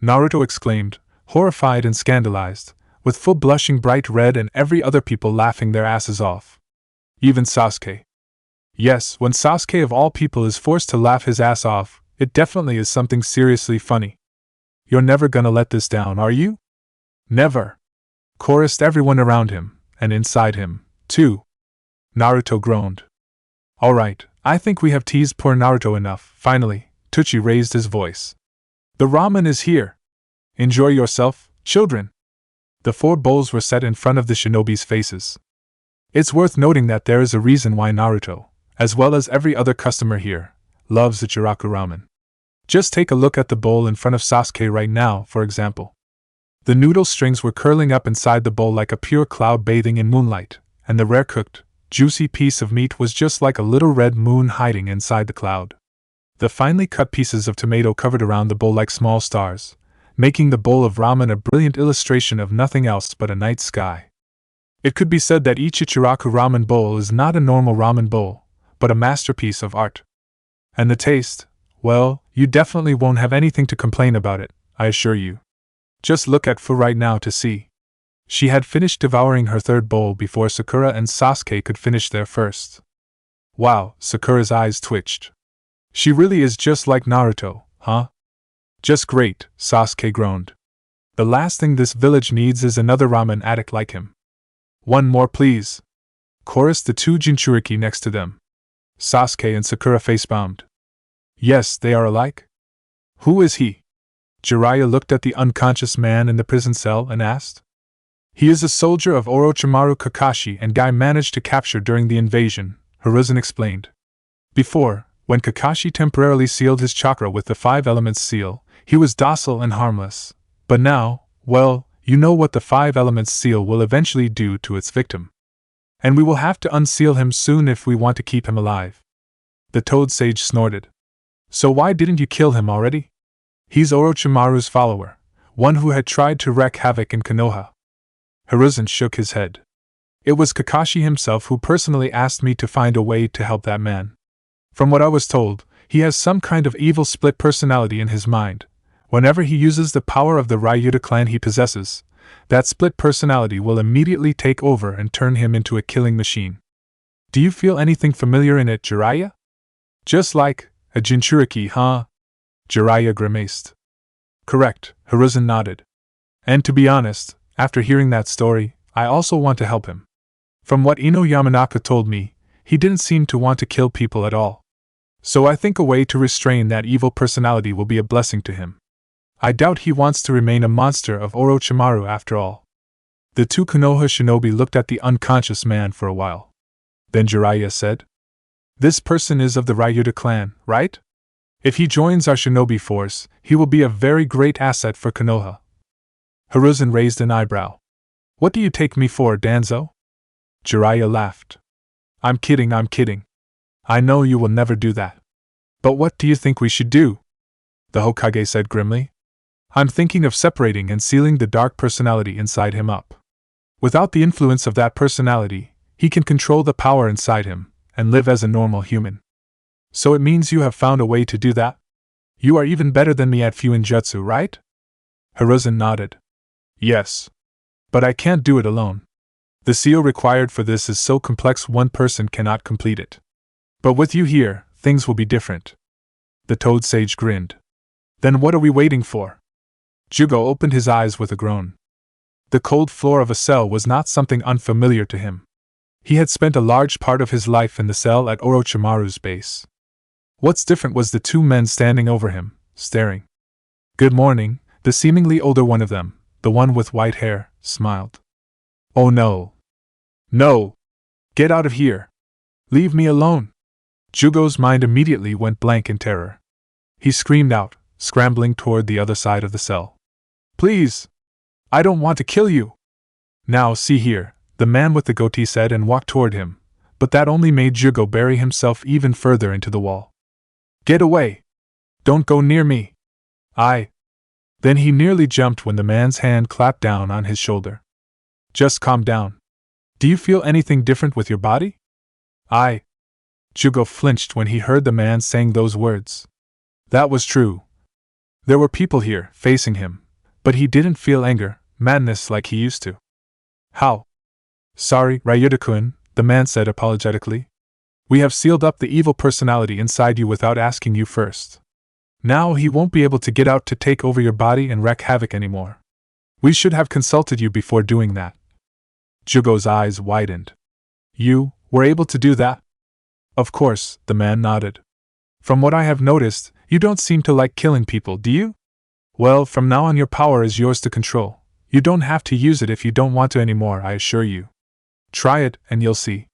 [SPEAKER 1] Naruto exclaimed, horrified and scandalized, with Fu blushing bright red and every other people laughing their asses off. Even Sasuke. Yes, when Sasuke of all people is forced to laugh his ass off, it definitely is something seriously funny. You're never gonna let this down, are you? Never! Chorused everyone around him, and inside him, too. Naruto groaned. Alright, I think we have teased poor Naruto enough. Finally, Tsuchi raised his voice. The ramen is here. Enjoy yourself, children. The 4 bowls were set in front of the shinobi's faces. It's worth noting that there is a reason why Naruto, as well as every other customer here, loves Ichiraku ramen. Just take a look at the bowl in front of Sasuke right now, for example. The noodle strings were curling up inside the bowl like a pure cloud bathing in moonlight, and the rare-cooked, juicy piece of meat was just like a little red moon hiding inside the cloud. The finely cut pieces of tomato covered around the bowl like small stars, making the bowl of ramen a brilliant illustration of nothing else but a night sky. It could be said that each Ichiraku ramen bowl is not a normal ramen bowl, but a masterpiece of art. And the taste, well, you definitely won't have anything to complain about it, I assure you. Just look at Fu right now to see. She had finished devouring her 3rd bowl before Sakura and Sasuke could finish their first. Wow, Sakura's eyes twitched. She really is just like Naruto, huh? Just great, Sasuke groaned. The last thing this village needs is another ramen addict like him. One more please. Chorused the 2 Jinchuriki next to them. Sasuke and Sakura face-bombed. Yes, they are alike. Who is he? Jiraiya looked at the unconscious man in the prison cell and asked. He is a soldier of Orochimaru Kakashi and guy managed to capture during the invasion, Hiruzen explained. Before, when Kakashi temporarily sealed his chakra with the 5 elements seal, he was docile and harmless. But now, well, you know what the 5 elements seal will eventually do to its victim. And we will have to unseal him soon if we want to keep him alive. The Toad Sage snorted. So why didn't you kill him already? He's Orochimaru's follower, one who had tried to wreak havoc in Konoha. Hiruzen shook his head. It was Kakashi himself who personally asked me to find a way to help that man. From what I was told, he has some kind of evil split personality in his mind. Whenever he uses the power of the Ryuta clan he possesses, that split personality will immediately take over and turn him into a killing machine. Do you feel anything familiar in it, Jiraiya? Just like a Jinchuriki, huh? Jiraiya grimaced. Correct, Hiruzen nodded. And to be honest, after hearing that story, I also want to help him. From what Ino Yamanaka told me, he didn't seem to want to kill people at all. So I think a way to restrain that evil personality will be a blessing to him. I doubt he wants to remain a monster of Orochimaru after all. The 2 Konoha shinobi looked at the unconscious man for a while. Then Jiraiya said, This person is of the Ryuta clan, right? If he joins our shinobi force, he will be a very great asset for Konoha. Hiruzen raised an eyebrow. What do you take me for, Danzo? Jiraiya laughed. I'm kidding. I know you will never do that. But what do you think we should do? The Hokage said grimly. I'm thinking of separating and sealing the dark personality inside him up. Without the influence of that personality, he can control the power inside him and live as a normal human. So it means you have found a way to do that? You are even better than me at Fuinjutsu, right? Hiruzen nodded. Yes. But I can't do it alone. The seal required for this is so complex one person cannot complete it. But with you here, things will be different. The Toad Sage grinned. Then what are we waiting for? Jugo opened his eyes with a groan. The cold floor of a cell was not something unfamiliar to him. He had spent a large part of his life in the cell at Orochimaru's base. What's different was the two men standing over him, staring. Good morning, the seemingly older one of them, the one with white hair, smiled. Oh no. No! Get out of here! Leave me alone! Jugo's mind immediately went blank in terror. He screamed out, scrambling toward the other side of the cell. Please! I don't want to kill you! Now see here, the man with the goatee said and walked toward him, but that only made Jugo bury himself even further into the wall. Get away! Don't go near me! Then he nearly jumped when the man's hand clapped down on his shoulder. Just calm down. Do you feel anything different with your body? Jugo flinched when he heard the man saying those words. That was true. There were people here, facing him, but he didn't feel anger, madness like he used to. How? Sorry, Ryuta-kun, the man said apologetically. We have sealed up the evil personality inside you without asking you first. Now he won't be able to get out to take over your body and wreak havoc anymore. We should have consulted you before doing that. Jugo's eyes widened. You were able to do that? Of course, the man nodded. From what I have noticed, you don't seem to like killing people, do you? Well, from now on your power is yours to control. You don't have to use it if you don't want to anymore, I assure you. Try it, and you'll see.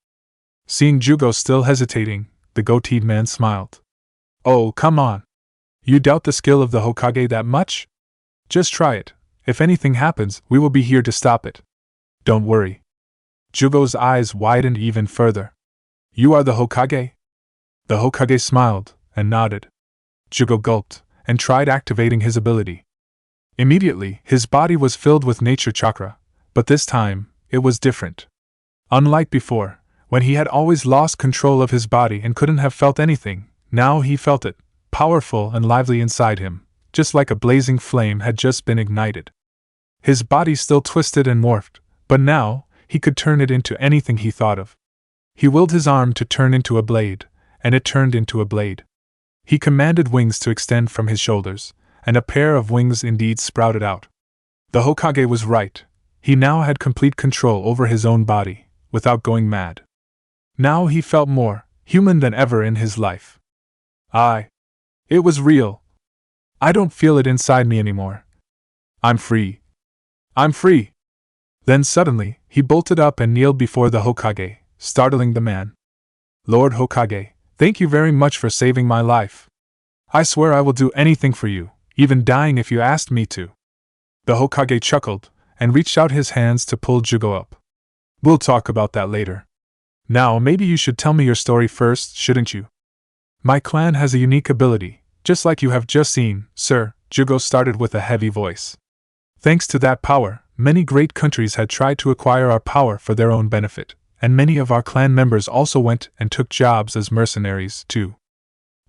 [SPEAKER 1] Seeing Jugo still hesitating, the goateed man smiled. Oh, come on. You doubt the skill of the Hokage that much? Just try it. If anything happens, we will be here to stop it. Don't worry. Jugo's eyes widened even further. You are the Hokage? The Hokage smiled and nodded. Jugo gulped and tried activating his ability. Immediately, his body was filled with nature chakra, but this time, it was different. Unlike before, when he had always lost control of his body and couldn't have felt anything, now he felt it, powerful and lively inside him, just like a blazing flame had just been ignited. His body still twisted and morphed, but now, he could turn it into anything he thought of. He willed his arm to turn into a blade, and it turned into a blade. He commanded wings to extend from his shoulders, and a pair of wings indeed sprouted out. The Hokage was right. He now had complete control over his own body, without going mad. Now he felt more human than ever in his life. It was real. I don't feel it inside me anymore. I'm free. I'm free. Then suddenly, he bolted up and kneeled before the Hokage, startling the man. Lord Hokage, thank you very much for saving my life. I swear I will do anything for you, even dying if you asked me to. The Hokage chuckled, and reached out his hands to pull Jugo up. We'll talk about that later. Now maybe you should tell me your story first, shouldn't you? My clan has a unique ability, just like you have just seen, sir, Jugo started with a heavy voice. Thanks to that power, many great countries had tried to acquire our power for their own benefit, and many of our clan members also went and took jobs as mercenaries, too.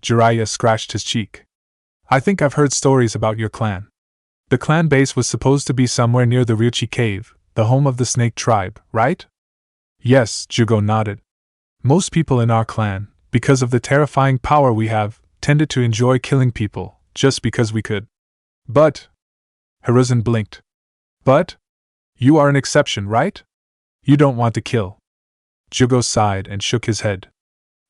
[SPEAKER 1] Jiraiya scratched his cheek. I think I've heard stories about your clan. The clan base was supposed to be somewhere near the Ryuchi cave, the home of the snake tribe, right? Yes, Jugo nodded. Most people in our clan, because of the terrifying power we have, tended to enjoy killing people, just because we could. But... Hiruzen blinked. But? You are an exception, right? You don't want to kill. Jugo sighed and shook his head.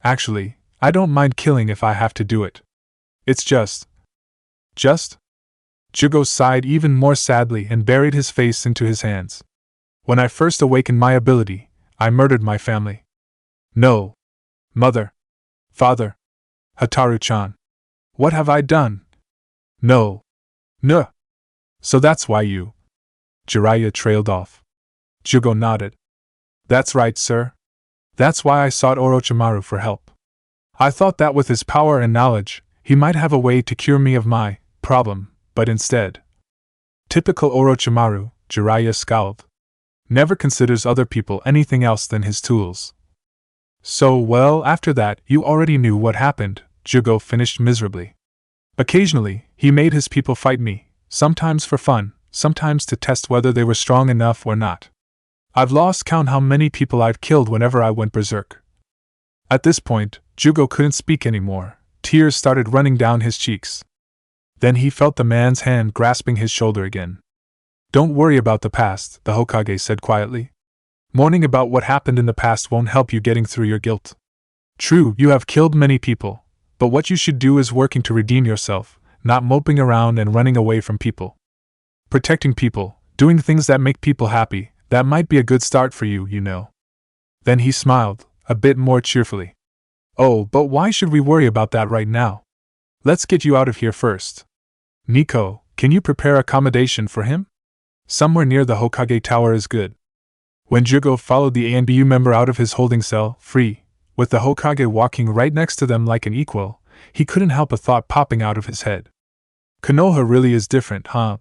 [SPEAKER 1] Actually, I don't mind killing if I have to do it. It's just... Jugo sighed even more sadly and buried his face into his hands. When I first awakened my ability, I murdered my family. No. Mother. Father. Hataru-chan. What have I done? No. No. So that's why you. Jiraiya trailed off. Jugo nodded. That's right, sir. That's why I sought Orochimaru for help. I thought that with his power and knowledge, he might have a way to cure me of my problem, but instead. Typical Orochimaru, Jiraiya scowled. Never considers other people anything else than his tools. So, well, after that, you already knew what happened, Jugo finished miserably. Occasionally, he made his people fight me, sometimes for fun, sometimes to test whether they were strong enough or not. I've lost count how many people I've killed whenever I went berserk. At this point, Jugo couldn't speak anymore. Tears started running down his cheeks. Then he felt the man's hand grasping his shoulder again. Don't worry about the past, the Hokage said quietly. Mourning about what happened in the past won't help you getting through your guilt. True, you have killed many people, but what you should do is working to redeem yourself, not moping around and running away from people. Protecting people, doing things that make people happy, that might be a good start for you, you know. Then he smiled, a bit more cheerfully. Oh, but why should we worry about that right now? Let's get you out of here first. Nico, can you prepare accommodation for him? Somewhere near the Hokage Tower is good. When Jugo followed the ANBU member out of his holding cell, free, with the Hokage walking right next to them like an equal, he couldn't help a thought popping out of his head. Konoha really is different, huh?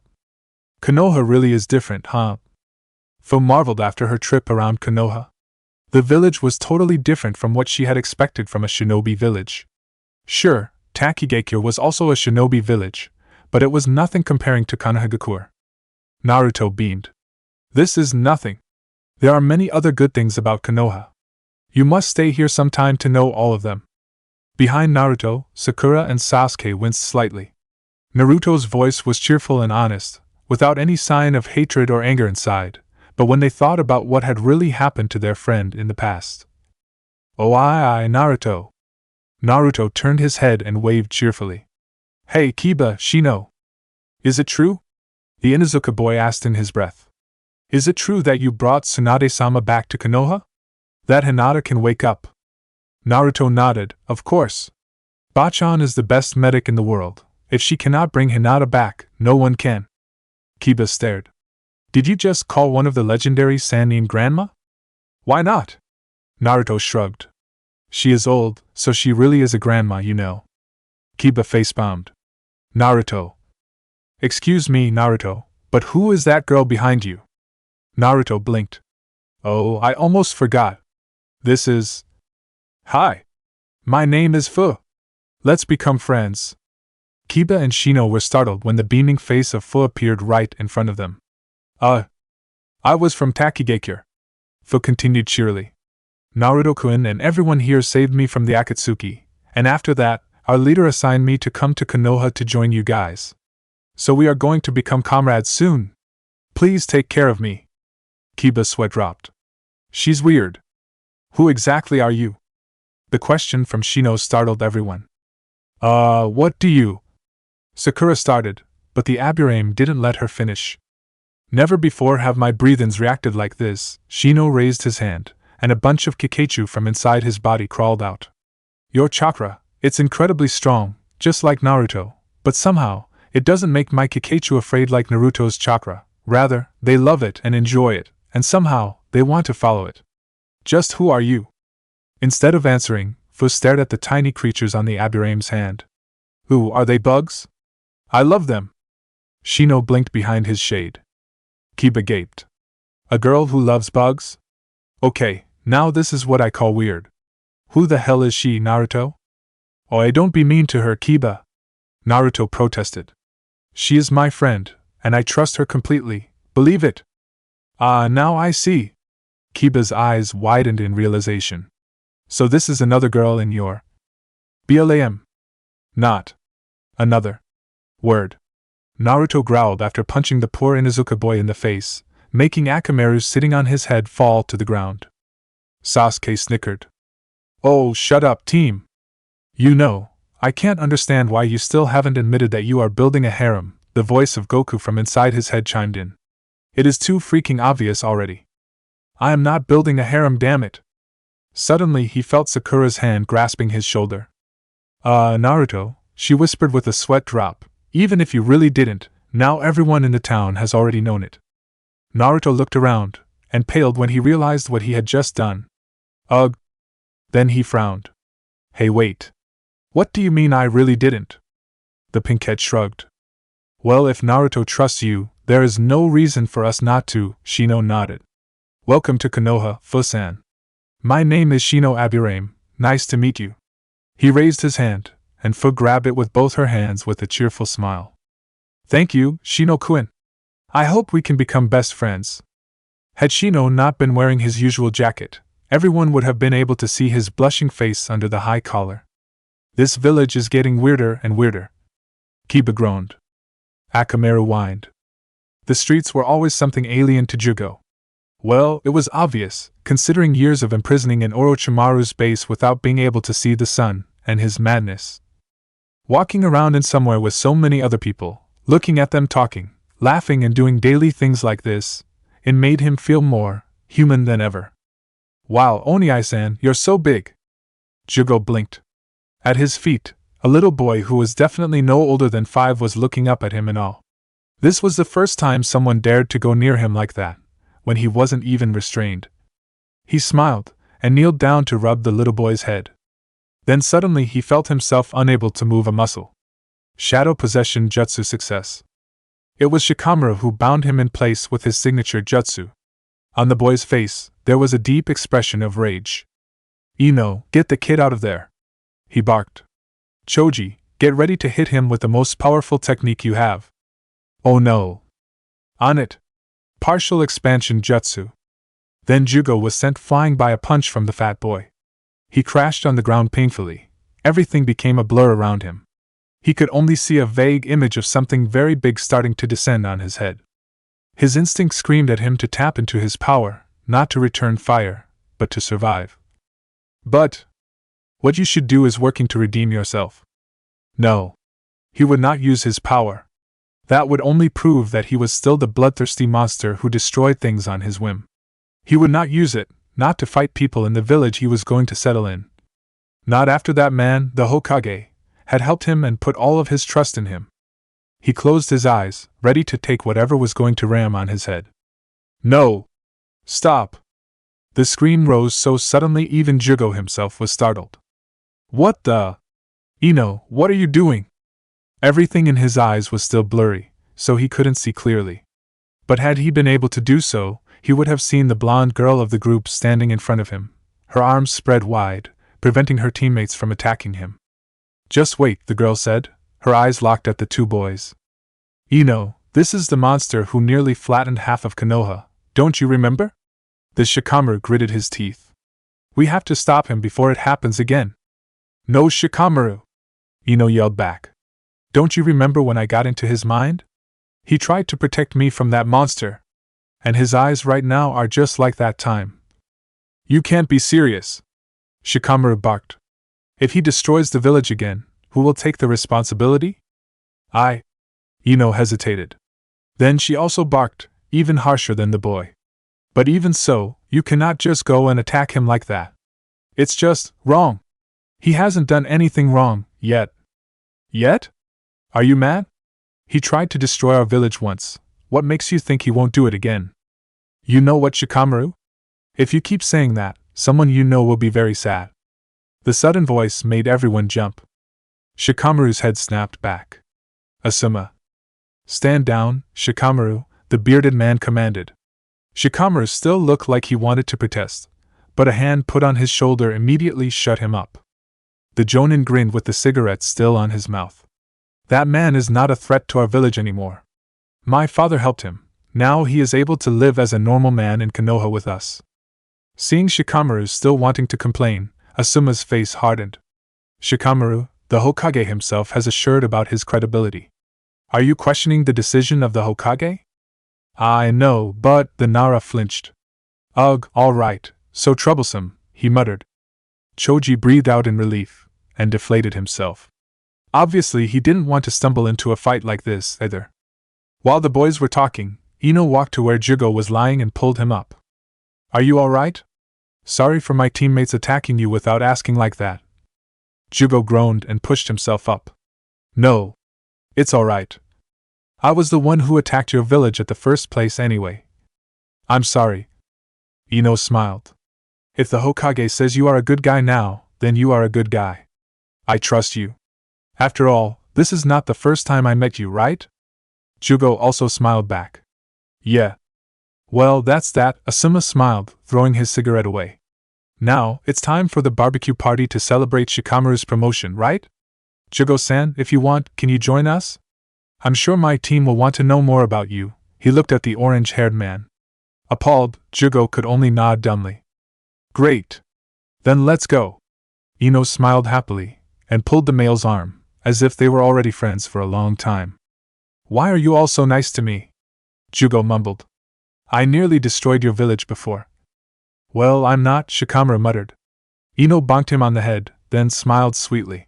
[SPEAKER 1] Konoha really is different, huh? Fu marveled after her trip around Konoha. The village was totally different from what she had expected from a shinobi village. Sure, Takigakure was also a shinobi village, but it was nothing comparing to Konohagakure. Naruto beamed. This is nothing. There are many other good things about Konoha. You must stay here some time to know all of them. Behind Naruto, Sakura and Sasuke winced slightly. Naruto's voice was cheerful and honest, without any sign of hatred or anger inside, but when they thought about what had really happened to their friend in the past. Oh aye, Naruto. Naruto turned his head and waved cheerfully. Hey Kiba, Shino. Is it true? The Inuzuka boy asked in his breath. Is it true that you brought Tsunade-sama back to Konoha? That Hinata can wake up? Naruto nodded, of course. Bachan is the best medic in the world. If she cannot bring Hinata back, no one can. Kiba stared. Did you just call one of the legendary Sannin grandma? Why not? Naruto shrugged. She is old, so she really is a grandma, you know. Kiba facepalmed. Naruto. Excuse me, Naruto, but who is that girl behind you? Naruto blinked. Oh, I almost forgot. This is... Hi. My name is Fu. Let's become friends. Kiba and Shino were startled when the beaming face of Fu appeared right in front of them. I was from Takigakure. Fu continued cheerily. Naruto-kun and everyone here saved me from the Akatsuki, and after that, our leader assigned me to come to Konoha to join you guys. So we are going to become comrades soon. Please take care of me. Kiba's sweat dropped. She's weird. Who exactly are you? The question from Shino startled everyone. What do you? Sakura started, but the Aburame didn't let her finish. Never before have my breathings reacted like this. Shino raised his hand, and a bunch of Kikeichu from inside his body crawled out. Your chakra, it's incredibly strong, just like Naruto, but somehow, it doesn't make my Kikeichu afraid like Naruto's chakra. Rather, they love it and enjoy it, and somehow, they want to follow it. Just who are you? Instead of answering, Fu stared at the tiny creatures on the Aburame's hand. Ooh, are they bugs? I love them. Shino blinked behind his shade. Kiba gaped. A girl who loves bugs? Okay, now this is what I call weird. Who the hell is she, Naruto? Oh, don't be mean to her, Kiba. Naruto protested. She is my friend, and I trust her completely, believe it. Ah, now I see. Kiba's eyes widened in realization. So this is another girl in your BLAM. Not another word. Naruto growled after punching the poor Inuzuka boy in the face, making Akamaru sitting on his head fall to the ground. Sasuke snickered. Oh, shut up, team. You know, I can't understand why you still haven't admitted that you are building a harem, the voice of Goku from inside his head chimed in. It is too freaking obvious already. I am not building a harem, damn it. Suddenly he felt Sakura's hand grasping his shoulder. Naruto, she whispered with a sweat drop. Even if you really didn't, now everyone in the town has already known it. Naruto looked around, and paled when he realized what he had just done. Ugh. Then he frowned. Hey, wait. What do you mean I really didn't? The pinkhead shrugged. Well, if Naruto trusts you, there is no reason for us not to, Shino nodded. Welcome to Konoha, Fusan. My name is Shino Aburame, nice to meet you. He raised his hand, and Fu grabbed it with both her hands with a cheerful smile. Thank you, Shino-kun. I hope we can become best friends. Had Shino not been wearing his usual jacket, everyone would have been able to see his blushing face under the high collar. This village is getting weirder and weirder. Kiba groaned. Akamaru whined. The streets were always something alien to Jugo. Well, it was obvious, considering years of imprisoning in Orochimaru's base without being able to see the sun, and his madness. Walking around in somewhere with so many other people, looking at them talking, laughing and doing daily things like this, it made him feel more human than ever. Wow, Oniai-san, you're so big! Jugo blinked. At his feet, a little boy who was definitely no older than 5 was looking up at him in awe. This was the first time someone dared to go near him like that, when he wasn't even restrained. He smiled, and kneeled down to rub the little boy's head. Then suddenly he felt himself unable to move a muscle. Shadow possession jutsu success. It was Shikamaru who bound him in place with his signature jutsu. On the boy's face, there was a deep expression of rage. Ino, get the kid out of there! He barked. Choji, get ready to hit him with the most powerful technique you have. Oh no! On it! Partial expansion jutsu. Then Jugo was sent flying by a punch from the fat boy. He crashed on the ground painfully. Everything became a blur around him. He could only see a vague image of something very big starting to descend on his head. His instinct screamed at him to tap into his power, not to return fire, but to survive. But what you should do is working to redeem yourself. No. He would not use his power. That would only prove that he was still the bloodthirsty monster who destroyed things on his whim. He would not use it, not to fight people in the village he was going to settle in. Not after that man, the Hokage, had helped him and put all of his trust in him. He closed his eyes, ready to take whatever was going to ram on his head. No! Stop! The scream rose so suddenly even Jugo himself was startled. What the? Ino, what are you doing? Everything in his eyes was still blurry, so he couldn't see clearly. But had he been able to do so, he would have seen the blonde girl of the group standing in front of him, her arms spread wide, preventing her teammates from attacking him. Just wait, the girl said, her eyes locked at the two boys. Ino, this is the monster who nearly flattened half of Konoha, don't you remember? The Shikamaru gritted his teeth. We have to stop him before it happens again. No, Shikamaru! Ino yelled back. Don't you remember when I got into his mind? He tried to protect me from that monster. And his eyes right now are just like that time. You can't be serious. Shikamaru barked. If he destroys the village again, who will take the responsibility? I. Ino hesitated. Then she also barked, even harsher than the boy. But even so, you cannot just go and attack him like that. It's just wrong. He hasn't done anything wrong, yet. Yet? Are you mad? He tried to destroy our village once. What makes you think he won't do it again? You know what, Shikamaru? If you keep saying that, someone you know will be very sad. The sudden voice made everyone jump. Shikamaru's head snapped back. Asuma. Stand down, Shikamaru, the bearded man commanded. Shikamaru still looked like he wanted to protest, but a hand put on his shoulder immediately shut him up. The Jonin grinned with the cigarette still on his mouth. That man is not a threat to our village anymore. My father helped him. Now he is able to live as a normal man in Konoha with us. Seeing Shikamaru still wanting to complain, Asuma's face hardened. Shikamaru, the Hokage himself, has assured about his credibility. Are you questioning the decision of the Hokage? I know, but the Nara flinched. Ugh, all right, so troublesome, he muttered. Choji breathed out in relief, and deflated himself. Obviously he didn't want to stumble into a fight like this, either. While the boys were talking, Ino walked to where Jugo was lying and pulled him up. Are you alright? Sorry for my teammates attacking you without asking like that. Jugo groaned and pushed himself up. No. It's alright. I was the one who attacked your village at the first place anyway. I'm sorry. Ino smiled. If the Hokage says you are a good guy now, then you are a good guy. I trust you. After all, this is not the first time I met you, right? Jugo also smiled back. Yeah. Well, that's that, Asuma smiled, throwing his cigarette away. Now, it's time for the barbecue party to celebrate Shikamaru's promotion, right? Jugo-san, if you want, can you join us? I'm sure my team will want to know more about you. He looked at the orange-haired man. Appalled, Jugo could only nod dumbly. Great. Then let's go. Ino smiled happily, and pulled the male's arm, as if they were already friends for a long time. Why are you all so nice to me? Jugo mumbled. I nearly destroyed your village before. Well, I'm not, Shikamaru muttered. Ino bonked him on the head, then smiled sweetly.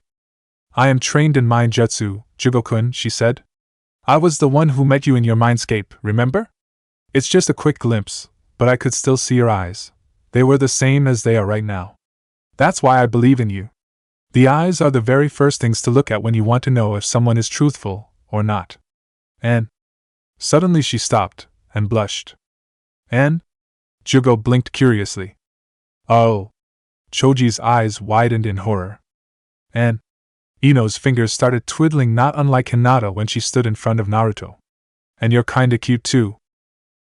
[SPEAKER 1] I am trained in mind jutsu, Jugo-kun, she said. I was the one who met you in your mindscape, remember? It's just a quick glimpse, but I could still see your eyes. They were the same as they are right now. That's why I believe in you. The eyes are the very first things to look at when you want to know if someone is truthful or not. And suddenly she stopped and blushed. And? Jugo blinked curiously. Oh. Choji's eyes widened in horror. And Ino's fingers started twiddling, not unlike Hinata when she stood in front of Naruto. And you're kinda cute too.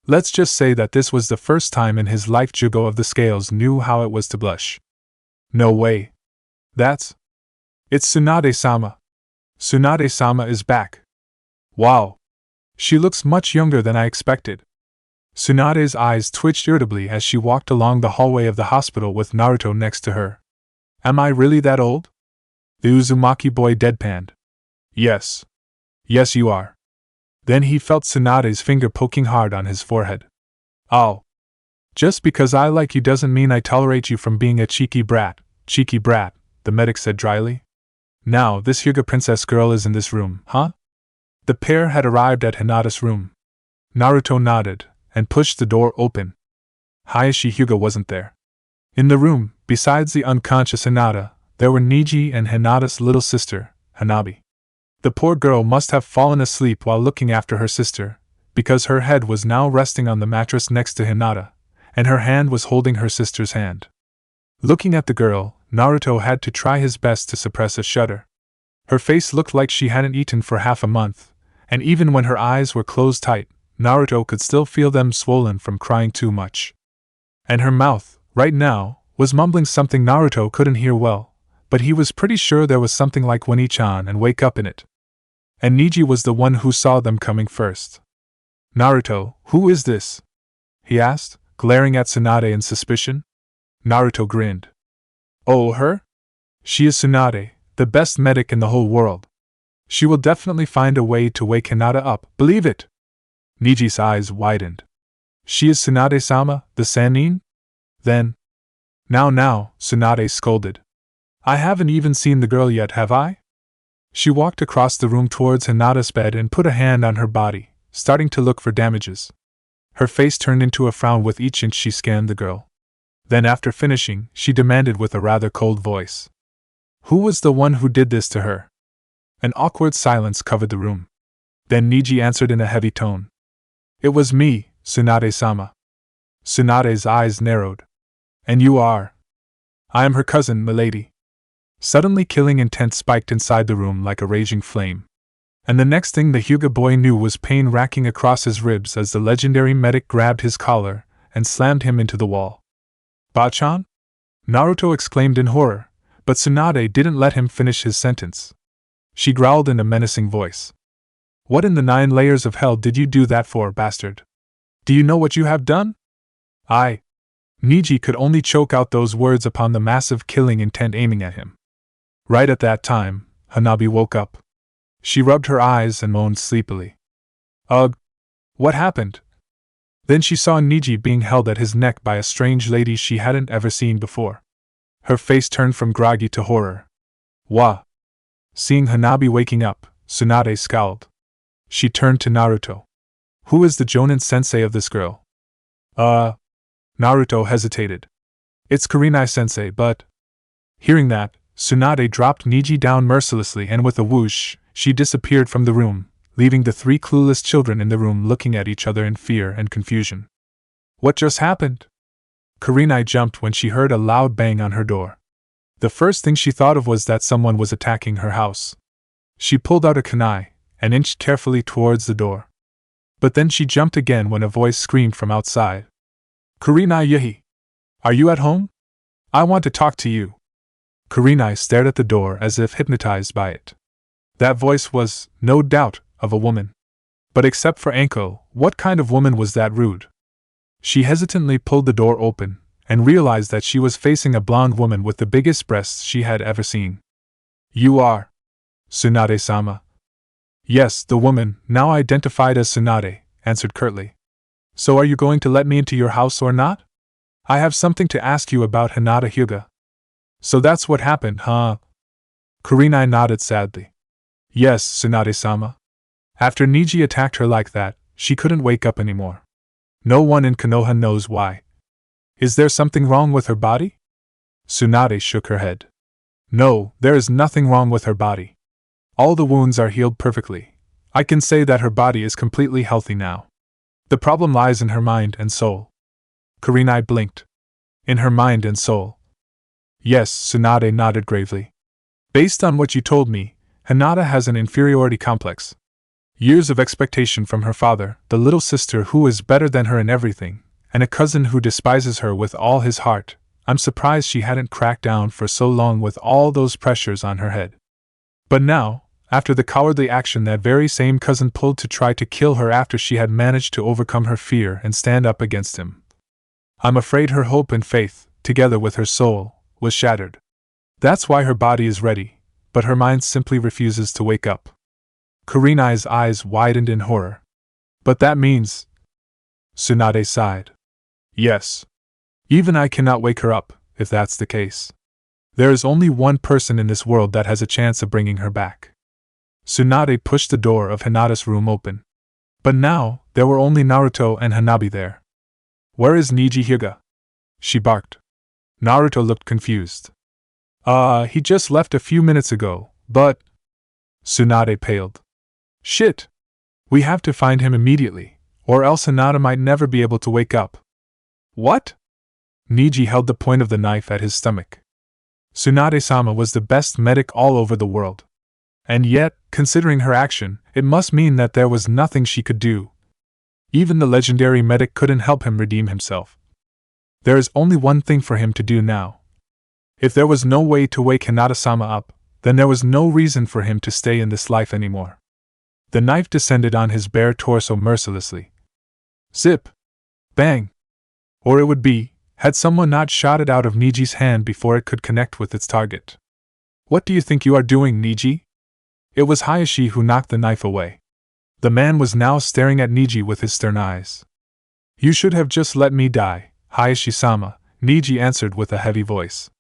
[SPEAKER 1] Let's just say that this was the first time in his life Jugo of the Scales knew how it was to blush. No way. It's Tsunade-sama. Tsunade-sama is back. Wow. She looks much younger than I expected. Tsunade's eyes twitched irritably as she walked along the hallway of the hospital with Naruto next to her. Am I really that old? The Uzumaki boy deadpanned. Yes. Yes, you are. Then he felt Tsunade's finger poking hard on his forehead. Oh. Just because I like you doesn't mean I tolerate you from being a cheeky brat, the medic said dryly. Now, this Hyuga princess girl is in this room, huh? The pair had arrived at Hinata's room. Naruto nodded, and pushed the door open. Hayashi Hyuga wasn't there. In the room, besides the unconscious Hinata, there were Neji and Hinata's little sister, Hanabi. The poor girl must have fallen asleep while looking after her sister, because her head was now resting on the mattress next to Hinata, and her hand was holding her sister's hand. Looking at the girl, Naruto had to try his best to suppress a shudder. Her face looked like she hadn't eaten for half a month, and even when her eyes were closed tight, Naruto could still feel them swollen from crying too much. And her mouth, right now, was mumbling something Naruto couldn't hear well, but he was pretty sure there was something like "Wani-chan" and "wake up" in it. And Neji was the one who saw them coming first. Naruto, who is this? He asked, glaring at Tsunade in suspicion. Naruto grinned. Oh, her? She is Tsunade, the best medic in the whole world. She will definitely find a way to wake Hinata up, believe it! Neji's eyes widened. She is Tsunade-sama, the Sannin? Then. Now, Tsunade scolded. I haven't even seen the girl yet, have I? She walked across the room towards Hinata's bed and put a hand on her body, starting to look for damages. Her face turned into a frown with each inch she scanned the girl. Then after finishing, she demanded with a rather cold voice. Who was the one who did this to her? An awkward silence covered the room. Then Neji answered in a heavy tone. It was me, Tsunade-sama. Tsunade's eyes narrowed. And you are? I am her cousin, milady. Suddenly killing intent spiked inside the room like a raging flame. And the next thing the Hyuga boy knew was pain racking across his ribs as the legendary medic grabbed his collar and slammed him into the wall. Bachan? Naruto exclaimed in horror, but Tsunade didn't let him finish his sentence. She growled in a menacing voice. What in the 9 layers of hell did you do that for, bastard? Do you know what you have done? Neji could only choke out those words upon the massive killing intent aiming at him. Right at that time, Hanabi woke up. She rubbed her eyes and moaned sleepily. Ugh! What happened? Then she saw Neji being held at his neck by a strange lady she hadn't ever seen before. Her face turned from groggy to horror. Wah! Seeing Hanabi waking up, Tsunade scowled. She turned to Naruto. Who is the Jonin sensei of this girl? Naruto hesitated. It's Kurenai sensei, but... Hearing that, Tsunade dropped Neji down mercilessly and with a whoosh, she disappeared from the room, leaving the three clueless children in the room looking at each other in fear and confusion. What just happened? Kurenai jumped when she heard a loud bang on her door. The first thing she thought of was that someone was attacking her house. She pulled out a kunai and inched carefully towards the door. But then she jumped again when a voice screamed from outside. Kurenai Yahi! Are you at home? I want to talk to you. Kurenai stared at the door as if hypnotized by it. That voice was, no doubt, of a woman. But except for Anko, what kind of woman was that rude? She hesitantly pulled the door open, and realized that she was facing a blonde woman with the biggest breasts she had ever seen. You are Tsunade-sama. Yes, the woman, now identified as Tsunade, answered curtly. So are you going to let me into your house or not? I have something to ask you about Hinata Hyuga. So that's what happened, huh? Kurenai nodded sadly. Yes, Tsunade-sama. After Neji attacked her like that, she couldn't wake up anymore. No one in Konoha knows why. Is there something wrong with her body? Tsunade shook her head. No, there is nothing wrong with her body. All the wounds are healed perfectly. I can say that her body is completely healthy now. The problem lies in her mind and soul. Kurenai blinked. In her mind and soul. Yes, Tsunade nodded gravely. Based on what you told me, Hinata has an inferiority complex. Years of expectation from her father, the little sister who is better than her in everything, and a cousin who despises her with all his heart. I'm surprised she hadn't cracked down for so long with all those pressures on her head. But now, after the cowardly action that very same cousin pulled to try to kill her after she had managed to overcome her fear and stand up against him, I'm afraid her hope and faith, together with her soul, was shattered. That's why her body is ready, but her mind simply refuses to wake up. Kurenai's eyes widened in horror. But that means... Tsunade sighed. Yes. Even I cannot wake her up, if that's the case. There is only one person in this world that has a chance of bringing her back. Tsunade pushed the door of Hinata's room open. But now, there were only Naruto and Hanabi there. Where is Neji Hyuga? She barked. Naruto looked confused. He just left a few minutes ago, but... Tsunade paled. Shit! We have to find him immediately, or else Hinata might never be able to wake up. What? Neji held the point of the knife at his stomach. Tsunade-sama was the best medic all over the world. And yet, considering her action, it must mean that there was nothing she could do. Even the legendary medic couldn't help him redeem himself. There is only one thing for him to do now. If there was no way to wake Hinata-sama up, then there was no reason for him to stay in this life anymore. The knife descended on his bare torso mercilessly. Zip! Bang! Or it would be, had someone not shot it out of Neji's hand before it could connect with its target. What do you think you are doing, Neji? It was Hayashi who knocked the knife away. The man was now staring at Neji with his stern eyes. You should have just let me die, Hayashi-sama, Neji answered with a heavy voice.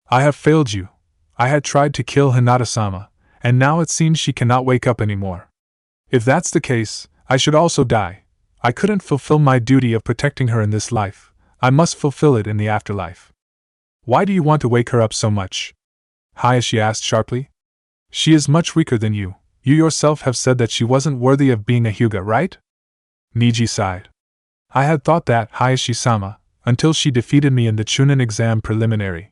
[SPEAKER 1] I have failed you. I had tried to kill Hinata-sama, and now it seems she cannot wake up anymore. If that's the case, I should also die. I couldn't fulfill my duty of protecting her in this life. I must fulfill it in the afterlife. Why do you want to wake her up so much? Hayashi asked sharply. She is much weaker than you. You yourself have said that she wasn't worthy of being a Hyuga, right? Neji sighed. I had thought that, Hayashi-sama, until she defeated me in the Chunin exam preliminary.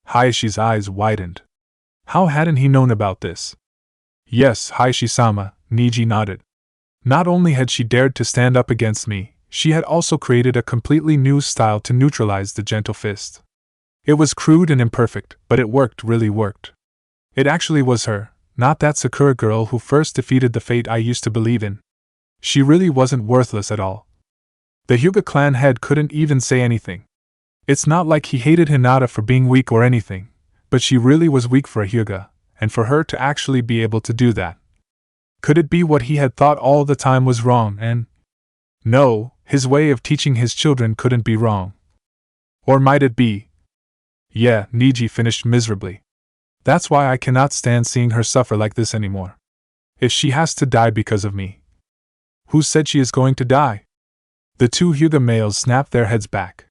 [SPEAKER 1] Hayashi's eyes widened. How hadn't he known about this? Yes, Hayashi-sama, Neji nodded. Not only had she dared to stand up against me, she had also created a completely new style to neutralize the gentle fist. It was crude and imperfect, but it really worked. It actually was her, not that Sakura girl who first defeated the fate I used to believe in. She really wasn't worthless at all. The Hyuga clan head couldn't even say anything. It's not like he hated Hinata for being weak or anything, but she really was weak for a Hyuga, and for her to actually be able to do that. Could it be what he had thought all the time was wrong and... No, his way of teaching his children couldn't be wrong. Or might it be? Yeah, Neji finished miserably. That's why I cannot stand seeing her suffer like this anymore. If she has to die because of me. Who said she is going to die? The two Hyuga males snapped their heads back.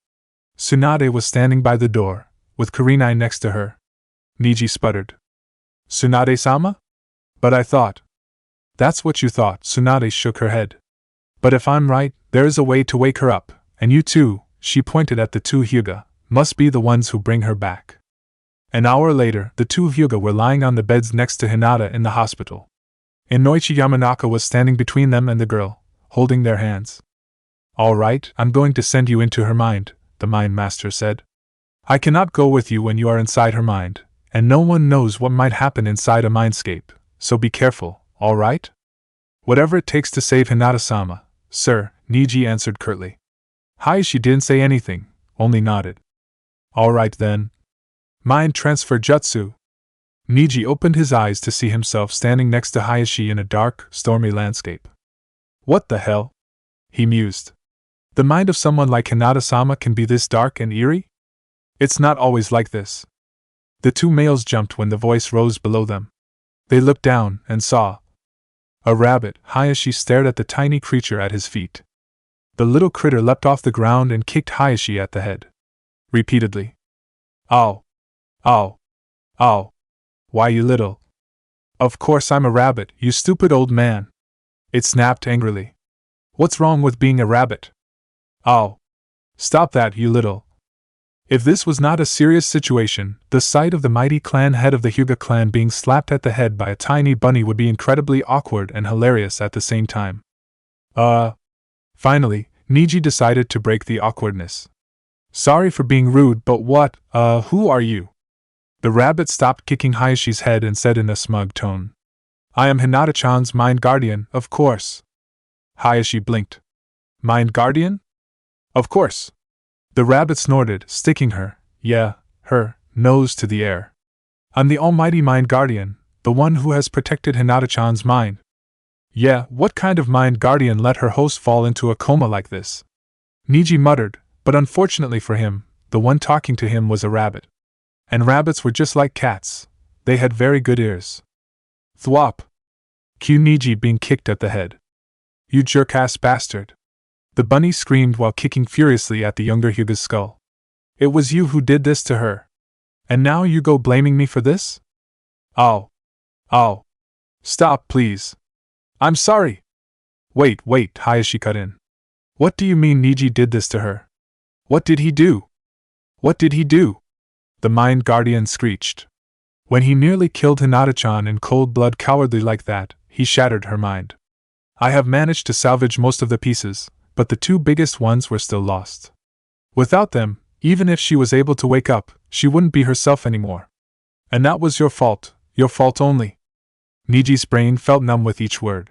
[SPEAKER 1] Tsunade was standing by the door, with Kurenai next to her. Neji sputtered. Tsunade-sama? But I thought. That's what you thought, Tsunade shook her head. But if I'm right, there is a way to wake her up, and you too, she pointed at the two Hyuga, must be the ones who bring her back. An hour later, the two Hyuga were lying on the beds next to Hinata in the hospital. Inoichi Yamanaka was standing between them and the girl, holding their hands. All right, I'm going to send you into her mind, the mind master said. I cannot go with you when you are inside her mind, and no one knows what might happen inside a mindscape, so be careful, all right? Whatever it takes to save Hinata-sama, sir, Neji answered curtly. Hayashi didn't say anything, only nodded. All right then. Mind transfer jutsu. Neji opened his eyes to see himself standing next to Hayashi in a dark, stormy landscape. What the hell? He mused. The mind of someone like Hinata-sama can be this dark and eerie? It's not always like this. The two males jumped when the voice rose below them. They looked down and saw a rabbit. Hayashi stared at the tiny creature at his feet. The little critter leapt off the ground and kicked Hayashi at the head. Repeatedly. Ow! Ow! Ow! Why, you little... Of course I'm a rabbit, you stupid old man! It snapped angrily. What's wrong with being a rabbit? Ow! Stop that, you little... If this was not a serious situation, the sight of the mighty clan head of the Hyuga clan being slapped at the head by a tiny bunny would be incredibly awkward and hilarious at the same time. Finally, Neji decided to break the awkwardness. Sorry for being rude, but who are you? The rabbit stopped kicking Hayashi's head and said in a smug tone. I am Hinata-chan's mind guardian, of course. Hayashi blinked. Mind guardian? Of course. The rabbit snorted, sticking her nose to the air. I'm the almighty mind guardian, the one who has protected Hinata-chan's mind. Yeah, what kind of mind guardian let her host fall into a coma like this? Neji muttered, but unfortunately for him, the one talking to him was a rabbit. And rabbits were just like cats, they had very good ears. Thwop! Cue Neji being kicked at the head. You jerk-ass bastard! The bunny screamed while kicking furiously at the younger Hyuga's skull. It was you who did this to her. And now you go blaming me for this? Ow! Ow! Stop, please! I'm sorry! Wait, Hayashi cut in. What do you mean Neji did this to her? What did he do? What did he do? The mind guardian screeched. When he nearly killed Hinata-chan in cold blood cowardly like that, he shattered her mind. I have managed to salvage most of the pieces, but the two biggest ones were still lost. Without them, even if she was able to wake up, she wouldn't be herself anymore. And that was your fault only. Neji's brain felt numb with each word.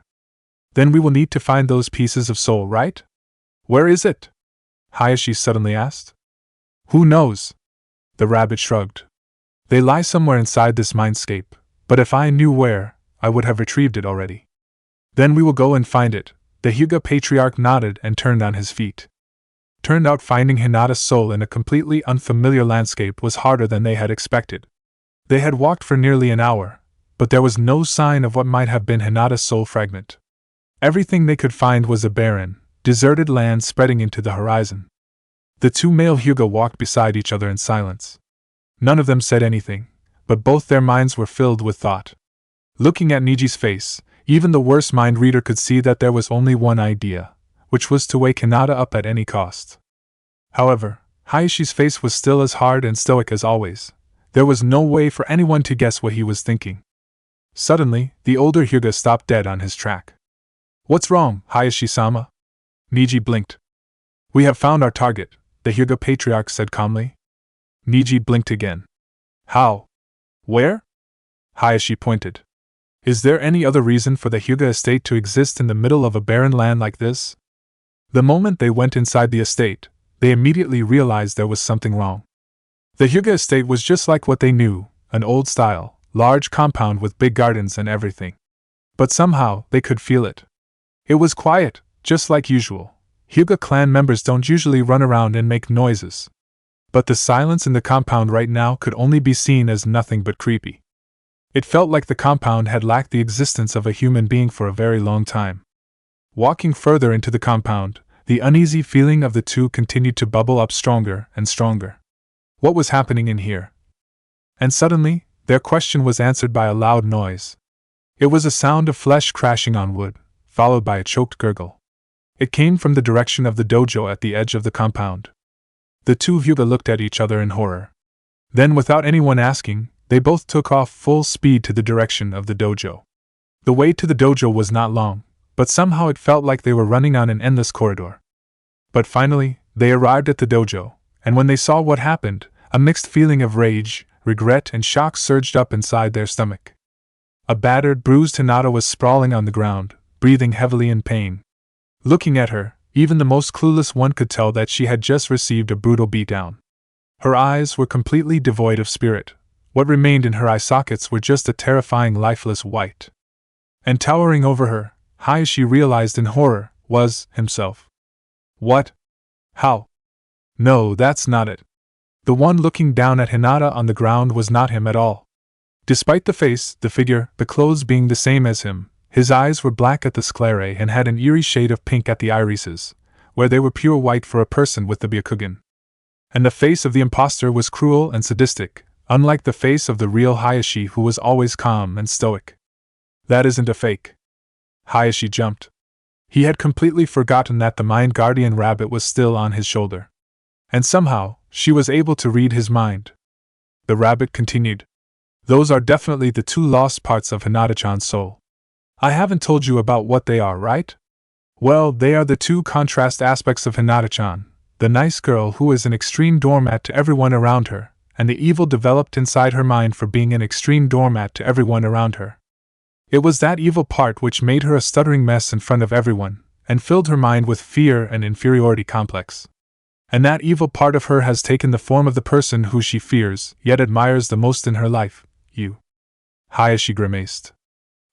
[SPEAKER 1] Then we will need to find those pieces of soul, right? Where is it? Hayashi suddenly asked. Who knows? The rabbit shrugged. They lie somewhere inside this mindscape, but if I knew where, I would have retrieved it already. Then we will go and find it. The Hyuga patriarch nodded and turned on his feet. Turned out finding Hinata's soul in a completely unfamiliar landscape was harder than they had expected. They had walked for nearly an hour, but there was no sign of what might have been Hinata's soul fragment. Everything they could find was a barren, deserted land spreading into the horizon. The two male Hyuga walked beside each other in silence. None of them said anything, but both their minds were filled with thought. Looking at Neji's face, even the worst mind reader could see that there was only one idea, which was to wake Hinata up at any cost. However, Hayashi's face was still as hard and stoic as always. There was no way for anyone to guess what he was thinking. Suddenly, the older Hyuga stopped dead on his track. What's wrong, Hayashi-sama? Neji blinked. We have found our target, the Hyuga patriarch said calmly. Neji blinked again. How? Where? Hayashi pointed. Is there any other reason for the Hyuga estate to exist in the middle of a barren land like this? The moment they went inside the estate, they immediately realized there was something wrong. The Hyuga estate was just like what they knew, an old-style, large compound with big gardens and everything. But somehow, they could feel it. It was quiet, just like usual. Hyuga clan members don't usually run around and make noises. But the silence in the compound right now could only be seen as nothing but creepy. It felt like the compound had lacked the existence of a human being for a very long time. Walking further into the compound, the uneasy feeling of the two continued to bubble up stronger and stronger. What was happening in here? And suddenly, their question was answered by a loud noise. It was a sound of flesh crashing on wood, followed by a choked gurgle. It came from the direction of the dojo at the edge of the compound. The two Hyuga looked at each other in horror. Then, without anyone asking, they both took off full speed to the direction of the dojo. The way to the dojo was not long, but somehow it felt like they were running on an endless corridor. But finally, they arrived at the dojo, and when they saw what happened, a mixed feeling of rage, regret, and shock surged up inside their stomach. A battered, bruised Hinata was sprawling on the ground, breathing heavily in pain. Looking at her, even the most clueless one could tell that she had just received a brutal beatdown. Her eyes were completely devoid of spirit. What remained in her eye sockets were just a terrifying lifeless white. And towering over her, Hayashi realized in horror, was himself. What? How? No, that's not it. The one looking down at Hinata on the ground was not him at all. Despite the face, the figure, the clothes being the same as him, his eyes were black at the sclerae and had an eerie shade of pink at the irises, where they were pure white for a person with the Byakugan. And the face of the impostor was cruel and sadistic, unlike the face of the real Hayashi, who was always calm and stoic. That isn't a fake. Hayashi jumped. He had completely forgotten that the Mind Guardian rabbit was still on his shoulder. And somehow, she was able to read his mind. The rabbit continued. Those are definitely the two lost parts of Hinata-chan's soul. I haven't told you about what they are, right? Well, they are the two contrast aspects of Hinata-chan, the nice girl who is an extreme doormat to everyone around her, and the evil developed inside her mind for being an extreme doormat to everyone around her. It was that evil part which made her a stuttering mess in front of everyone, and filled her mind with fear and inferiority complex. And that evil part of her has taken the form of the person who she fears, yet admires the most in her life, you. Hayashi grimaced.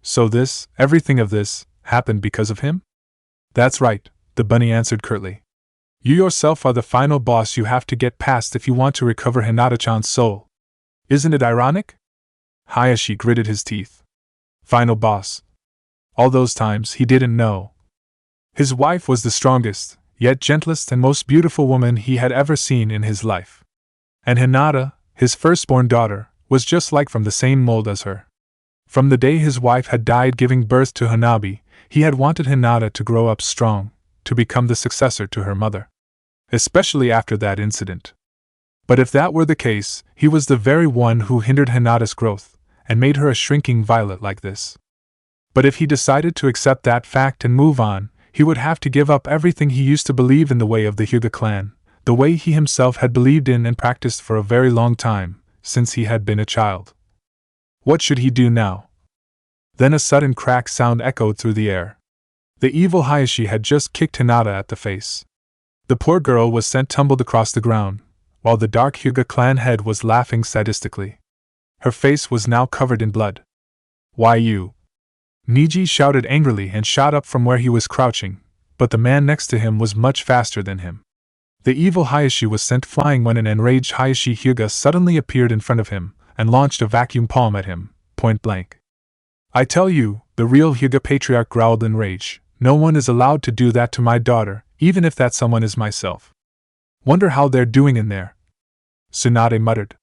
[SPEAKER 1] So this, everything of this, happened because of him? That's right, the bunny answered curtly. You yourself are the final boss you have to get past if you want to recover Hinata-chan's soul. Isn't it ironic? Hayashi gritted his teeth. Final boss. All those times he didn't know. His wife was the strongest, yet gentlest and most beautiful woman he had ever seen in his life. And Hinata, his firstborn daughter, was just like from the same mold as her. From the day his wife had died giving birth to Hanabi, he had wanted Hinata to grow up strong, to become the successor to her mother. Especially after that incident. But if that were the case, he was the very one who hindered Hinata's growth, and made her a shrinking violet like this. But if he decided to accept that fact and move on, he would have to give up everything he used to believe in the way of the Hyuga clan, the way he himself had believed in and practiced for a very long time, since he had been a child. What should he do now? Then a sudden crack sound echoed through the air. The evil Hayashi had just kicked Hinata at the face. The poor girl was sent tumbled across the ground, while the dark Hyuga clan head was laughing sadistically. Her face was now covered in blood. Why you? Neji shouted angrily and shot up from where he was crouching, but the man next to him was much faster than him. The evil Hayashi was sent flying when an enraged Hayashi Hyuga suddenly appeared in front of him, and launched a vacuum palm at him, point blank. I tell you, the real Hyuga patriarch growled in rage, no one is allowed to do that to my daughter, even if that someone is myself. Wonder how they're doing in there. Tsunade muttered.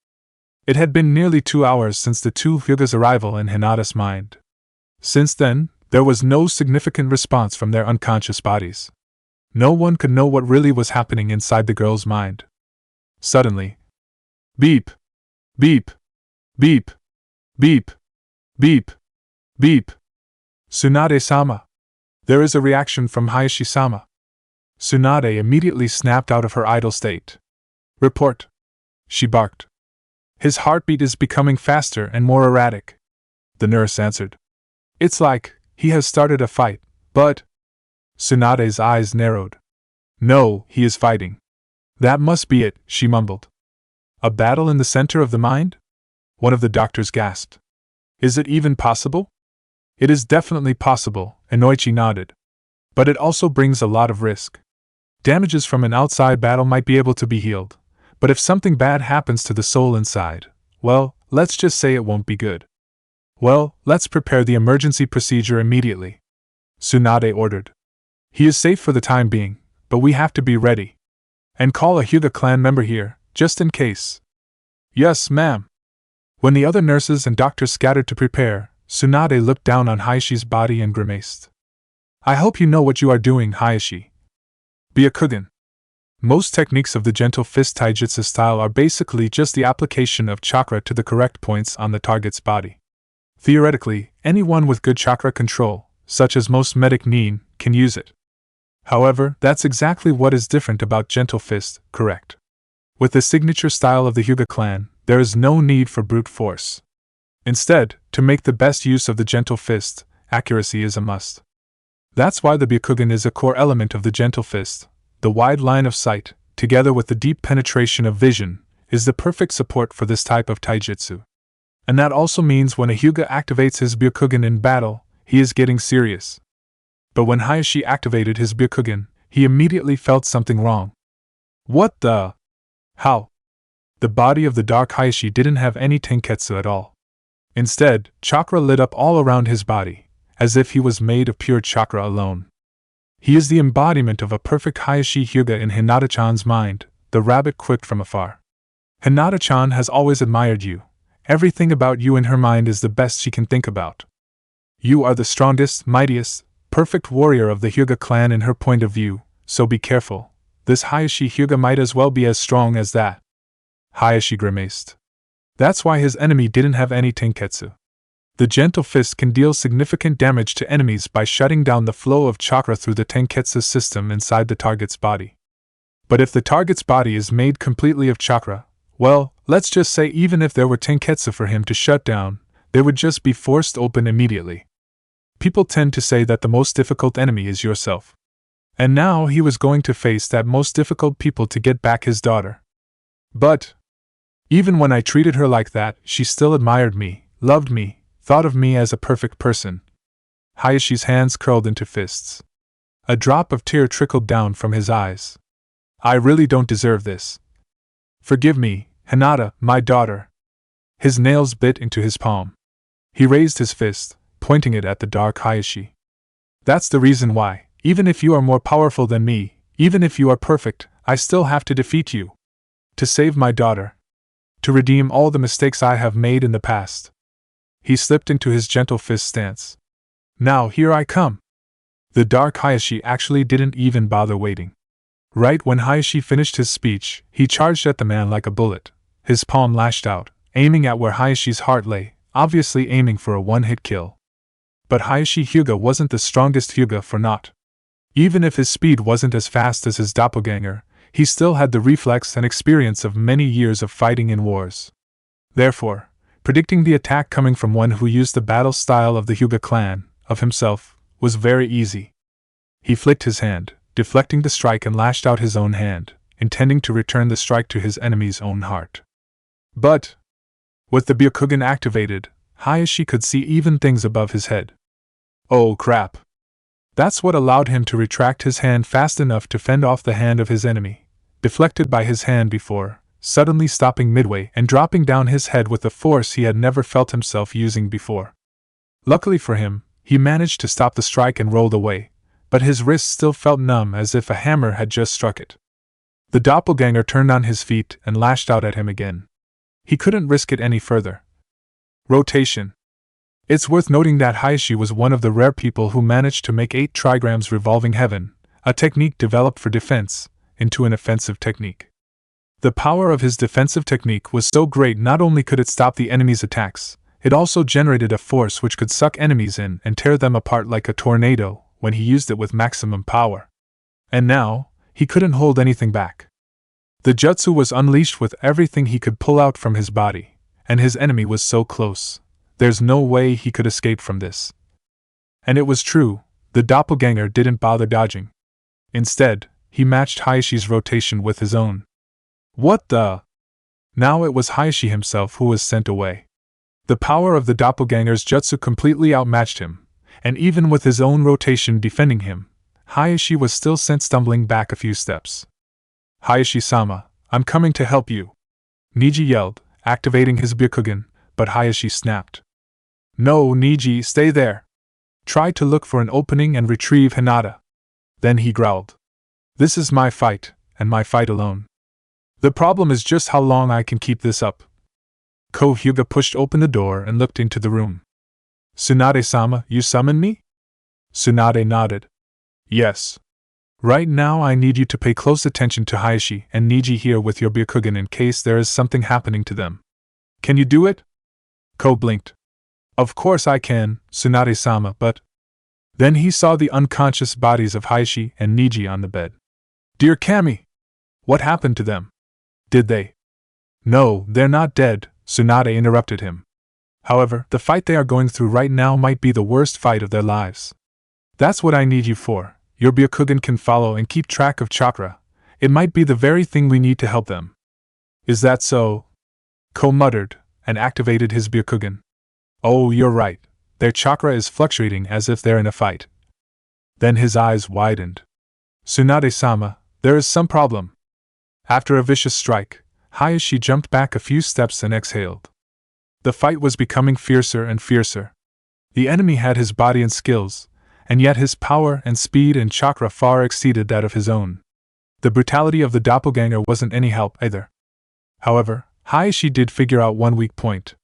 [SPEAKER 1] It had been nearly 2 hours since the two Hyuga's arrival in Hinata's mind. Since then, there was no significant response from their unconscious bodies. No one could know what really was happening inside the girl's mind. Suddenly, beep, beep, beep, beep, beep, beep. Tsunade-sama. There is a reaction from Hayashi-sama. Tsunade immediately snapped out of her idle state. Report. She barked. His heartbeat is becoming faster and more erratic. The nurse answered. It's like he has started a fight, but... Tsunade's eyes narrowed. No, he is fighting. That must be it, she mumbled. A battle in the center of the mind? One of the doctors gasped. Is it even possible? It is definitely possible, Inoichi nodded. But it also brings a lot of risk. Damages from an outside battle might be able to be healed, but if something bad happens to the soul inside, well, let's just say it won't be good. Well, let's prepare the emergency procedure immediately. Tsunade ordered. He is safe for the time being, but we have to be ready. And call a Hyuga clan member here, just in case. Yes, ma'am. When the other nurses and doctors scattered to prepare, Tsunade looked down on Hayashi's body and grimaced. I hope you know what you are doing, Hayashi. Byakugan. Most techniques of the gentle fist taijutsu style are basically just the application of chakra to the correct points on the target's body. Theoretically, anyone with good chakra control, such as most medic nin, can use it. However, that's exactly what is different about gentle fist, correct? With the signature style of the Hyuga clan, there is no need for brute force. Instead, to make the best use of the gentle fist, accuracy is a must. That's why the Byakugan is a core element of the gentle fist. The wide line of sight, together with the deep penetration of vision, is the perfect support for this type of taijutsu. And that also means when a Hyuga activates his Byakugan in battle, he is getting serious. But when Hayashi activated his Byakugan, he immediately felt something wrong. What the? How? The body of the dark Hayashi didn't have any tenketsu at all. Instead, chakra lit up all around his body, as if he was made of pure chakra alone. He is the embodiment of a perfect Hayashi Hyuga in Hinata-chan's mind, the rabbit quipped from afar. Hinata-chan has always admired you. Everything about you in her mind is the best she can think about. You are the strongest, mightiest, perfect warrior of the Hyuga clan in her point of view, so be careful. This Hayashi Hyuga might as well be as strong as that. Hayashi grimaced. That's why his enemy didn't have any tenketsu. The gentle fist can deal significant damage to enemies by shutting down the flow of chakra through the tenketsu system inside the target's body. But if the target's body is made completely of chakra, well, let's just say even if there were tenketsu for him to shut down, they would just be forced open immediately. People tend to say that the most difficult enemy is yourself. And now he was going to face that most difficult people to get back his daughter. But even when I treated her like that, she still admired me, loved me, thought of me as a perfect person. Hayashi's hands curled into fists. A drop of tear trickled down from his eyes. I really don't deserve this. Forgive me, Hinata, my daughter. His nails bit into his palm. He raised his fist, pointing it at the dark Hayashi. That's the reason why, even if you are more powerful than me, even if you are perfect, I still have to defeat you. To save my daughter. To redeem all the mistakes I have made in the past. He slipped into his gentle fist stance. Now here I come. The dark Hayashi actually didn't even bother waiting. Right when Hayashi finished his speech, he charged at the man like a bullet. His palm lashed out, aiming at where Hayashi's heart lay, obviously aiming for a one-hit kill. But Hayashi Hyuga wasn't the strongest Hyuga for naught. Even if his speed wasn't as fast as his doppelganger, he still had the reflex and experience of many years of fighting in wars. Therefore, predicting the attack coming from one who used the battle style of the Hyuga clan, of himself, was very easy. He flicked his hand, deflecting the strike and lashed out his own hand, intending to return the strike to his enemy's own heart. But, with the Byakugan activated, Hayashi could see even things above his head. Oh crap! That's what allowed him to retract his hand fast enough to fend off the hand of his enemy, deflected by his hand before, suddenly stopping midway and dropping down his head with a force he had never felt himself using before. Luckily for him, he managed to stop the strike and rolled away, but his wrist still felt numb as if a hammer had just struck it. The doppelganger turned on his feet and lashed out at him again. He couldn't risk it any further. Rotation. It's worth noting that Hayashi was one of the rare people who managed to make 8 trigrams revolving heaven, a technique developed for defense, into an offensive technique. The power of his defensive technique was so great not only could it stop the enemy's attacks, it also generated a force which could suck enemies in and tear them apart like a tornado when he used it with maximum power. And now, he couldn't hold anything back. The jutsu was unleashed with everything he could pull out from his body, and his enemy was so close. There's no way he could escape from this. And it was true, the doppelganger didn't bother dodging. Instead, he matched Hayashi's rotation with his own. What the? Now it was Hayashi himself who was sent away. The power of the doppelganger's jutsu completely outmatched him, and even with his own rotation defending him, Hayashi was still sent stumbling back a few steps. Hayashi-sama, I'm coming to help you. Neji yelled, activating his Byakugan, but Hayashi snapped. No, Neji, stay there. Try to look for an opening and retrieve Hinata. Then he growled. This is my fight, and my fight alone. The problem is just how long I can keep this up. Hyuga pushed open the door and looked into the room. Tsunade-sama, you summoned me? Tsunade nodded. Yes. Right now I need you to pay close attention to Hayashi and Neji here with your Byakugan in case there is something happening to them. Can you do it? Ko blinked. Of course I can, Tsunade-sama, but… Then he saw the unconscious bodies of Hayashi and Neji on the bed. Dear Kami! What happened to them? Did they… No, they're not dead, Tsunade interrupted him. However, the fight they are going through right now might be the worst fight of their lives. That's what I need you for. Your Byakugan can follow and keep track of chakra. It might be the very thing we need to help them. Is that so? Ko muttered, and activated his Byakugan. Oh, you're right. Their chakra is fluctuating as if they're in a fight. Then his eyes widened. Tsunade-sama, there is some problem. After a vicious strike, Hayashi jumped back a few steps and exhaled. The fight was becoming fiercer and fiercer. The enemy had his body and skills, and yet his power and speed and chakra far exceeded that of his own. The brutality of the doppelganger wasn't any help either. However, Hayashi did figure out one weak point.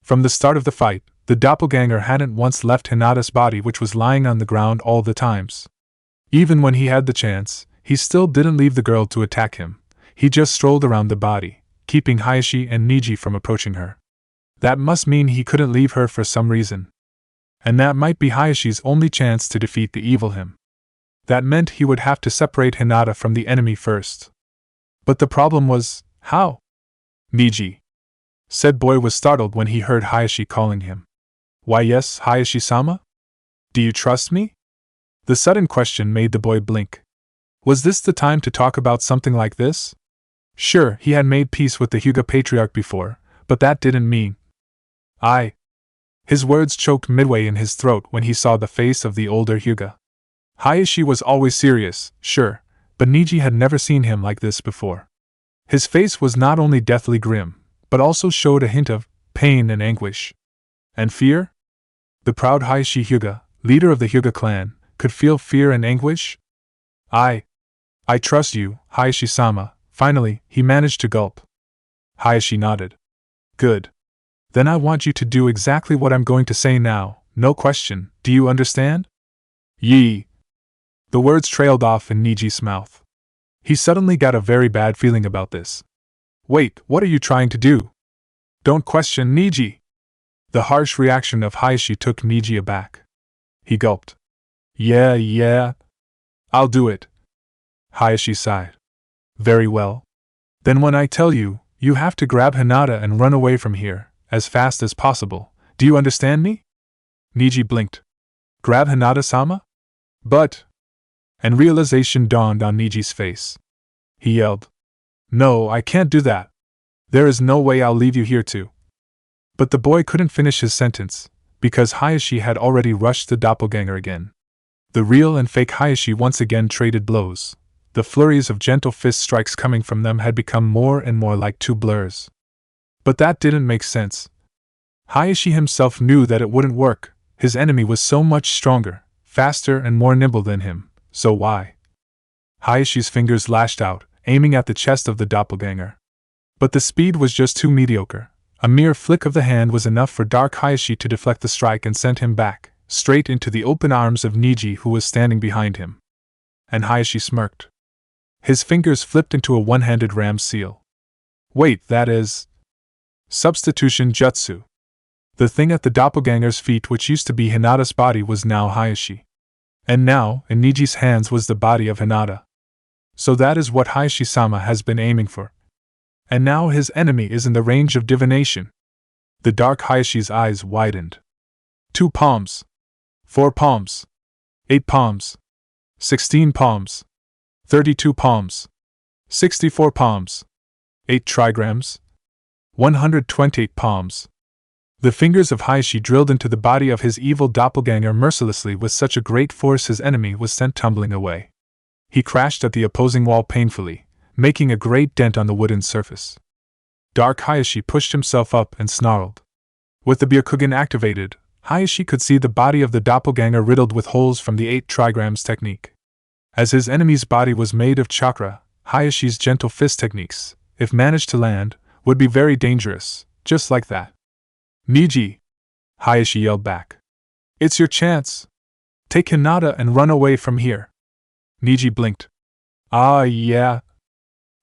[SPEAKER 1] From the start of the fight, the doppelganger hadn't once left Hinata's body, which was lying on the ground all the times. Even when he had the chance, he still didn't leave the girl to attack him. He just strolled around the body, keeping Hayashi and Neji from approaching her. That must mean he couldn't leave her for some reason. And that might be Hayashi's only chance to defeat the evil him. That meant he would have to separate Hinata from the enemy first. But the problem was, how? Neji. Said boy was startled when he heard Hayashi calling him. Why yes, Hayashi-sama? Do you trust me? The sudden question made the boy blink. Was this the time to talk about something like this? Sure, he had made peace with the Hyuga patriarch before, but that didn't mean… His words choked midway in his throat when he saw the face of the older Hyuga. Hayashi was always serious, sure, but Neji had never seen him like this before. His face was not only deathly grim, but also showed a hint of pain and anguish. And fear? The proud Hayashi Hyuga, leader of the Hyuga clan, could feel fear and anguish? I trust you, Hayashi-sama. Finally, he managed to gulp. Hayashi nodded. Good. Then I want you to do exactly what I'm going to say now, no question, do you understand? Yee. The words trailed off in Neji's mouth. He suddenly got a very bad feeling about this. Wait, what are you trying to do? Don't question Neji. The harsh reaction of Hayashi took Neji aback. He gulped. Yeah. I'll do it. Hayashi sighed. Very well. Then when I tell you, you have to grab Hinata and run away from here, as fast as possible. Do you understand me? Neji blinked. Grab Hinata-sama? But… And realization dawned on Neji's face. He yelled. No, I can't do that. There is no way I'll leave you here too. But the boy couldn't finish his sentence, because Hayashi had already rushed the doppelganger again. The real and fake Hayashi once again traded blows. The flurries of gentle fist strikes coming from them had become more and more like two blurs. But that didn't make sense. Hayashi himself knew that it wouldn't work. His enemy was so much stronger, faster and more nimble than him, so why? Hayashi's fingers lashed out, aiming at the chest of the doppelganger. But the speed was just too mediocre. A mere flick of the hand was enough for Dark Hayashi to deflect the strike and send him back, straight into the open arms of Neji, who was standing behind him. And Hayashi smirked. His fingers flipped into a one-handed ram seal. Wait, that is… Substitution jutsu. The thing at the doppelganger's feet, which used to be Hinata's body, was now Hayashi. And now, in Neji's hands was the body of Hinata. So that is what Hayashi-sama has been aiming for. And now his enemy is in the range of divination. The dark Hayashi's eyes widened. 2 palms. 4 palms. 8 palms. 16 palms. 32 palms. 64 palms. 8 trigrams. 128 palms. The fingers of Hayashi drilled into the body of his evil doppelganger mercilessly with such a great force his enemy was sent tumbling away. He crashed at the opposing wall painfully, making a great dent on the wooden surface. Dark Hayashi pushed himself up and snarled. With the Byakugan activated, Hayashi could see the body of the doppelganger riddled with holes from the 8 trigrams technique. As his enemy's body was made of chakra, Hayashi's gentle fist techniques, if managed to land, would be very dangerous, just like that. Neji! Hayashi yelled back. It's your chance. Take Hinata and run away from here. Neji blinked. Ah, yeah.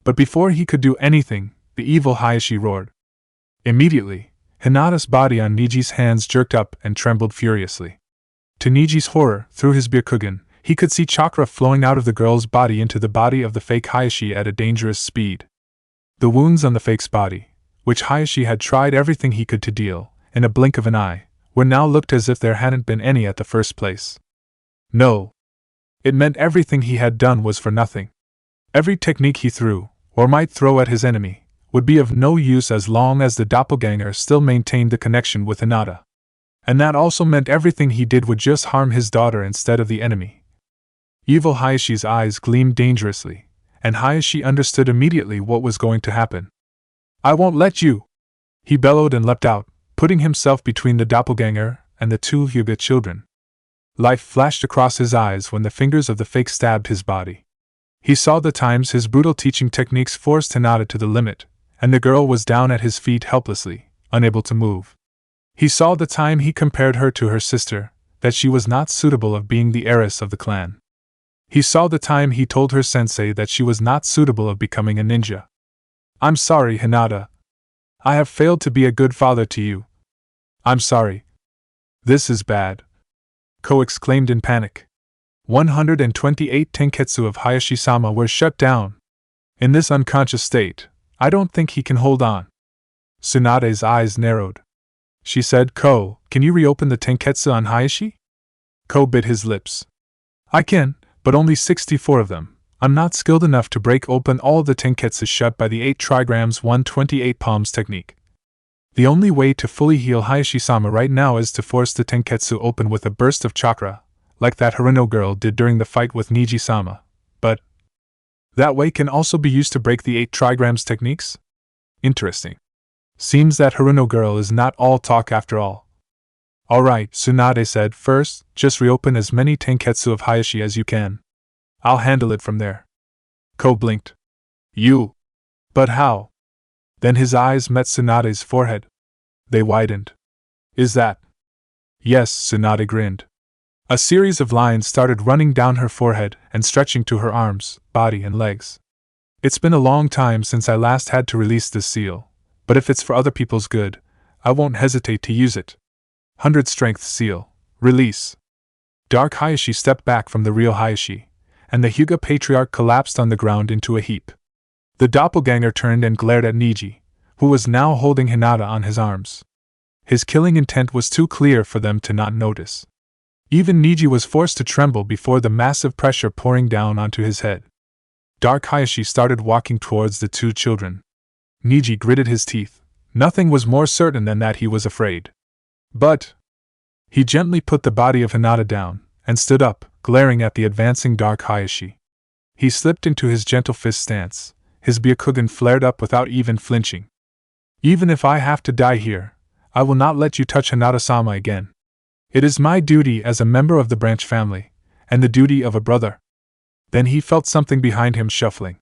[SPEAKER 1] But before he could do anything, the evil Hayashi roared. Immediately, Hinata's body on Neji's hands jerked up and trembled furiously. To Neji's horror, through his Byakugan, he could see chakra flowing out of the girl's body into the body of the fake Hayashi at a dangerous speed. The wounds on the fake's body, which Hayashi had tried everything he could to deal, in a blink of an eye, were now looked as if there hadn't been any at the first place. No. It meant everything he had done was for nothing. Every technique he threw, or might throw at his enemy, would be of no use as long as the doppelganger still maintained the connection with Hinata. And that also meant everything he did would just harm his daughter instead of the enemy. Evil Hayashi's eyes gleamed dangerously, and Hayashi understood immediately what was going to happen. I won't let you! He bellowed and leapt out, putting himself between the doppelganger and the two Hyuga children. Life flashed across his eyes when the fingers of the fake stabbed his body. He saw the times his brutal teaching techniques forced Hinata to the limit, and the girl was down at his feet helplessly, unable to move. He saw the time he compared her to her sister, that she was not suitable of being the heiress of the clan. He saw the time he told her sensei that she was not suitable of becoming a ninja. I'm sorry, Hinata. I have failed to be a good father to you. I'm sorry. This is bad. Ko exclaimed in panic. 128 tenketsu of Hayashi-sama were shut down. In this unconscious state, I don't think he can hold on. Tsunade's eyes narrowed. She said, Ko, can you reopen the tenketsu on Hayashi? Ko bit his lips. I can, but only 64 of them. I'm not skilled enough to break open all the tenketsu shut by the 8 trigrams 128 palms technique. The only way to fully heal Hayashi-sama right now is to force the tenketsu open with a burst of chakra, like that Haruno girl did during the fight with Neji-sama. But that way can also be used to break the 8 trigrams techniques? Interesting. Seems that Haruno girl is not all talk after all. Alright, Tsunade said, first, just reopen as many tenketsu of Hayashi as you can. I'll handle it from there. Ko blinked. You? But how? Then his eyes met Tsunade's forehead. They widened. Is that? Yes, Tsunade grinned. A series of lines started running down her forehead and stretching to her arms, body and legs. It's been a long time since I last had to release this seal, but if it's for other people's good, I won't hesitate to use it. 100 strength seal. Release. Dark Hayashi stepped back from the real Hayashi, and the Hyuga patriarch collapsed on the ground into a heap. The doppelganger turned and glared at Neji, who was now holding Hinata on his arms. His killing intent was too clear for them to not notice. Even Neji was forced to tremble before the massive pressure pouring down onto his head. Dark Hayashi started walking towards the two children. Neji gritted his teeth. Nothing was more certain than that he was afraid. But he gently put the body of Hinata down, and stood up, glaring at the advancing Dark Hayashi. He slipped into his gentle fist stance, his Byakugan flared up without even flinching. Even if I have to die here, I will not let you touch Hinata-sama again. It is my duty as a member of the branch family, and the duty of a brother. Then he felt something behind him shuffling.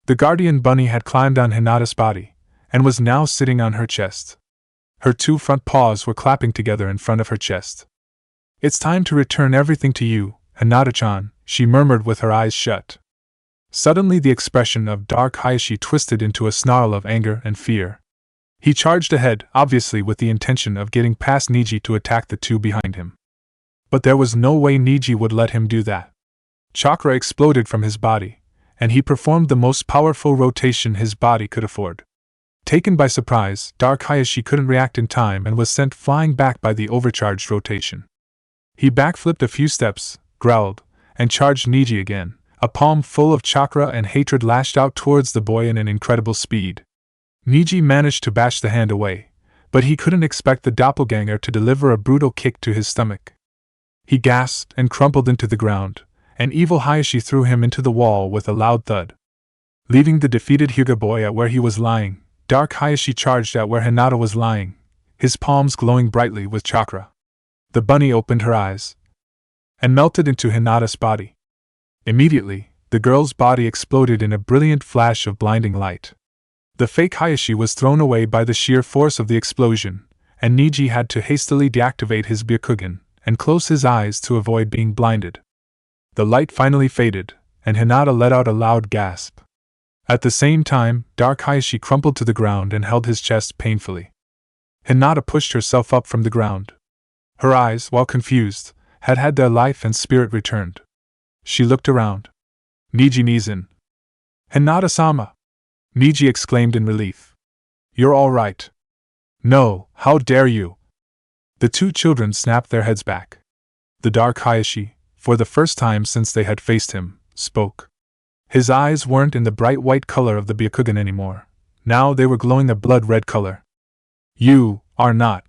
[SPEAKER 1] The guardian bunny had climbed on Hinata's body, and was now sitting on her chest. Her two front paws were clapping together in front of her chest. It's time to return everything to you, Hinata-chan, she murmured with her eyes shut. Suddenly the expression of Dark Hayashi twisted into a snarl of anger and fear. He charged ahead, obviously with the intention of getting past Neji to attack the two behind him. But there was no way Neji would let him do that. Chakra exploded from his body, and he performed the most powerful rotation his body could afford. Taken by surprise, Dark Hayashi couldn't react in time and was sent flying back by the overcharged rotation. He backflipped a few steps, growled, and charged Neji again. A palm full of chakra and hatred lashed out towards the boy in an incredible speed. Neji managed to bash the hand away, but he couldn't expect the doppelganger to deliver a brutal kick to his stomach. He gasped and crumpled into the ground, and evil Hayashi threw him into the wall with a loud thud. Leaving the defeated Hyuga boy at where he was lying, Dark Hayashi charged at where Hinata was lying, his palms glowing brightly with chakra. The bunny opened her eyes and melted into Hinata's body. Immediately, the girl's body exploded in a brilliant flash of blinding light. The fake Hayashi was thrown away by the sheer force of the explosion, and Neji had to hastily deactivate his Byakugan and close his eyes to avoid being blinded. The light finally faded, and Hinata let out a loud gasp. At the same time, Dark Hayashi crumpled to the ground and held his chest painfully. Hinata pushed herself up from the ground. Her eyes, while confused, had their life and spirit returned. She looked around. Neji Nizin. Hinata-sama! Neji exclaimed in relief. You're all right. No, how dare you! The two children snapped their heads back. The Dark Hayashi, for the first time since they had faced him, spoke. His eyes weren't in the bright white color of the Byakugan anymore. Now they were glowing a blood-red color. You are not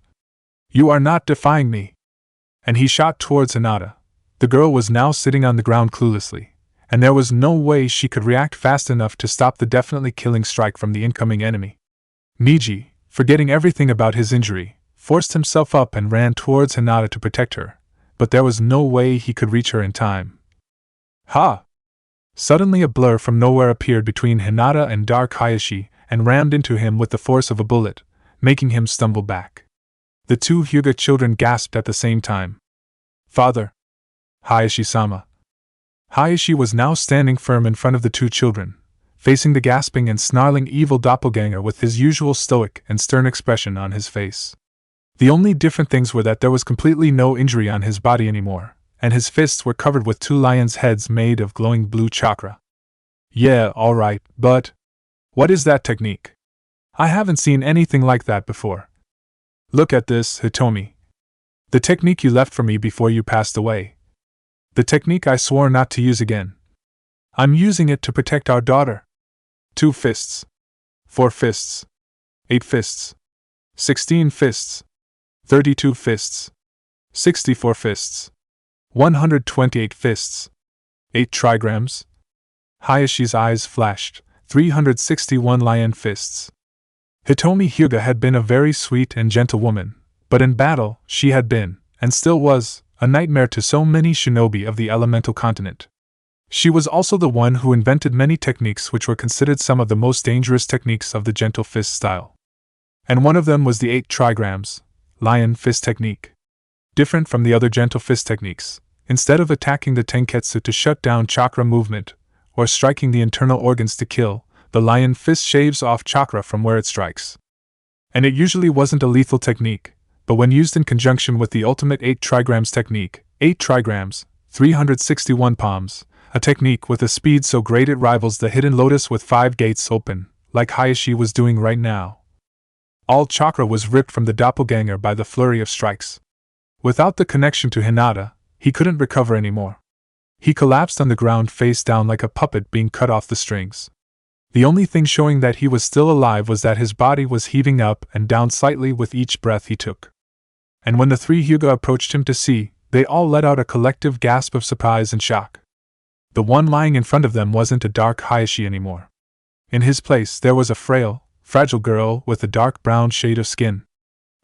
[SPEAKER 1] defying me! And he shot towards Hinata. The girl was now sitting on the ground cluelessly, and there was no way she could react fast enough to stop the definitely killing strike from the incoming enemy. Neji, forgetting everything about his injury, forced himself up and ran towards Hinata to protect her, but there was no way he could reach her in time. Ha! Suddenly a blur from nowhere appeared between Hinata and Dark Hayashi and rammed into him with the force of a bullet, making him stumble back. The two Hyuga children gasped at the same time. Father! Hayashi-sama! Hayashi was now standing firm in front of the two children, facing the gasping and snarling evil doppelganger with his usual stoic and stern expression on his face. The only different things were that there was completely no injury on his body anymore, and his fists were covered with two lions' heads made of glowing blue chakra. Yeah, alright, but what is that technique? I haven't seen anything like that before. Look at this, Hitomi. The technique you left for me before you passed away. The technique I swore not to use again. I'm using it to protect our daughter. 2 fists. 4 fists. 8 fists. 16 fists. 32 fists. 64 fists. 128 fists. 8 trigrams. Hayashi's eyes flashed. 361 lion fists. Hitomi Hyuga had been a very sweet and gentle woman, but in battle she had been, and still was, a nightmare to so many shinobi of the elemental continent. She was also the one who invented many techniques which were considered some of the most dangerous techniques of the gentle fist style. And one of them was the 8 trigrams, lion fist technique. Different from the other gentle fist techniques, instead of attacking the tenketsu to shut down chakra movement, or striking the internal organs to kill, the lion fist shaves off chakra from where it strikes. And it usually wasn't a lethal technique, but when used in conjunction with the ultimate 8 trigrams technique, 8 trigrams, 361 palms, a technique with a speed so great it rivals the hidden lotus with 5 gates open, like Hayashi was doing right now. All chakra was ripped from the doppelganger by the flurry of strikes. Without the connection to Hinata, he couldn't recover anymore. He collapsed on the ground face down like a puppet being cut off the strings. The only thing showing that he was still alive was that his body was heaving up and down slightly with each breath he took. And when the 3 Hyuga approached him to see, they all let out a collective gasp of surprise and shock. The one lying in front of them wasn't a Dark Hayashi anymore. In his place there was a frail, fragile girl with a dark brown shade of skin.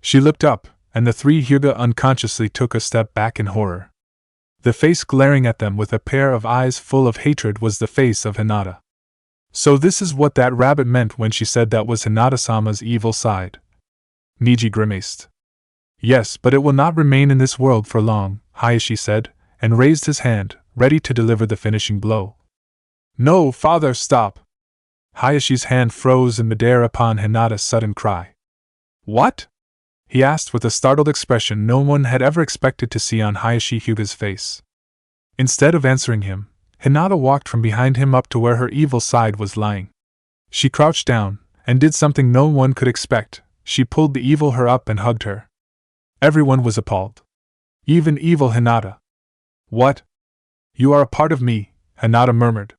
[SPEAKER 1] She looked up, and the 3 Hyuga unconsciously took a step back in horror. The face glaring at them with a pair of eyes full of hatred was the face of Hinata. So this is what that rabbit meant when she said that was Hinata-sama's evil side. Neji grimaced. Yes, but it will not remain in this world for long, Hayashi said, and raised his hand, ready to deliver the finishing blow. No, father, stop! Hayashi's hand froze in midair upon Hinata's sudden cry. What? He asked with a startled expression no one had ever expected to see on Hayashi Hyuga's face. Instead of answering him, Hinata walked from behind him up to where her evil side was lying. She crouched down, and did something no one could expect. She pulled the evil her up and hugged her. Everyone was appalled. Even evil Hinata. What? You are a part of me, Hinata murmured.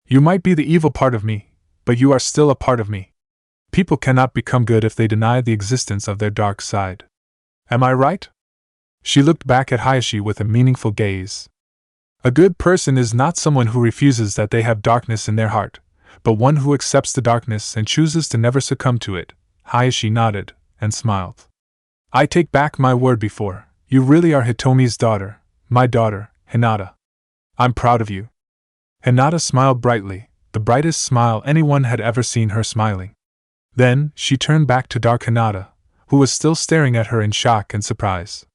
[SPEAKER 1] You might be the evil part of me, but you are still a part of me. People cannot become good if they deny the existence of their dark side. Am I right? She looked back at Hayashi with a meaningful gaze. A good person is not someone who refuses that they have darkness in their heart, but one who accepts the darkness and chooses to never succumb to it. Hayashi nodded, and smiled. I take back my word before. You really are Hitomi's daughter, my daughter, Hinata. I'm proud of you. Hinata smiled brightly, the brightest smile anyone had ever seen her smiling. Then, she turned back to Dark Hinata, who was still staring at her in shock and surprise.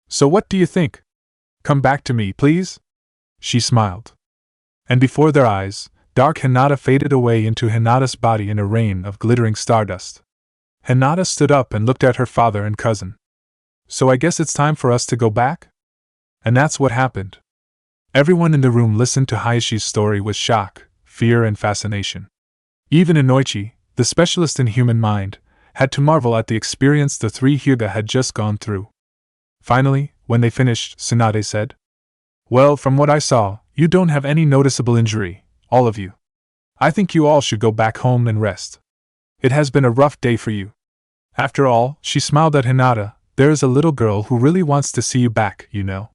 [SPEAKER 1] So what do you think? Come back to me, please? She smiled. And before their eyes, dark Hinata faded away into Hinata's body in a rain of glittering stardust. Hinata stood up and looked at her father and cousin. So I guess it's time for us to go back? And that's what happened. Everyone in the room listened to Hayashi's story with shock, fear, and fascination. Even Inoichi, the specialist in human mind, had to marvel at the experience the three Hyuga had just gone through. Finally, when they finished, Tsunade said, "Well, from what I saw, you don't have any noticeable injury, all of you. I think you all should go back home and rest. It has been a rough day for you. After all," she smiled at Hinata, "there is a little girl who really wants to see you back, you know."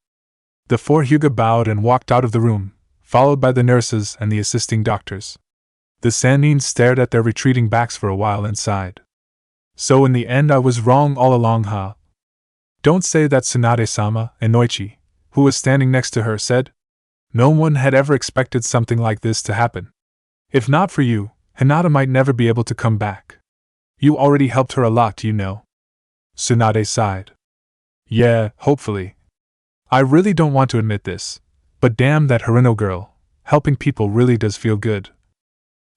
[SPEAKER 1] The four Hyuga bowed and walked out of the room, followed by the nurses and the assisting doctors. The Sannin stared at their retreating backs for a while and sighed. "So in the end I was wrong all along, huh?" "Don't say that, Tsunade-sama," Inoichi, who was standing next to her, said. No one had ever expected something like this to happen. If not for you, Hinata might never be able to come back. You already helped her a lot, you know. Tsunade sighed. Yeah, hopefully. I really don't want to admit this, but damn that Harino girl, helping people really does feel good.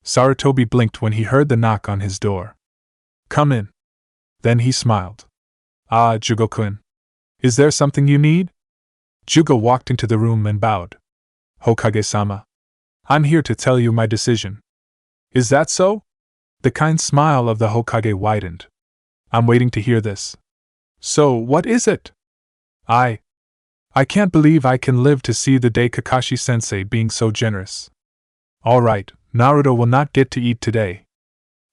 [SPEAKER 1] Sarutobi blinked when he heard the knock on his door. Come in. Then he smiled. Ah, Jugo-kun. Is there something you need? Jugo walked into the room and bowed. Hokage-sama. I'm here to tell you my decision. Is that so? The kind smile of the Hokage widened. I'm waiting to hear this. So, what is it? I can't believe I can live to see the day Kakashi-sensei being so generous. Alright, Naruto will not get to eat today.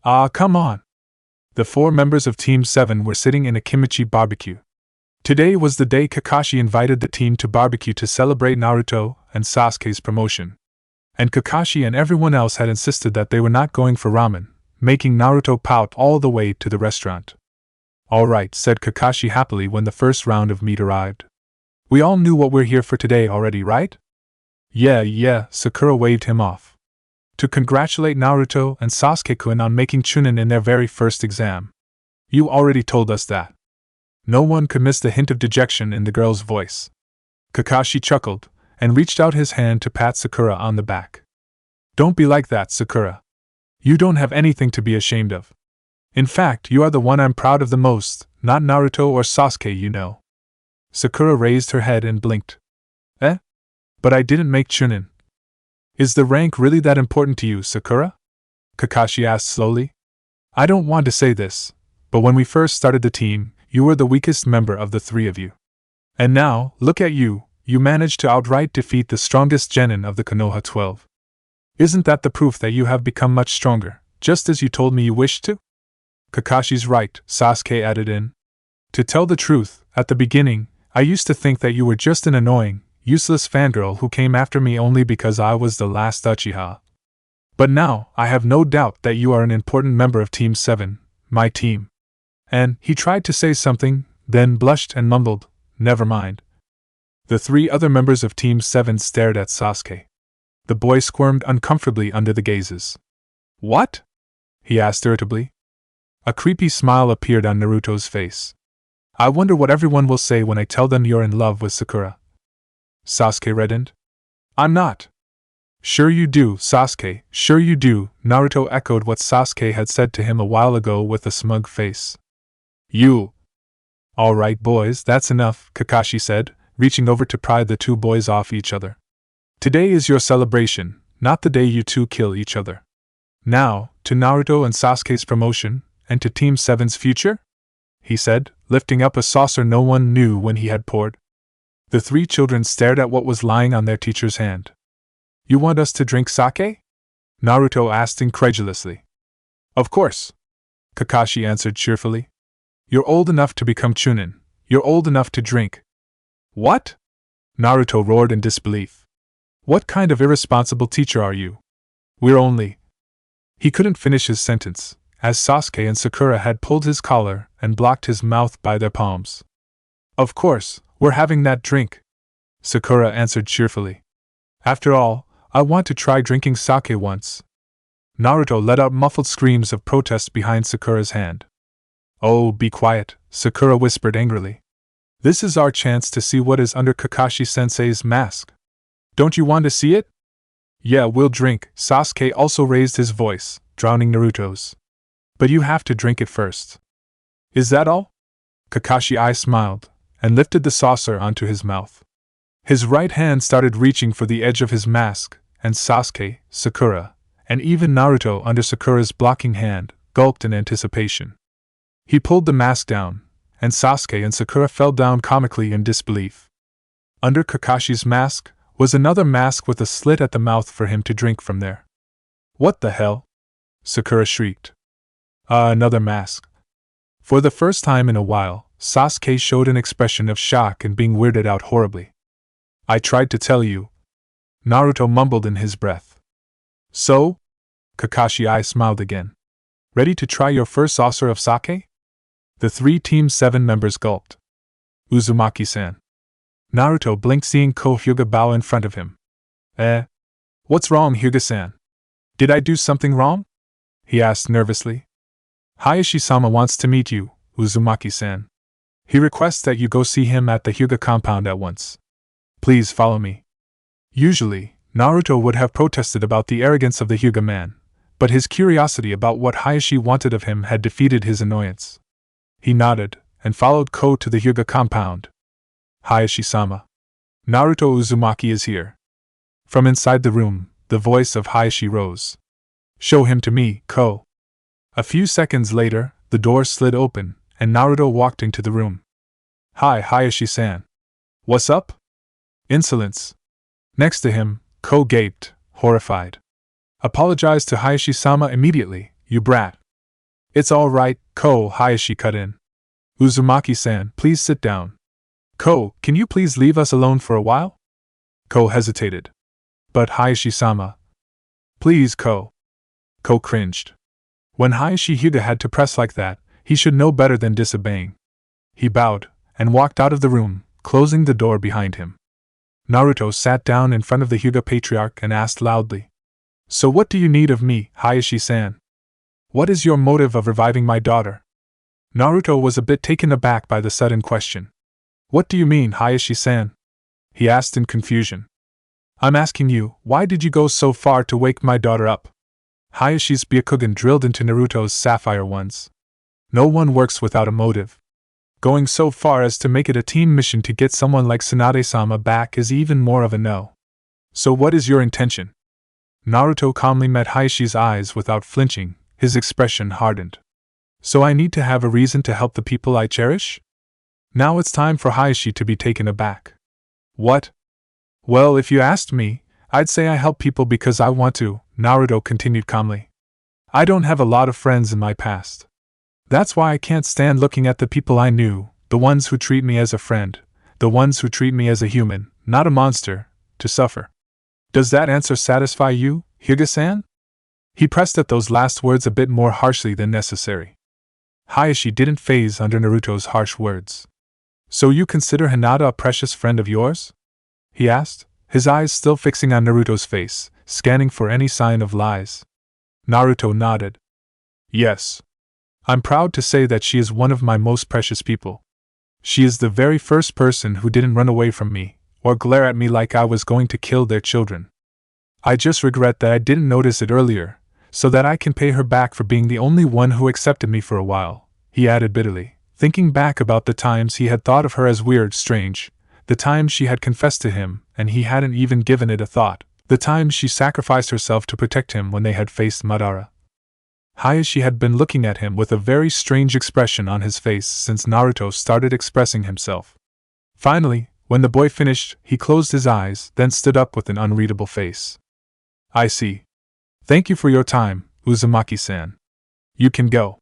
[SPEAKER 1] Ah, come on. The four members of Team 7 were sitting in a kimchi barbecue. Today was the day Kakashi invited the team to barbecue to celebrate Naruto and Sasuke's promotion. And Kakashi and everyone else had insisted that they were not going for ramen, making Naruto pout all the way to the restaurant. Alright, said Kakashi happily when the first round of meat arrived. We all knew what we're here for today already, right? Yeah, Sakura waved him off. To congratulate Naruto and Sasuke-kun on making Chunin in their very first exam. You already told us that. No one could miss the hint of dejection in the girl's voice. Kakashi chuckled, and reached out his hand to pat Sakura on the back. Don't be like that, Sakura. You don't have anything to be ashamed of. In fact, you are the one I'm proud of the most, not Naruto or Sasuke, you know. Sakura raised her head and blinked. But I didn't make Chunin. Is the rank really that important to you, Sakura? Kakashi asked slowly. I don't want to say this, but when we first started the team, you were the weakest member of the three of you. And now, look at you, you managed to outright defeat the strongest genin of the Konoha 12. Isn't that the proof that you have become much stronger, just as you told me you wished to? Kakashi's right, Sasuke added in. To tell the truth, at the beginning, I used to think that you were just an annoying, useless fangirl who came after me only because I was the last Uchiha. But now, I have no doubt that you are an important member of Team 7, my team. And, he tried to say something, then blushed and mumbled, never mind. The three other members of Team 7 stared at Sasuke. The boy squirmed uncomfortably under the gazes. What? He asked irritably. A creepy smile appeared on Naruto's face. I wonder what everyone will say when I tell them you're in love with Sakura. Sasuke reddened. I'm not. Sure you do, Sasuke, sure you do, Naruto echoed what Sasuke had said to him a while ago with a smug face. You. All right, boys, that's enough, Kakashi said, reaching over to pry the two boys off each other. Today is your celebration, not the day you two kill each other. Now, to Naruto and Sasuke's promotion, and to Team 7's future? He said, lifting up a saucer no one knew when he had poured. The three children stared at what was lying on their teacher's hand. You want us to drink sake? Naruto asked incredulously. Of course. Kakashi answered cheerfully. You're old enough to become Chunin. You're old enough to drink. What? Naruto roared in disbelief. What kind of irresponsible teacher are you? We're only... He couldn't finish his sentence, as Sasuke and Sakura had pulled his collar and blocked his mouth by their palms. Of course, we're having that drink, Sakura answered cheerfully. After all, I want to try drinking sake once. Naruto let out muffled screams of protest behind Sakura's hand. Oh, be quiet, Sakura whispered angrily. This is our chance to see what is under Kakashi-sensei's mask. Don't you want to see it? Yeah, we'll drink. Sasuke also raised his voice, drowning Naruto's. But you have to drink it first. Is that all? Kakashi smiled, and lifted the saucer onto his mouth. His right hand started reaching for the edge of his mask, and Sasuke, Sakura, and even Naruto under Sakura's blocking hand, gulped in anticipation. He pulled the mask down, and Sasuke and Sakura fell down comically in disbelief. Under Kakashi's mask was another mask with a slit at the mouth for him to drink from there. What the hell? Sakura shrieked. Another mask. For the first time in a while, Sasuke showed an expression of shock and being weirded out horribly. I tried to tell you. Naruto mumbled in his breath. So? Kakashi smiled again. Ready to try your first saucer of sake? The 3 Team 7 members gulped. Uzumaki-san. Naruto blinked seeing Hyuga bow in front of him. What's wrong, Hyuga-san? Did I do something wrong? He asked nervously. Hayashi-sama wants to meet you, Uzumaki-san. He requests that you go see him at the Hyuga compound at once. Please follow me. Usually, Naruto would have protested about the arrogance of the Hyuga man, but his curiosity about what Hayashi wanted of him had defeated his annoyance. He nodded, and followed Ko to the Hyuga compound. Hayashi-sama. Naruto Uzumaki is here. From inside the room, the voice of Hayashi rose. Show him to me, Ko. A few seconds later, the door slid open, and Naruto walked into the room. Hi, Hayashi-san. What's up? Insolence. Next to him, Ko gaped, horrified. Apologize to Hayashi-sama immediately, you brat. It's all right, Ko, Hayashi cut in. Uzumaki-san, please sit down. Ko, can you please leave us alone for a while? Ko hesitated. But Hayashi-sama. Please, Ko. Ko cringed. When Hayashi Hyuga had to press like that, he should know better than disobeying. He bowed, and walked out of the room, closing the door behind him. Naruto sat down in front of the Hyuga patriarch and asked loudly. So what do you need of me, Hayashi-san? What is your motive of reviving my daughter? Naruto was a bit taken aback by the sudden question. What do you mean, Hayashi-san? He asked in confusion. I'm asking you, why did you go so far to wake my daughter up? Hayashi's Byakugan drilled into Naruto's sapphire once. No one works without a motive. Going so far as to make it a team mission to get someone like Tsunade-sama back is even more of a no. So what is your intention? Naruto calmly met Hayashi's eyes without flinching, his expression hardened. So I need to have a reason to help the people I cherish? Now it's time for Hayashi to be taken aback. What? Well, if you asked me, I'd say I help people because I want to, Naruto continued calmly. I don't have a lot of friends in my past. That's why I can't stand looking at the people I knew, the ones who treat me as a friend, the ones who treat me as a human, not a monster, to suffer. Does that answer satisfy you, Hyuga-san? He pressed at those last words a bit more harshly than necessary. Hayashi didn't faze under Naruto's harsh words. So you consider Hinata a precious friend of yours? He asked, his eyes still fixing on Naruto's face, scanning for any sign of lies. Naruto nodded. Yes. I'm proud to say that she is one of my most precious people. She is the very first person who didn't run away from me, or glare at me like I was going to kill their children. I just regret that I didn't notice it earlier, so that I can pay her back for being the only one who accepted me for a while, he added bitterly, thinking back about the times he had thought of her as weird, strange, the times she had confessed to him and he hadn't even given it a thought, the times she sacrificed herself to protect him when they had faced Madara. Hayashi had been looking at him with a very strange expression on his face since Naruto started expressing himself. Finally, when the boy finished, he closed his eyes, then stood up with an unreadable face. I see. Thank you for your time, Uzumaki-san. You can go.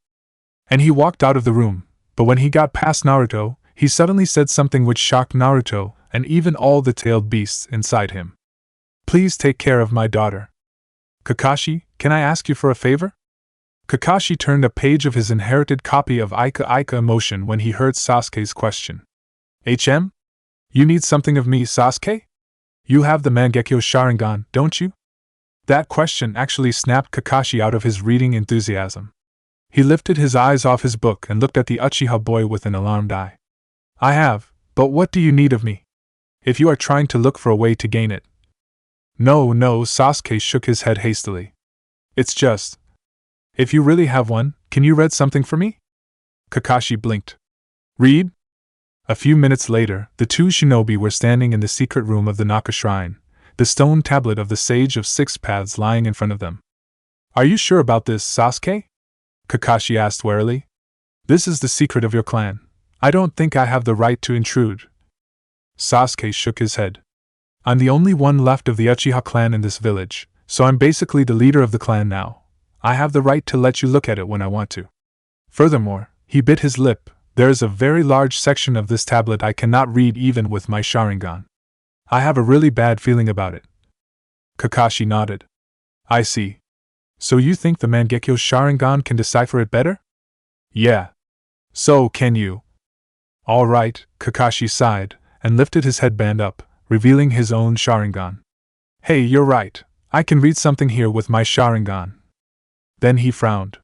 [SPEAKER 1] And he walked out of the room, but when he got past Naruto, he suddenly said something which shocked Naruto and even all the tailed beasts inside him. Please take care of my daughter. Kakashi, can I ask you for a favor? Kakashi turned a page of his inherited copy of Ika emotion when he heard Sasuke's question. HM? You need something of me, Sasuke? You have the Mangekyo Sharingan, don't you? That question actually snapped Kakashi out of his reading enthusiasm. He lifted his eyes off his book and looked at the Uchiha boy with an alarmed eye. I have, But what do you need of me? If you are trying to look for a way to gain it. No, Sasuke shook his head hastily. It's just. If you really have one, can you read something for me? Kakashi blinked. Read? A few minutes later, the two shinobi were standing in the secret room of the Naka Shrine, the stone tablet of the Sage of Six Paths lying in front of them. Are you sure about this, Sasuke? Kakashi asked warily. This is the secret of your clan. I don't think I have the right to intrude. Sasuke shook his head. I'm the only one left of the Uchiha clan in this village, so I'm basically the leader of the clan now. I have the right to let you look at it when I want to. Furthermore, he bit his lip, there is a very large section of this tablet I cannot read even with my Sharingan. I have a really bad feeling about it. Kakashi nodded. I see. So you think the Mangekyo Sharingan can decipher it better? Yeah. So can you. All right, Kakashi sighed, and lifted his headband up, revealing his own Sharingan. Hey, you're right, I can read something here with my Sharingan. Then he frowned.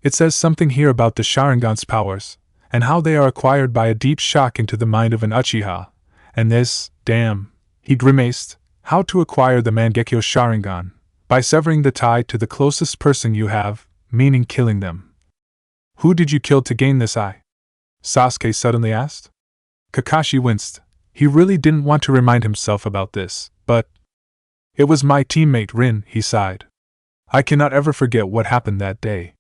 [SPEAKER 1] It says something here about the Sharingan's powers, and how they are acquired by a deep shock into the mind of an Uchiha, and this, damn, he grimaced, how to acquire the Mangekyo Sharingan, by severing the tie to the closest person you have, meaning killing them. Who did you kill to gain this eye? Sasuke suddenly asked. Kakashi winced. He really didn't want to remind himself about this, but... It was my teammate Rin, he sighed. I cannot ever forget what happened that day.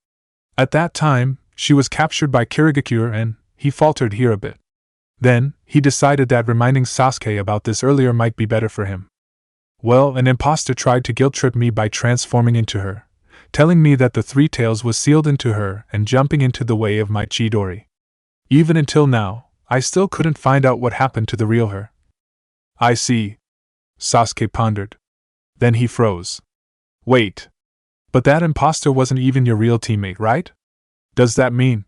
[SPEAKER 1] At that time, she was captured by Kirigakure and, he faltered here a bit. Then, he decided that reminding Sasuke about this earlier might be better for him. Well, an imposter tried to guilt-trip me by transforming into her, telling me that the Three Tails was sealed into her and jumping into the way of my Chidori. Even until now, I still couldn't find out what happened to the real her. I see. Sasuke pondered. Then he froze. Wait. But that imposter wasn't even your real teammate, right? Does that mean?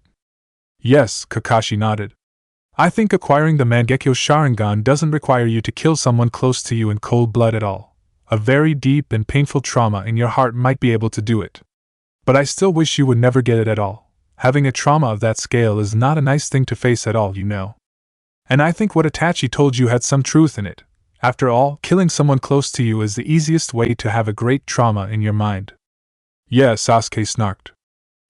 [SPEAKER 1] Yes, Kakashi nodded. I think acquiring the Mangekyo Sharingan doesn't require you to kill someone close to you in cold blood at all. A very deep and painful trauma in your heart might be able to do it. But I still wish you would never get it at all. Having a trauma of that scale is not a nice thing to face at all, you know. And I think what Itachi told you had some truth in it. After all, killing someone close to you is the easiest way to have a great trauma in your mind. Yeah, Sasuke snarked.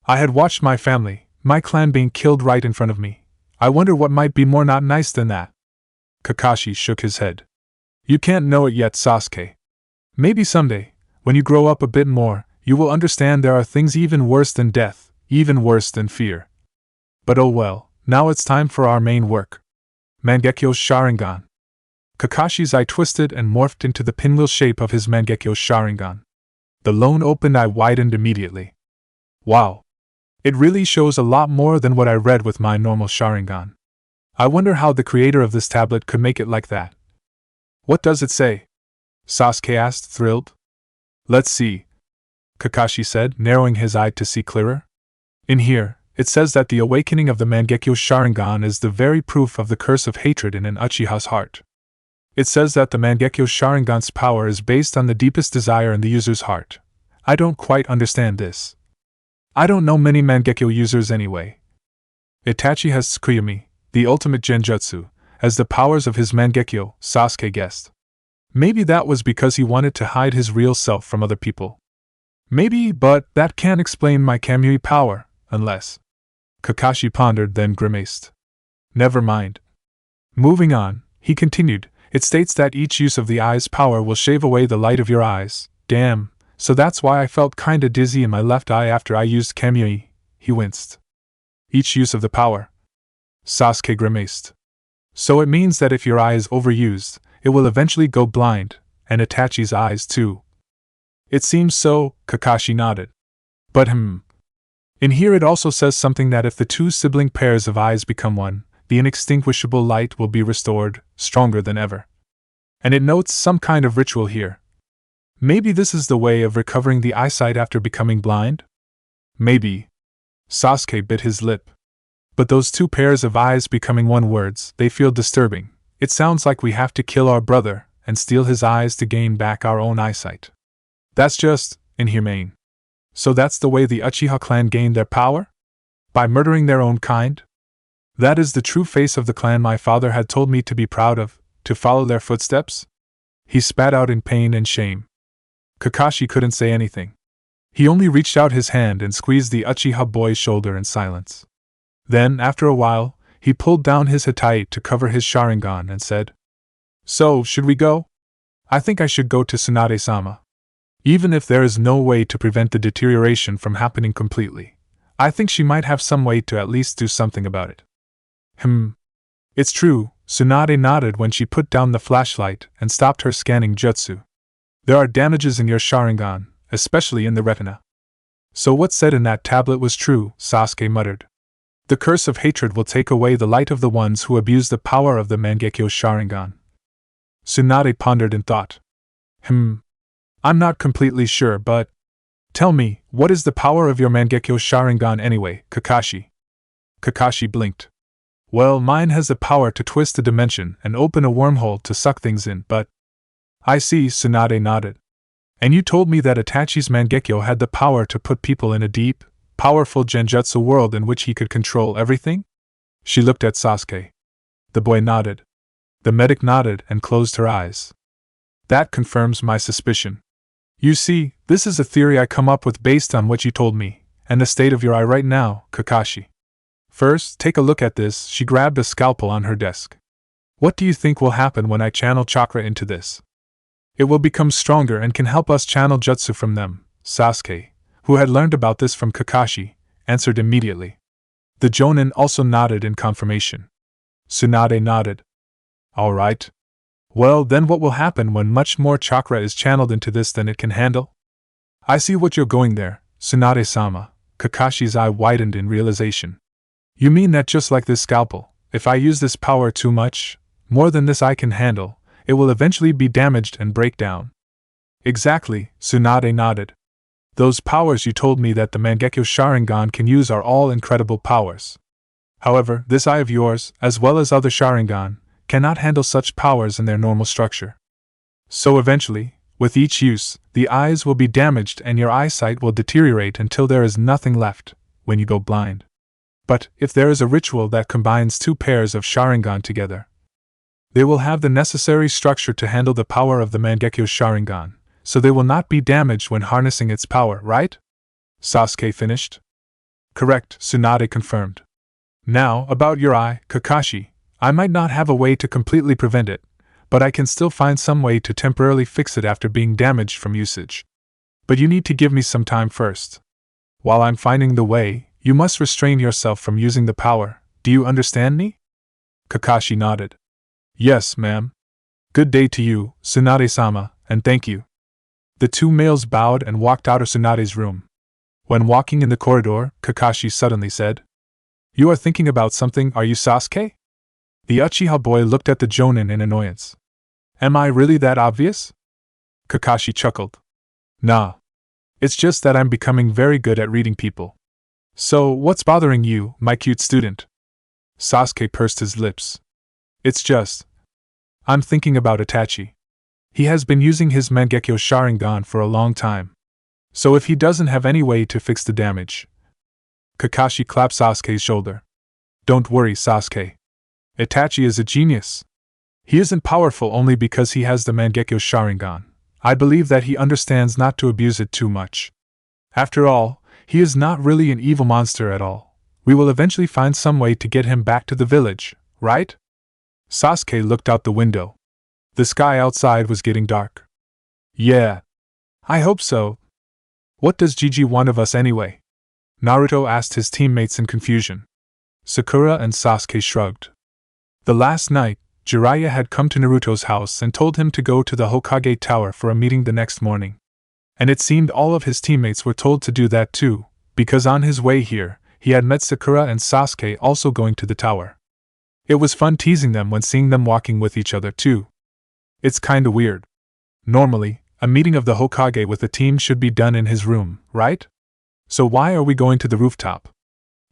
[SPEAKER 1] I had watched my family, my clan being killed right in front of me. I wonder what might be more not nice than that. Kakashi shook his head. You can't know it yet, Sasuke. Maybe someday, when you grow up a bit more, you will understand there are things even worse than death, even worse than fear. But oh well, now it's time for our main work. Mangekyo Sharingan. Kakashi's eye twisted and morphed into the pinwheel shape of his Mangekyo Sharingan. The lone open eye widened immediately. Wow. It really shows a lot more than what I read with my normal Sharingan. I wonder how the creator of this tablet could make it like that. What does it say? Sasuke asked, thrilled. Let's see. Kakashi said, narrowing his eye to see clearer. In here, it says that the awakening of the Mangekyo Sharingan is the very proof of the curse of hatred in an Uchiha's heart. It says that the Mangekyo Sharingan's power is based on the deepest desire in the user's heart. I don't quite understand this. I don't know many Mangekyo users anyway. Itachi has Tsukuyomi, the ultimate genjutsu, as the powers of his Mangekyo, Sasuke guessed. Maybe that was because he wanted to hide his real self from other people. Maybe, but that can't explain my Kamui power, unless... Kakashi pondered, then grimaced. Never mind. Moving on, he continued, it states that each use of the eye's power will shave away the light of your eyes. Damn, so that's why I felt kinda dizzy in my left eye after I used Kamui. He winced. Each use of the power. Sasuke grimaced. So it means that if your eye is overused, it will eventually go blind, and Itachi's eyes too. It seems so, Kakashi nodded. But in here it also says something that if the two sibling pairs of eyes become one, the inextinguishable light will be restored, stronger than ever. And it notes some kind of ritual here. Maybe this is the way of recovering the eyesight after becoming blind? Maybe. Sasuke bit his lip. But those two pairs of eyes becoming one words, they feel disturbing. It sounds like we have to kill our brother and steal his eyes to gain back our own eyesight. That's just inhumane. So that's the way the Uchiha clan gained their power? By murdering their own kind? That is the true face of the clan my father had told me to be proud of, to follow their footsteps? He spat out in pain and shame. Kakashi couldn't say anything. He only reached out his hand and squeezed the Uchiha boy's shoulder in silence. Then, after a while, he pulled down his Hitai to cover his Sharingan and said, "So, should we go? I think I should go to Tsunade-sama. Even if there is no way to prevent the deterioration from happening completely, I think she might have some way to at least do something about it." It's true, Tsunade nodded when she put down the flashlight and stopped her scanning jutsu. There are damages in your Sharingan, especially in the retina. So what said in that tablet was true, Sasuke muttered. The curse of hatred will take away the light of the ones who abuse the power of the Mangekyo Sharingan. Tsunade pondered in thought. I'm not completely sure, but... Tell me, what is the power of your Mangekyo Sharingan anyway, Kakashi? Kakashi blinked. Well, mine has the power to twist a dimension and open a wormhole to suck things in, but... I see, Tsunade nodded. And you told me that Itachi's Mangekyo had the power to put people in a deep, powerful genjutsu world in which he could control everything? She looked at Sasuke. The boy nodded. The medic nodded and closed her eyes. That confirms my suspicion. You see, this is a theory I come up with based on what you told me, and the state of your eye right now, Kakashi. First, take a look at this. She grabbed a scalpel on her desk. What do you think will happen when I channel chakra into this? It will become stronger and can help us channel jutsu from them, Sasuke, who had learned about this from Kakashi, answered immediately. The Jonin also nodded in confirmation. Tsunade nodded. All right. Well, then what will happen when much more chakra is channeled into this than it can handle? I see what you're going there, Tsunade-sama. Kakashi's eye widened in realization. You mean that just like this scalpel, if I use this power too much, more than this I can handle, it will eventually be damaged and break down? Exactly, Tsunade nodded. Those powers you told me that the Mangekyo Sharingan can use are all incredible powers. However, this eye of yours, as well as other Sharingan, cannot handle such powers in their normal structure. So eventually, with each use, the eyes will be damaged and your eyesight will deteriorate until there is nothing left, when you go blind. But, if there is a ritual that combines two pairs of Sharingan together, they will have the necessary structure to handle the power of the Mangekyo Sharingan, so they will not be damaged when harnessing its power, right? Sasuke finished. Correct, Tsunade confirmed. Now, about your eye, Kakashi, I might not have a way to completely prevent it, but I can still find some way to temporarily fix it after being damaged from usage. But you need to give me some time first. While I'm finding the way, you must restrain yourself from using the power. Do you understand me? Kakashi nodded. Yes, ma'am. Good day to you, Tsunade-sama, and thank you. The two males bowed and walked out of Tsunade's room. When walking in the corridor, Kakashi suddenly said, You are thinking about something, are you, Sasuke? The Uchiha boy looked at the Jonin in annoyance. Am I really that obvious? Kakashi chuckled. Nah. It's just that I'm becoming very good at reading people. So, what's bothering you, my cute student? Sasuke pursed his lips. It's just... I'm thinking about Itachi. He has been using his Mangekyo Sharingan for a long time. So if he doesn't have any way to fix the damage... Kakashi clapped Sasuke's shoulder. Don't worry, Sasuke. Itachi is a genius. He isn't powerful only because he has the Mangekyo Sharingan. I believe that he understands not to abuse it too much. After all, he is not really an evil monster at all. We will eventually find some way to get him back to the village, right? Sasuke looked out the window. The sky outside was getting dark. Yeah. I hope so. What does Gigi want of us anyway? Naruto asked his teammates in confusion. Sakura and Sasuke shrugged. The last night, Jiraiya had come to Naruto's house and told him to go to the Hokage Tower for a meeting the next morning. And it seemed all of his teammates were told to do that too, because on his way here, he had met Sakura and Sasuke also going to the tower. It was fun teasing them when seeing them walking with each other too. It's kinda weird. Normally, a meeting of the Hokage with the team should be done in his room, right? So why are we going to the rooftop?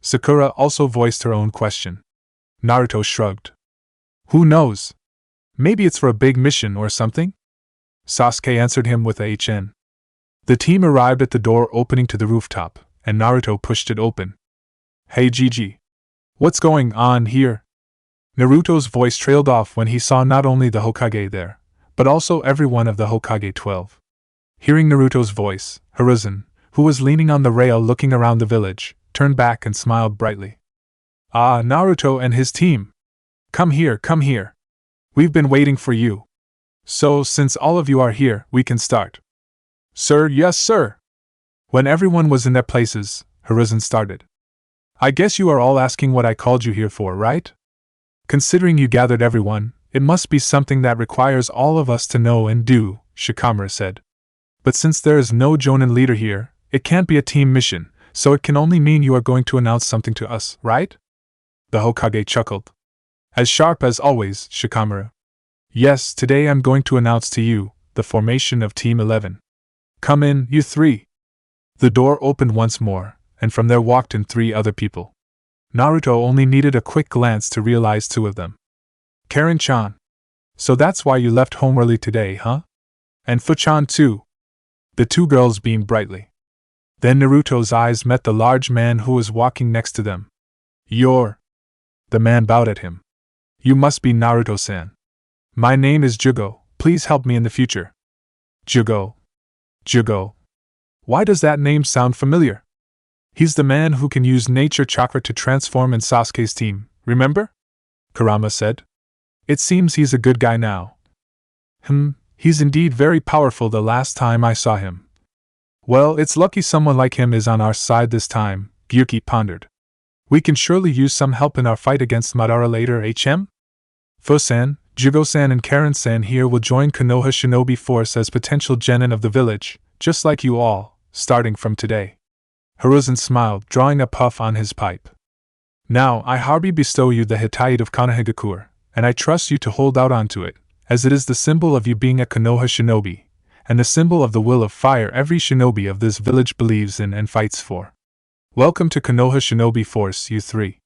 [SPEAKER 1] Sakura also voiced her own question. Naruto shrugged. Who knows? Maybe it's for a big mission or something? Sasuke answered him with a HN. The team arrived at the door opening to the rooftop, and Naruto pushed it open. Hey Gigi. What's going on here? Naruto's voice trailed off when he saw not only the Hokage there, but also every one of the Hokage 12. Hearing Naruto's voice, Hiruzen, who was leaning on the rail looking around the village, turned back and smiled brightly. Ah, Naruto and his team! Come here, come here! We've been waiting for you. So, since all of you are here, we can start. Sir, yes, sir! When everyone was in their places, Hiruzen started. I guess you are all asking what I called you here for, right? Considering you gathered everyone, it must be something that requires all of us to know and do, Shikamaru said. But since there is no Jonin leader here, it can't be a team mission, so it can only mean you are going to announce something to us, right? The Hokage chuckled. As sharp as always, Shikamaru. Yes, today I'm going to announce to you the formation of Team 11. Come in, you three. The door opened once more, and from there walked in 3 other people. Naruto only needed a quick glance to realize 2 of them. Karen-chan. So that's why you left home early today, huh? And Fu-chan too. The 2 girls beamed brightly. Then Naruto's eyes met the large man who was walking next to them. You're... The man bowed at him. You must be Naruto-san. My name is Jugo, please help me in the future. Jugo. Jugo. Why does that name sound familiar? He's the man who can use nature chakra to transform in Sasuke's team, remember? Kurama said. It seems he's a good guy now. He's indeed very powerful the last time I saw him. Well, it's lucky someone like him is on our side this time, Gyuki pondered. We can surely use some help in our fight against Madara later, HM? Fu-san, Jugo-san and Karen-san here will join Konoha Shinobi Force as potential genin of the village, just like you all, starting from today. Hiruzen smiled, drawing a puff on his pipe. Now, I hereby bestow you the Hittite of Konohagakure, and I trust you to hold out onto it, as it is the symbol of you being a Konoha Shinobi, and the symbol of the will of fire every shinobi of this village believes in and fights for. Welcome to Konoha Shinobi Force, you 3.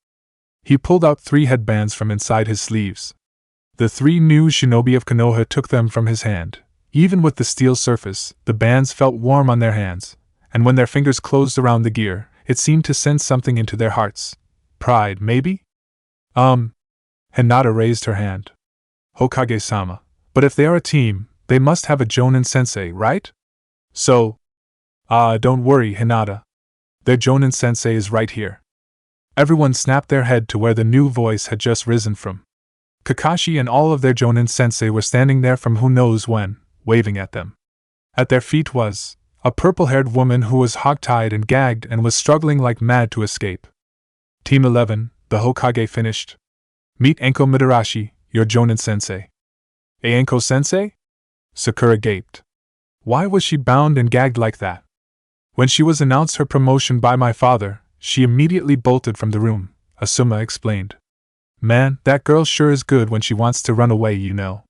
[SPEAKER 1] He pulled out 3 headbands from inside his sleeves. The 3 new shinobi of Konoha took them from his hand. Even with the steel surface, the bands felt warm on their hands, and when their fingers closed around the gear, it seemed to send something into their hearts. Pride, maybe? Hinata raised her hand. Hokage-sama, but if they are a team, they must have a Jonin sensei, right? So... don't worry, Hinata. Their Jonin sensei is right here. Everyone snapped their head to where the new voice had just risen from. Kakashi and all of their Jonin sensei were standing there from who knows when, waving at them. At their feet was a purple-haired woman who was hog-tied and gagged and was struggling like mad to escape. Team 11, the Hokage finished. Meet Anko Madarashi, your Jonin sensei. Anko sensei? Sakura gaped. Why was she bound and gagged like that? When she was announced her promotion by my father, she immediately bolted from the room, Asuma explained. Man, that girl sure is good when she wants to run away, you know.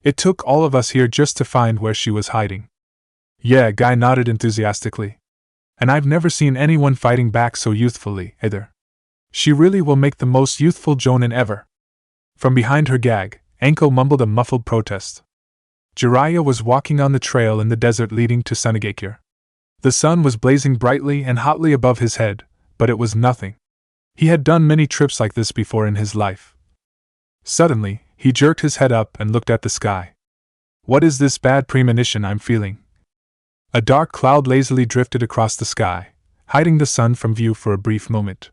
[SPEAKER 1] It took all of us here just to find where she was hiding. Yeah, Guy nodded enthusiastically. And I've never seen anyone fighting back so youthfully, either. She really will make the most youthful Jonin ever. From behind her gag, Anko mumbled a muffled protest. Jiraiya was walking on the trail in the desert leading to Tsunade. The sun was blazing brightly and hotly above his head, but it was nothing. He had done many trips like this before in his life. Suddenly, he jerked his head up and looked at the sky. What is this bad premonition I'm feeling? A dark cloud lazily drifted across the sky, hiding the sun from view for a brief moment.